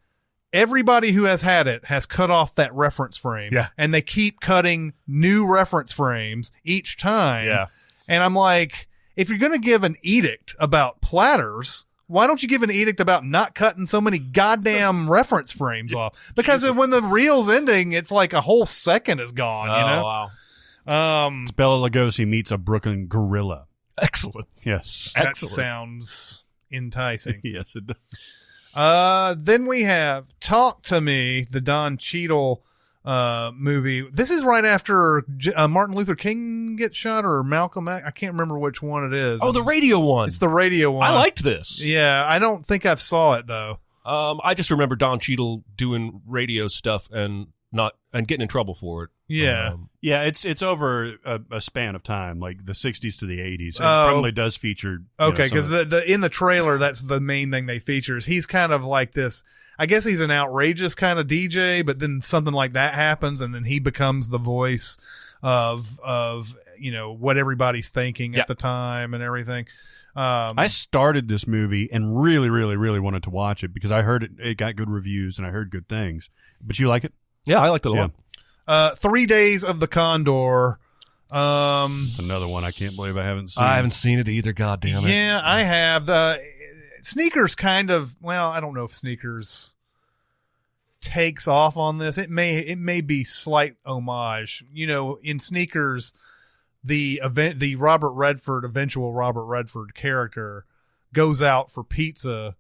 everybody who has had it has cut off that reference frame. Yeah. And they keep cutting new reference frames each time. Yeah. And I'm like, if you're going to give an edict about platters, why don't you give an edict about not cutting so many goddamn reference frames off? Because when the reel's ending, it's like a whole second is gone, you know? Wow. It's Bela Lugosi meets a Brooklyn gorilla. Excellent. Yes. That Excellent. sounds enticing. Yes, it does. Then we have Talk to Me, the Don Cheadle movie. This is right after Martin Luther King gets shot, or Malcolm X. I can't remember which one it is. Oh, the radio one. It's the radio one. I liked this. Yeah, I don't think I've saw it though. I just remember Don Cheadle doing radio stuff and getting in trouble for it. Yeah. Yeah, it's over a span of time, like the 60s to the 80s. It Oh. probably does feature. Okay, because because in the trailer, that's the main thing they feature is he's kind of like this. I guess he's an outrageous kind of DJ, but then something like that happens, and then he becomes the voice of what everybody's thinking at the time and everything. I started this movie and really, really, really wanted to watch it because I heard it got good reviews and I heard good things. But you like it? Yeah, I liked it a lot. 3 Days of the Condor. It's another one I can't believe I haven't seen. I haven't seen it either. God damn it. Yeah, I have. Sneakers kind of. Well, I don't know if Sneakers takes off on this. It may be slight homage. You know, in Sneakers, the eventual Robert Redford character goes out for pizza,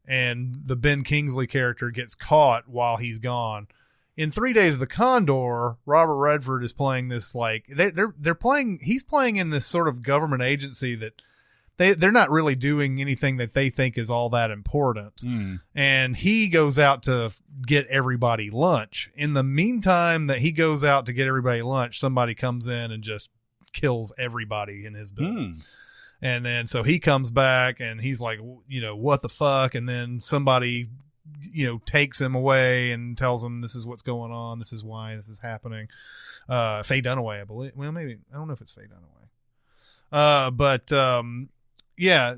and the Ben Kingsley character gets caught while he's gone. In 3 Days of the Condor, Robert Redford is playing this, like they're playing. He's playing in this sort of government agency that they're not really doing anything that they think is all that important. And he goes out to get everybody lunch. In the meantime that he goes out to get everybody lunch, somebody comes in and just kills everybody in his building. And then so he comes back and he's like, what the fuck? And then somebody, takes him away and tells him this is what's going on. This is why this is happening. Faye Dunaway, I believe. Well, maybe, I don't know if it's Faye Dunaway. But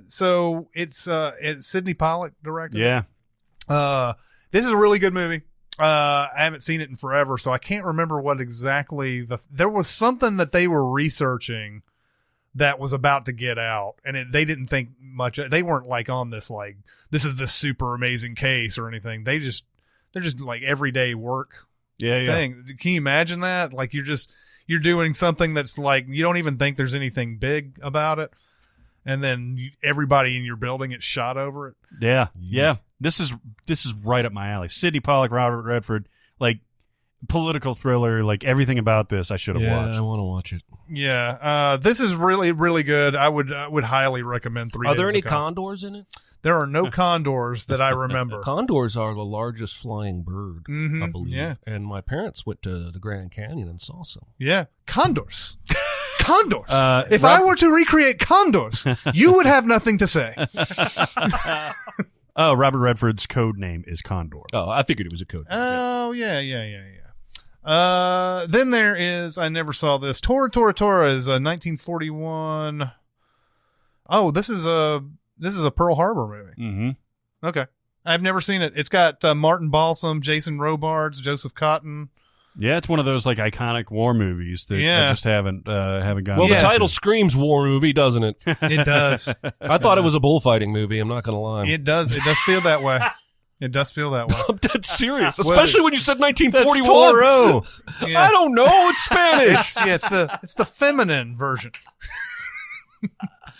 so it's Sidney Pollack directed. Yeah. This is a really good movie. I haven't seen it in forever, so I can't remember what exactly there was something that they were researching that was about to get out, and they didn't think much. They weren't like on this, like, this is the super amazing case or anything. They're just like everyday work thing. Can you imagine that? Like you're doing something that's like, you don't even think there's anything big about it. And then everybody in your building gets shot over it. Yeah. Yeah. This is right up my alley. Sidney Pollack, Robert Redford, like political thriller, like everything about this I should have watched. I want to watch it. Yeah. This is really, really good. I would highly recommend 3 Are Days there of any the Con. condors in it? There are no condors that I remember. Condors are the largest flying bird, I believe. Yeah. And my parents went to the Grand Canyon and saw some. Yeah. Condors. Condors. If I were to recreate condors, you would have nothing to say. Oh, Robert Redford's code name is Condor. Oh, I figured it was a code. Oh, yeah. Then there is, I never saw this. Tora Tora Tora is a 1941. Oh, this is a Pearl Harbor movie. Mm-hmm. Okay. I've never seen it. It's got Martin Balsam, Jason Robards, Joseph Cotton. Yeah, it's one of those like iconic war movies that I just haven't gone. Well, back the title to. screams war movie, doesn't it? It does. I thought it was a bullfighting movie. I'm not going to lie. It does. It does feel that way. It does feel that way. I'm dead serious, especially when you said 1941. That's Toro. Yeah. I don't know. It's Spanish. It's the feminine version.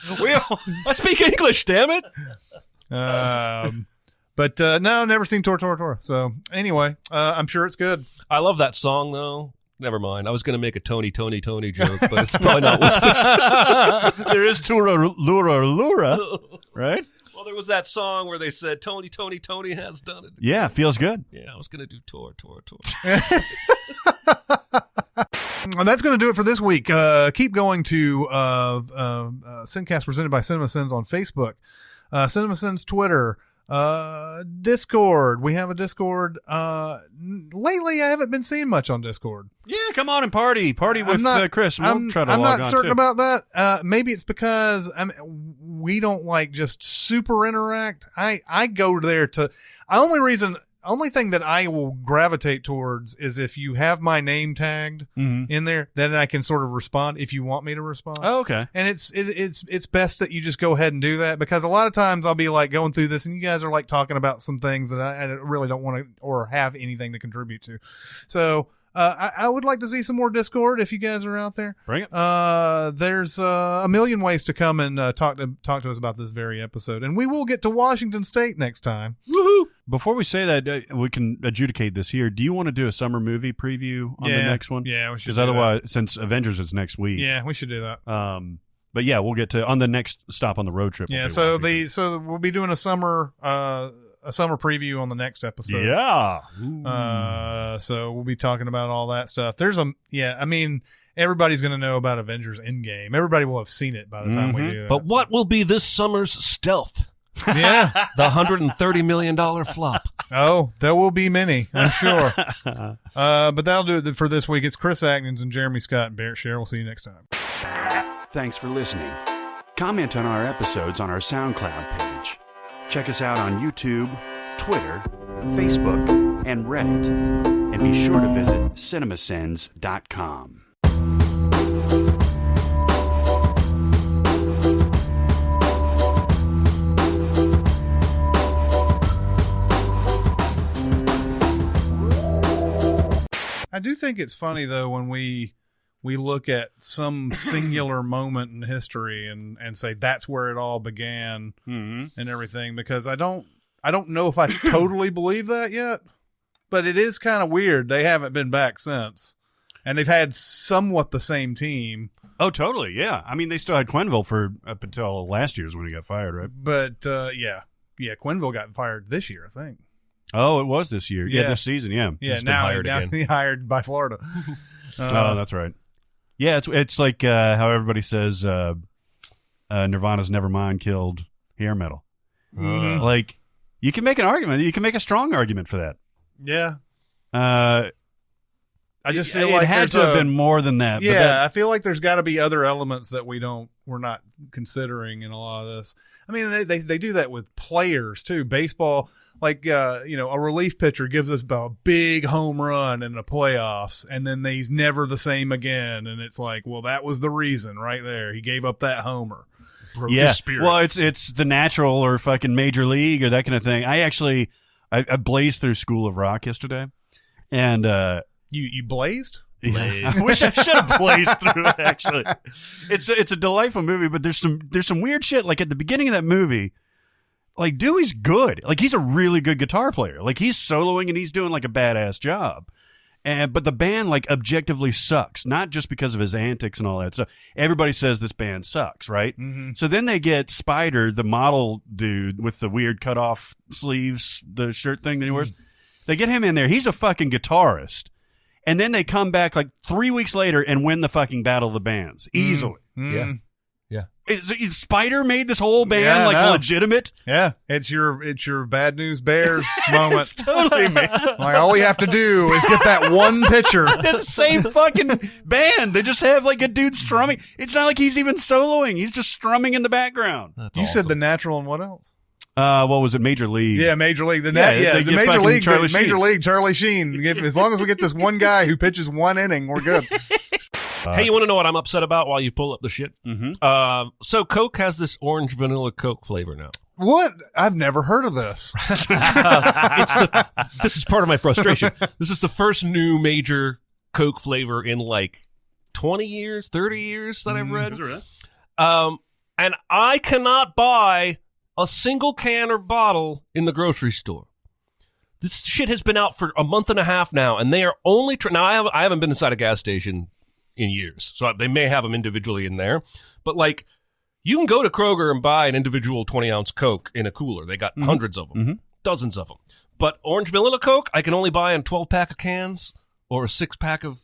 I speak English, damn it. But no, never seen Tora Tora Tora. So anyway, I'm sure it's good. I love that song, though. Never mind. I was going to make a Tony joke, but it's probably not worth it. There is Tura Lura, right? Well, there was that song where they said, Tony has done it. Yeah, feels good. Yeah, I was going to do Tor. And that's going to do it for this week. Keep going to SinCast presented by CinemaSins on Facebook, CinemaSins Twitter, Discord. We have a Discord. Lately, I haven't been seeing much on Discord. Yeah, come on and party with Chris. We'll try to I'm log not on certain too. about that. Maybe it's because we don't like just super interact. I go there to. Only thing that I will gravitate towards is if you have my name tagged in there, then I can sort of respond if you want me to respond. Oh, okay. And it's best that you just go ahead and do that, because a lot of times I'll be like going through this and you guys are like talking about some things that I really don't want to or have anything to contribute to. So I would like to see some more Discord if you guys are out there. Bring it. There's a million ways to come and talk to us about this very episode, and we will get to Washington State next time. Woohoo! Before we say that, we can adjudicate this here. Do you want to do a summer movie preview on the next one? Yeah, we should. Because otherwise, since Avengers is next week. Yeah, we should do that. But yeah, we'll get to on the next stop on the road trip. Yeah, so we'll be doing a summer preview on the next episode. Yeah. So we'll be talking about all that stuff. Everybody's going to know about Avengers Endgame. Everybody will have seen it by the time we do that. But what will be this summer's stealth? Yeah. The $130 million flop. Oh, there will be many, I'm sure. But that'll do it for this week. It's Chris Atkins and Jeremy Scott and Barrett Sher. We'll see you next time. Thanks for listening. Comment on our episodes on our SoundCloud page. Check us out on YouTube, Twitter, Facebook, and Reddit. And be sure to visit CinemaSins.com. I do think it's funny, though, when we look at some singular moment in history and say that's where it all began and everything, because I don't know if I totally believe that yet, but it is kind of weird. They haven't been back since, and they've had somewhat the same team Oh, totally. Yeah. I mean, they still had Quenneville for up until last year's when he got fired, right? But yeah, Quenneville got fired this year, I think. Oh, it was this year. Yeah, Yeah. this season. Yeah. Yeah, He's been hired again. he hired by Florida. Oh, that's right. Yeah, it's like how everybody says Nirvana's Nevermind killed hair metal. Like, you can make an argument. You can make a strong argument for that. Yeah. I just feel it like had there's to have been more than that. Yeah, but that, I feel like there's got to be other elements that we're not considering in a lot of this. I mean, they do that with players too. Baseball, like a relief pitcher gives us a big home run in the playoffs, and then he's never the same again. And it's like, well, that was the reason right there. He gave up that homer. Broke his spirit. Well, it's the natural or fucking major league or that kind of thing. I blazed through School of Rock yesterday, and you blazed. Yeah. I wish I should have blazed through it. Actually, it's a delightful movie, but there's some weird shit. Like at the beginning of that movie, like Dewey's good. Like he's a really good guitar player. Like he's soloing and he's doing like a badass job. But the band like objectively sucks, not just because of his antics and all that stuff. Everybody says this band sucks, right? Mm-hmm. So then they get Spider, the model dude with the weird cut off sleeves, the shirt thing that he wears. They get him in there. He's a fucking guitarist. And then they come back like 3 weeks later and win the fucking Battle of the Bands easily. Yeah. Is Spider made this whole band legitimate? Yeah, it's your Bad News Bears moment. It's totally, man. Like all we have to do is get that one pitcher. They're the same fucking band. They just have like a dude strumming. It's not like he's even soloing. He's just strumming in the background. That's you awesome. said The Natural and what else? What was it? Major League. Yeah, Major League. The they get Major fucking League. Charlie Sheen. Major League. Charlie Sheen. As long as we get this one guy who pitches one inning, we're good. Hey, you want to know what I'm upset about while you pull up the shit? Mm-hmm. So Coke has this orange vanilla Coke flavor now. What? I've never heard of this. This is part of my frustration. This is the first new major Coke flavor in like 20 years, 30 years that I've read. Is it really? And I cannot buy a single can or bottle in the grocery store. This shit has been out for a month and a half now, and they are only now I haven't been inside a gas station in years, so they may have them individually in there. But like, you can go to Kroger and buy an individual 20-ounce Coke in a cooler. They got hundreds of them, dozens of them. But orange vanilla Coke, I can only buy in 12-pack of cans or a 6-pack of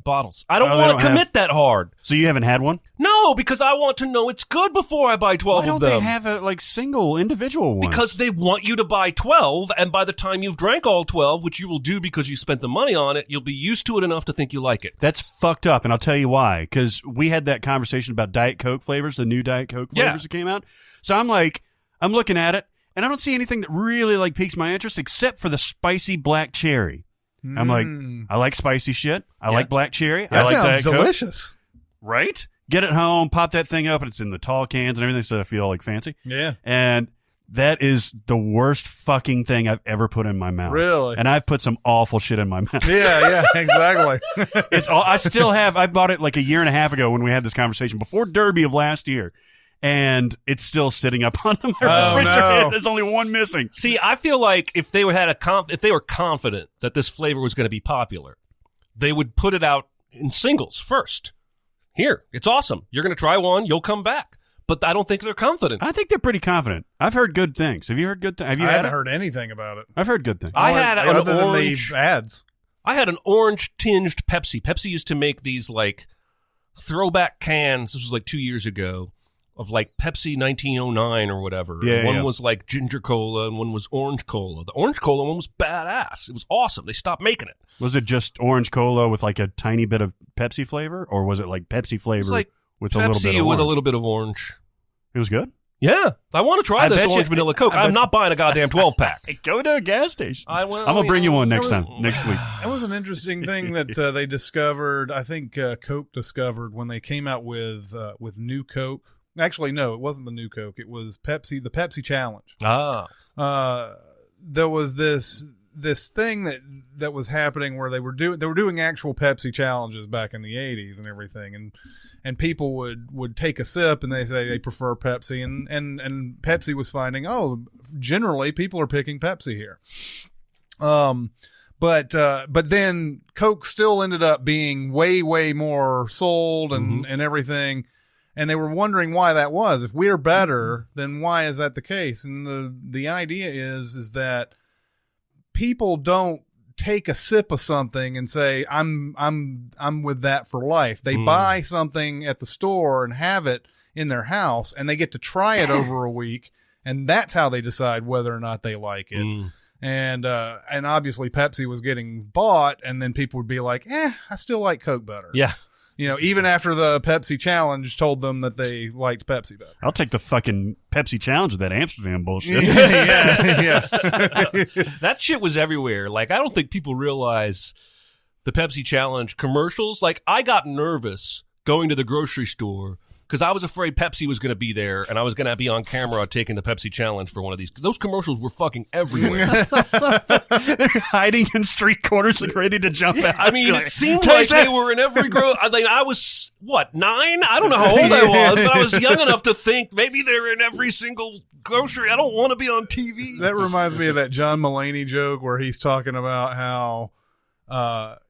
bottles. I don't want to commit that hard. So you haven't had one? No, because I want to know it's good before I buy 12 Why don't of them. they have a like single individual one? Because they want you to buy 12, and by the time you've drank all 12, which you will do because you spent the money on it, you'll be used to it enough to think you like it. That's fucked up, and I'll tell you why. Because we had that conversation about Diet Coke flavors, the new Diet Coke flavors that came out. So I'm looking at it, and I don't see anything that really like piques my interest except for the spicy black cherry. I'm like, I like spicy shit. I like black cherry. That I like sounds Diet Coke. delicious. Right? Get it home, pop that thing up, and it's in the tall cans and everything, so I feel like fancy. Yeah. And that is the worst fucking thing I've ever put in my mouth. Really? And I've put some awful shit in my mouth. Yeah, exactly. I bought it like a year and a half ago when we had this conversation before Derby of last year. And it's still sitting up on the refrigerator. No. There's only one missing. See, I feel like if they were confident that this flavor was going to be popular, they would put it out in singles first. Here, it's awesome. You're going to try one, you'll come back. But I don't think they're confident. I think they're pretty confident. I've heard good things. Have you heard good things? I haven't heard anything about it. I've heard good things. I had an other than orange the ads. I had an orange tinged Pepsi. Pepsi used to make these like throwback cans. This was like 2 years ago. Of like Pepsi 1909 or whatever. Yeah, one was like ginger cola and one was orange cola. The orange cola one was badass. It was awesome. They stopped making it. Was it just orange cola with like a tiny bit of Pepsi flavor, or was it like Pepsi flavor It was like with Pepsi a little bit of with orange? a little bit of orange. It was good. Yeah, I want to try I this bet orange you- vanilla Coke. I bet- I'm not buying a goddamn 12-pack. Go to a gas station. I'm I'm gonna bring you one next week. That was an interesting thing that they discovered. I think Coke discovered when they came out with new Coke. Actually, no, it wasn't the new Coke. It was Pepsi, the Pepsi Challenge. There was this thing that was happening where they were doing actual Pepsi challenges back in the 80s and everything, and people would take a sip and they say they prefer Pepsi, and Pepsi was finding, generally people are picking Pepsi here. But then Coke still ended up being way, way more sold and everything. And they were wondering why that was. If we're better, then why is that the case? And the idea is that people don't take a sip of something and say, I'm with that for life. They buy something at the store and have it in their house, and they get to try it over a week, and that's how they decide whether or not they like it. And obviously Pepsi was getting bought, and then people would be like, I still like Coke better. Yeah. You know, even after the Pepsi challenge told them that they liked Pepsi better. I'll take the fucking Pepsi challenge with that Amsterdam bullshit. yeah. That shit was everywhere. Like, I don't think people realize the Pepsi challenge commercials. Like, I got nervous going to the grocery store because I was afraid Pepsi was going to be there and I was going to be on camera taking the Pepsi challenge for one of these. Those commercials were fucking everywhere. They're hiding in street corners and ready to jump out. I mean, it seemed like they were in every I was, 9? I don't know how old I was, but I was young enough to think maybe they're in every single grocery. I don't want to be on TV. That reminds me of that John Mulaney joke where he's talking about how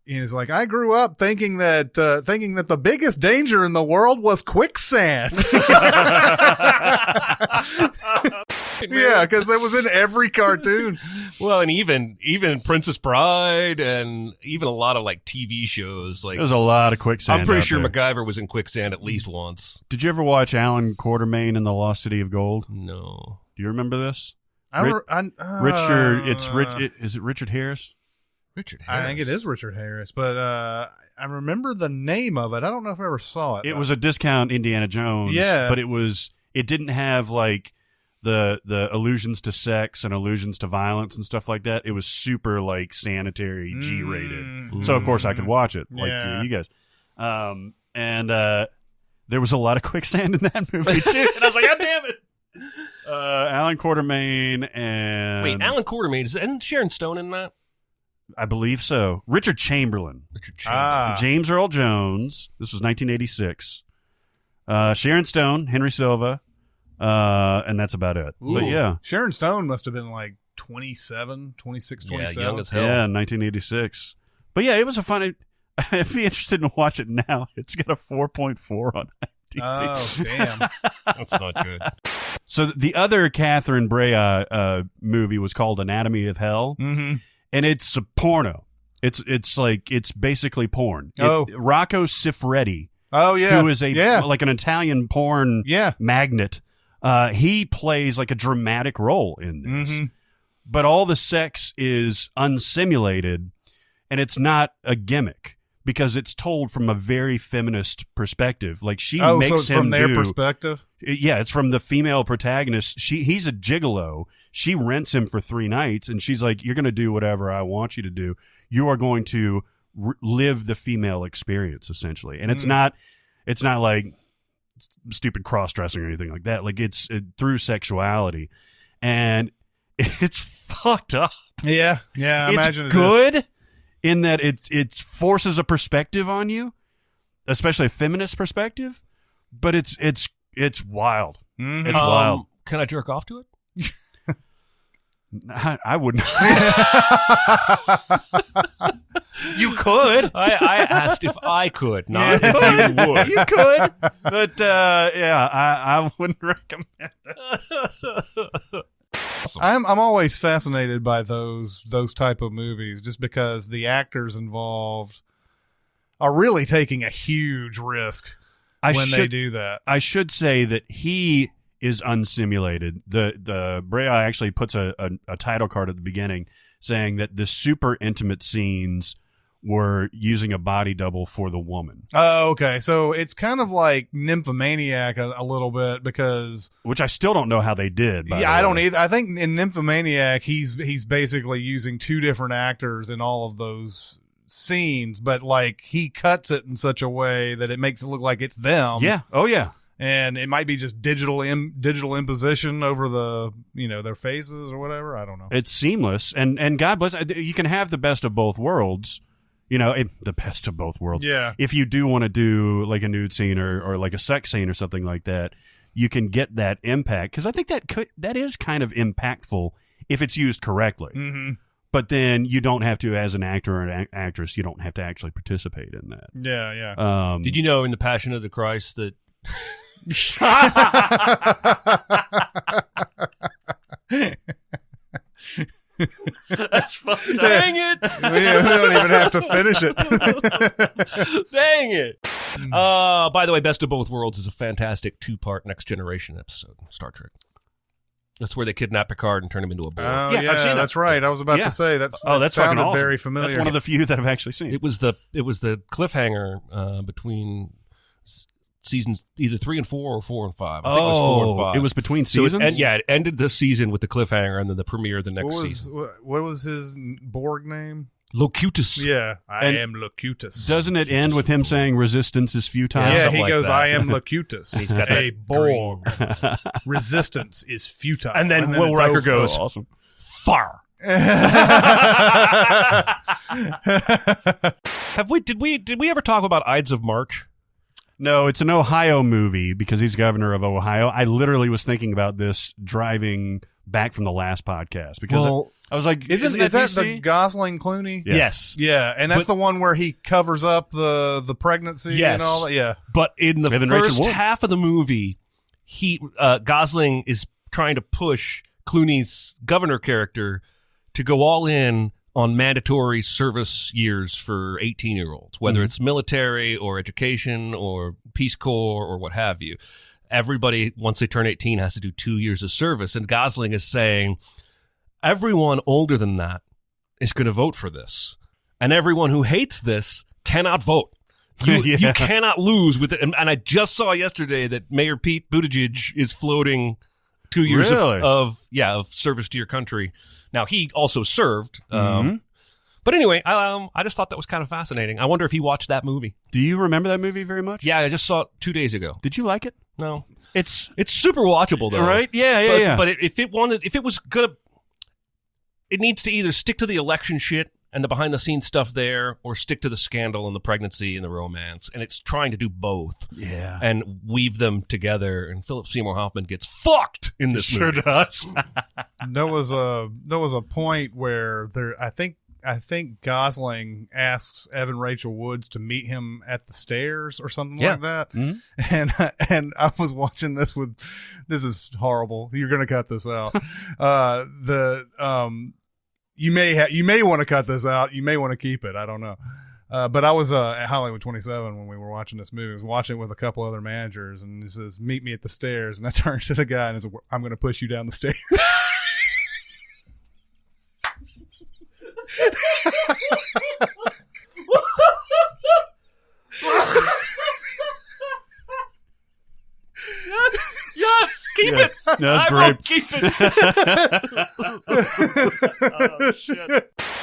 he's like, I grew up thinking that the biggest danger in the world was quicksand. Yeah, because that was in every cartoon. Well, and even Princess Bride, and even a lot of like TV shows. Like, there's a lot of quicksand. I'm pretty out sure there. MacGyver was in quicksand at least once. Did you ever watch Alan Quartermain and the Lost City of Gold? No. Do you remember this? Richard. Is it Richard Harris? Richard Harris. I think it is Richard Harris, but I remember the name of it. I don't know if I ever saw it. It was a discount Indiana Jones. Yeah, but it didn't have like the allusions to sex and allusions to violence and stuff like that. It was super like sanitary, G-rated. So of course I could watch it, like you guys. And there was a lot of quicksand in that movie too, and I was like, God damn it. Alan Quartermain and wait, Alan Quartermain, isn't Sharon Stone in that? I believe so. Richard Chamberlain. Ah. James Earl Jones. This was 1986. Sharon Stone, Henry Silva, and that's about it. Ooh. But yeah. Sharon Stone must have been like 26, 27. Yeah, young as hell. Yeah, 1986. But yeah, it was a fun... I'd be interested in watch it now. It's got a 4.4 on IMDb. Oh, damn. That's not good. So the other Catherine Breillat movie was called Anatomy of Hell. Mm-hmm. And it's a porno. It's basically porn. Oh. Rocco Siffredi. Oh, yeah. Who is like an Italian porn magnet. He plays like a dramatic role in this. Mm-hmm. But all the sex is unsimulated, and it's not a gimmick because it's told from a very feminist perspective. Like she makes so it's him from their perspective? Yeah, it's from the female protagonist. He's a gigolo. She rents him for 3 nights, and she's like, you're going to do whatever I want you to do. You are going to live the female experience, essentially. And it's not like stupid cross-dressing or anything like that. Like, it's through sexuality. And it's fucked up. Yeah, I imagine it's good in that it forces a perspective on you, especially a feminist perspective, but it's wild. Mm-hmm. It's wild. Can I jerk off to it? I wouldn't. You could. I asked if I could, not if you would. You could, but I wouldn't recommend it. I'm always fascinated by those type of movies, just because the actors involved are really taking a huge risk when they do that. I should say that he is unsimulated. The Breillat actually puts a title card at the beginning saying that the super intimate scenes were using a body double for the woman. Oh, okay. So it's kind of like Nymphomaniac a little bit, because which I still don't know how they did. I don't either. I think in Nymphomaniac he's basically using 2 different actors in all of those scenes, but like he cuts it in such a way that it makes it look like it's them. Yeah. Oh yeah. And it might be just digital imposition over the, their faces or whatever. I don't know. It's seamless, and God bless. You can have the best of both worlds. The best of both worlds. Yeah. If you do want to do like a nude scene or like a sex scene or something like that, you can get that impact, because I think that is kind of impactful if it's used correctly. Mm-hmm. But then you don't have to, as an actor or an actress, you don't have to actually participate in that. Yeah. Did you know in the Passion of the Christ that That's fucked up. Dang it! we don't even have to finish it. Dang it! By the way, Best of Both Worlds is a fantastic 2-part Next Generation episode of Star Trek. That's where they kidnap Picard and turn him into a Borg. Oh, Yeah, yeah, I've seen that's right. I was about to say that fucking sounded awesome. very familiar. That's one of the few that I've actually seen. It was the cliffhanger between seasons either 3 and 4 or 4 and 5. I think it was 4 and 5. It was between So seasons? it ended the season with the cliffhanger and then the premiere of the next season. What was his Borg name? Locutus. Yeah, I And am Locutus. Doesn't it end with him saying resistance is futile? Yeah, Yeah, something he like goes, that. I am Locutus. He's got a that Borg. Resistance is futile. And then Will it's Riker over. goes, Oh, awesome. far. Did we ever talk about Ides of March? No, it's an Ohio movie because he's governor of Ohio. I literally was thinking about this driving back from the last podcast because I was like, is that DC? the Gosling Clooney? Yeah. Yes. Yeah, and that's But- the one where he covers up the pregnancy Yes. and all that. Yeah. But in the Evan Rachel first Wood. half of the movie, Gosling is trying to push Clooney's governor character to go all in on mandatory service years for 18-year-olds, whether it's military or education or Peace Corps or what have you. Everybody, once they turn 18, has to do 2 years of service. And Gosling is saying, everyone older than that is going to vote for this. And everyone who hates this cannot vote. You cannot lose with it. And I just saw yesterday that Mayor Pete Buttigieg is floating 2 years Really? of service to your country. Now, he also served. But anyway, I just thought that was kind of fascinating. I wonder if he watched that movie. Do you remember that movie very much? Yeah, I just saw it 2 days ago. Did you like it? No. It's It's super watchable, though. right. Yeah, yeah. But if it was gonna, it needs to either stick to the election shit and the behind the scenes stuff there, or stick to the scandal and the pregnancy and the romance. And it's trying to do both. Yeah. And weave them together. And Philip Seymour Hoffman gets fucked in this movie. does. There was a point where I think Gosling asks Evan Rachel Woods to meet him at the stairs or something like that. And I was watching this this is horrible. You're going to cut this out. You may want to cut this out. You may want to keep it. I don't know. But I was at Hollywood 27 when we were watching this movie. I was watching it with a couple other managers, and he says, "Meet me at the stairs." And I turned to the guy and I said, "I'm going to push you down the stairs." Yes, keep it. That's I great. will keep it. Oh, shit.